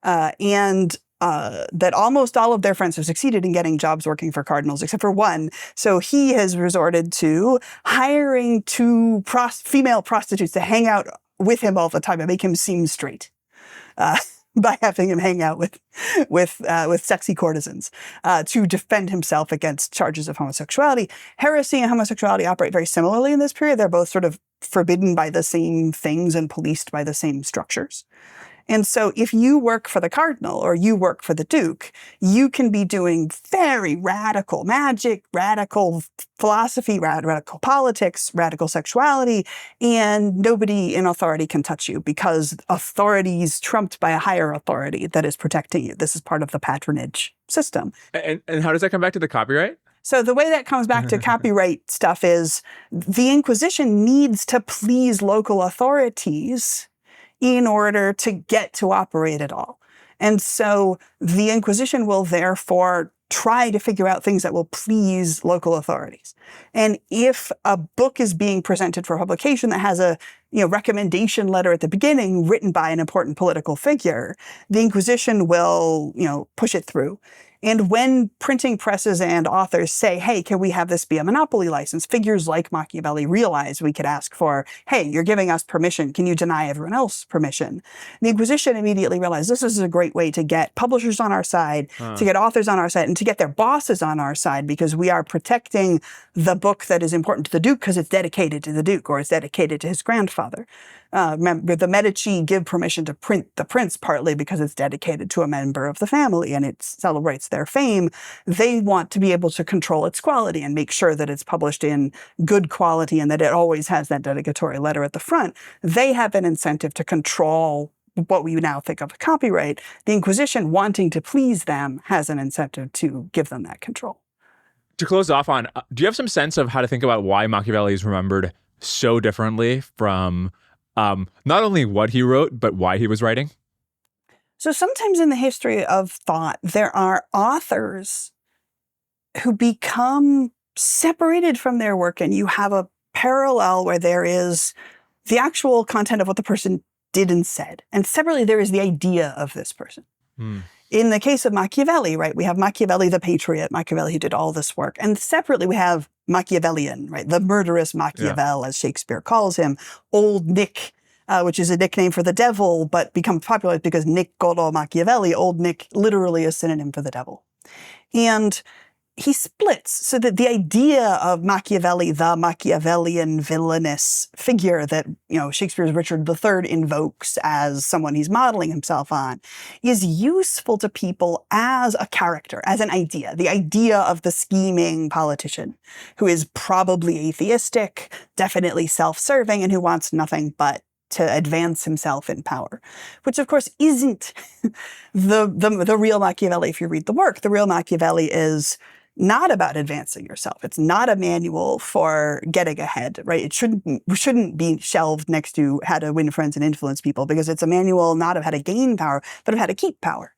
That almost all of their friends have succeeded in getting jobs working for cardinals, except for one. So he has resorted to hiring two female prostitutes to hang out with him all the time and make him seem straight by having him hang out with sexy courtesans to defend himself against charges of homosexuality. Heresy and homosexuality operate very similarly in this period. They're both sort of forbidden by the same things and policed by the same structures. And so if you work for the cardinal or you work for the duke, you can be doing very radical magic, radical philosophy, radical politics, radical sexuality, and nobody in authority can touch you because authority is trumped by a higher authority that is protecting you. This is part of the patronage system. And how does that come back to the copyright? So the way that comes back to copyright stuff is the Inquisition needs to please local authorities in order to get to operate at all. And so the Inquisition will therefore try to figure out things that will please local authorities. And if a book is being presented for publication that has a recommendation letter at the beginning written by an important political figure, the Inquisition will push it through. And when printing presses and authors say, hey, can we have this be a monopoly license? Figures like Machiavelli realize we could ask for, hey, you're giving us permission. Can you deny everyone else permission? The Inquisition immediately realized this is a great way to get publishers on our side, to get authors on our side, and to get their bosses on our side, because we are protecting the book that is important to the Duke because it's dedicated to the Duke or it's dedicated to his grandfather. Remember, the Medici give permission to print the prince partly because it's dedicated to a member of the family and it celebrates their fame. They want to be able to control its quality and make sure that it's published in good quality and that it always has that dedicatory letter at the front. They have an incentive to control what we now think of as copyright. The Inquisition, wanting to please them, has an incentive to give them that control. To close off on, do you have some sense of how to think about why Machiavelli is remembered so differently from not only what he wrote, but why he was writing? So sometimes in the history of thought, there are authors who become separated from their work, and you have a parallel where there is the actual content of what the person did and said. And separately, there is the idea of this person. In the case of Machiavelli, right, we have Machiavelli the patriot, Machiavelli who did all this work. And separately, we have Machiavellian, right, the murderous Machiavel, as Shakespeare calls him, Old Nick, which is a nickname for the devil, but becomes popular because Niccolo Machiavelli, Old Nick, literally a synonym for the devil. And he splits so that the idea of Machiavelli, the Machiavellian villainous figure that, Shakespeare's Richard III invokes as someone he's modeling himself on, is useful to people as a character, as an idea, the idea of the scheming politician who is probably atheistic, definitely self-serving, and who wants nothing but to advance himself in power, which of course isn't the real Machiavelli if you read the work. The real Machiavelli is not about advancing yourself. It's not a manual for getting ahead, right? It shouldn't be shelved next to how to win friends and influence people, because it's a manual not of how to gain power, but of how to keep power.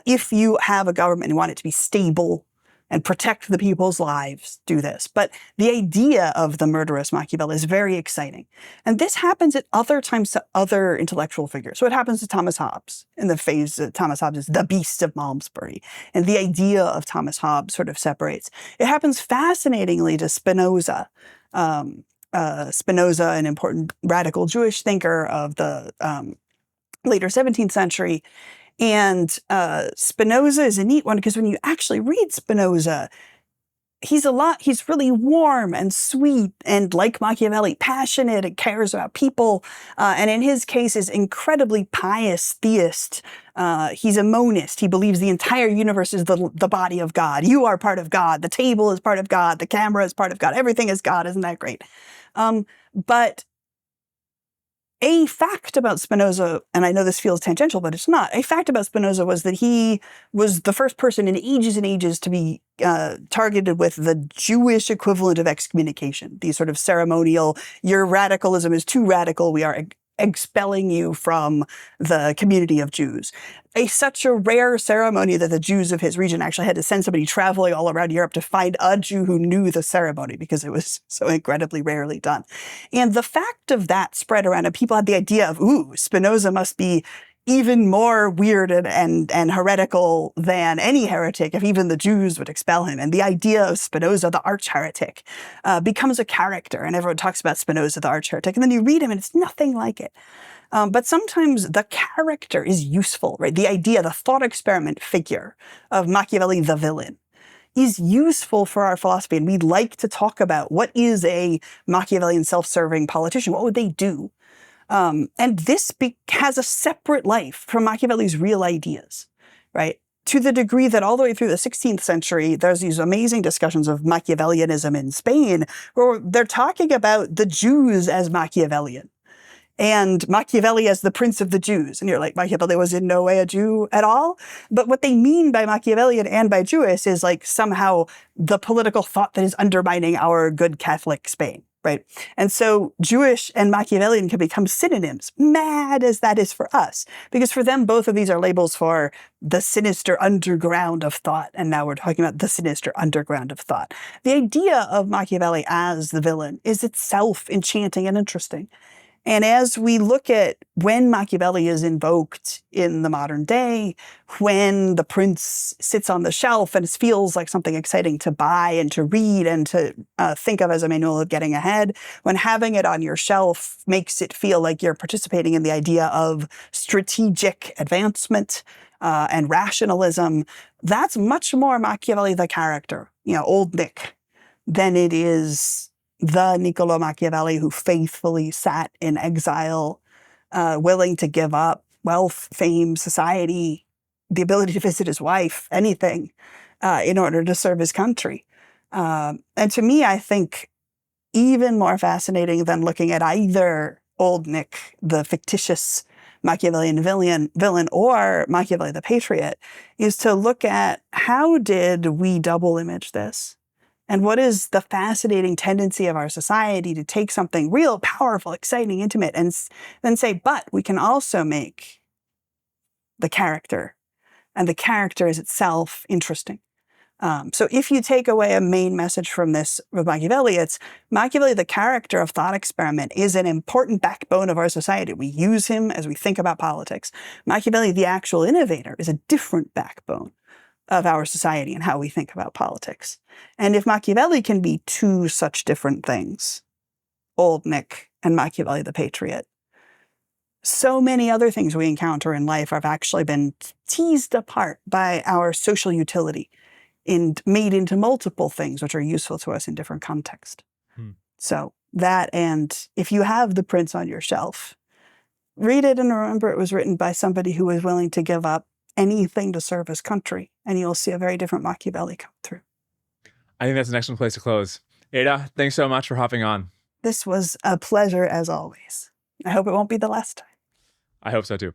If you have a government and want it to be stable and protect the people's lives, do this. But the idea of the murderous Machiavelli is very exciting. And this happens at other times to other intellectual figures. So it happens to Thomas Hobbes in the phase that Thomas Hobbes is the beast of Malmesbury. And the idea of Thomas Hobbes sort of separates. It happens fascinatingly to Spinoza. Spinoza, an important radical Jewish thinker of the later 17th century. And Spinoza is a neat one because when you actually read Spinoza, he's really warm and sweet and, like Machiavelli, passionate and cares about people. And in his case is incredibly pious theist. He's a monist. He believes the entire universe is the body of God. You are part of God. The table is part of God. The camera is part of God. Everything is God. Isn't that great? But a fact about Spinoza, and I know this feels tangential, but it's not. A fact about Spinoza was that he was the first person in ages and ages to be targeted with the Jewish equivalent of excommunication, the sort of ceremonial, your radicalism is too radical, we are expelling you from the community of Jews. Such a rare ceremony that the Jews of his region actually had to send somebody traveling all around Europe to find a Jew who knew the ceremony because it was so incredibly rarely done. And the fact of that spread around, and people had the idea of, Spinoza must be even more weird and heretical than any heretic if even the Jews would expel him. And the idea of Spinoza, the arch-heretic, becomes a character. And everyone talks about Spinoza, the arch-heretic. And then you read him and it's nothing like it. But sometimes the character is useful, right? The idea, the thought experiment figure of Machiavelli, the villain, is useful for our philosophy. And we'd like to talk about what is a Machiavellian self-serving politician? What would they do? And this has a separate life from Machiavelli's real ideas, right? To the degree that all the way through the 16th century, there's these amazing discussions of Machiavellianism in Spain, where they're talking about the Jews as Machiavellian and Machiavelli as the prince of the Jews. And you're like, Machiavelli was in no way a Jew at all. But what they mean by Machiavellian and by Jewish is like somehow the political thought that is undermining our good Catholic Spain. Right. And so Jewish and Machiavellian can become synonyms, mad as that is for us, because for them, both of these are labels for the sinister underground of thought. And now we're talking about the sinister underground of thought. The idea of Machiavelli as the villain is itself enchanting and interesting. And as we look at when Machiavelli is invoked in the modern day, when the prince sits on the shelf and it feels like something exciting to buy and to read and to think of as a manual of getting ahead, when having it on your shelf makes it feel like you're participating in the idea of strategic advancement and rationalism, that's much more Machiavelli the character, Old Nick, than it is the Niccolo Machiavelli who faithfully sat in exile, willing to give up wealth, fame, society, the ability to visit his wife, anything, in order to serve his country. And to me, I think even more fascinating than looking at either Old Nick, the fictitious Machiavellian villain, or Machiavelli the patriot, is to look at how did we double image this? And what is the fascinating tendency of our society to take something real, powerful, exciting, intimate, and then say, but we can also make the character, and the character is itself interesting. So if you take away a main message from this with Machiavelli, it's Machiavelli, the character of thought experiment, is an important backbone of our society. We use him as we think about politics. Machiavelli, the actual innovator, is a different backbone of our society and how we think about politics. And if Machiavelli can be two such different things, Old Nick and Machiavelli the Patriot, so many other things we encounter in life have actually been teased apart by our social utility and made into multiple things which are useful to us in different contexts. So that, and if you have The Prince on your shelf, read it and remember it was written by somebody who was willing to give up anything to serve his country, and you'll see a very different Machiavelli come through. I think that's an excellent place to close. Ada, thanks so much for hopping on. This was a pleasure as always. I hope it won't be the last time. I hope so too.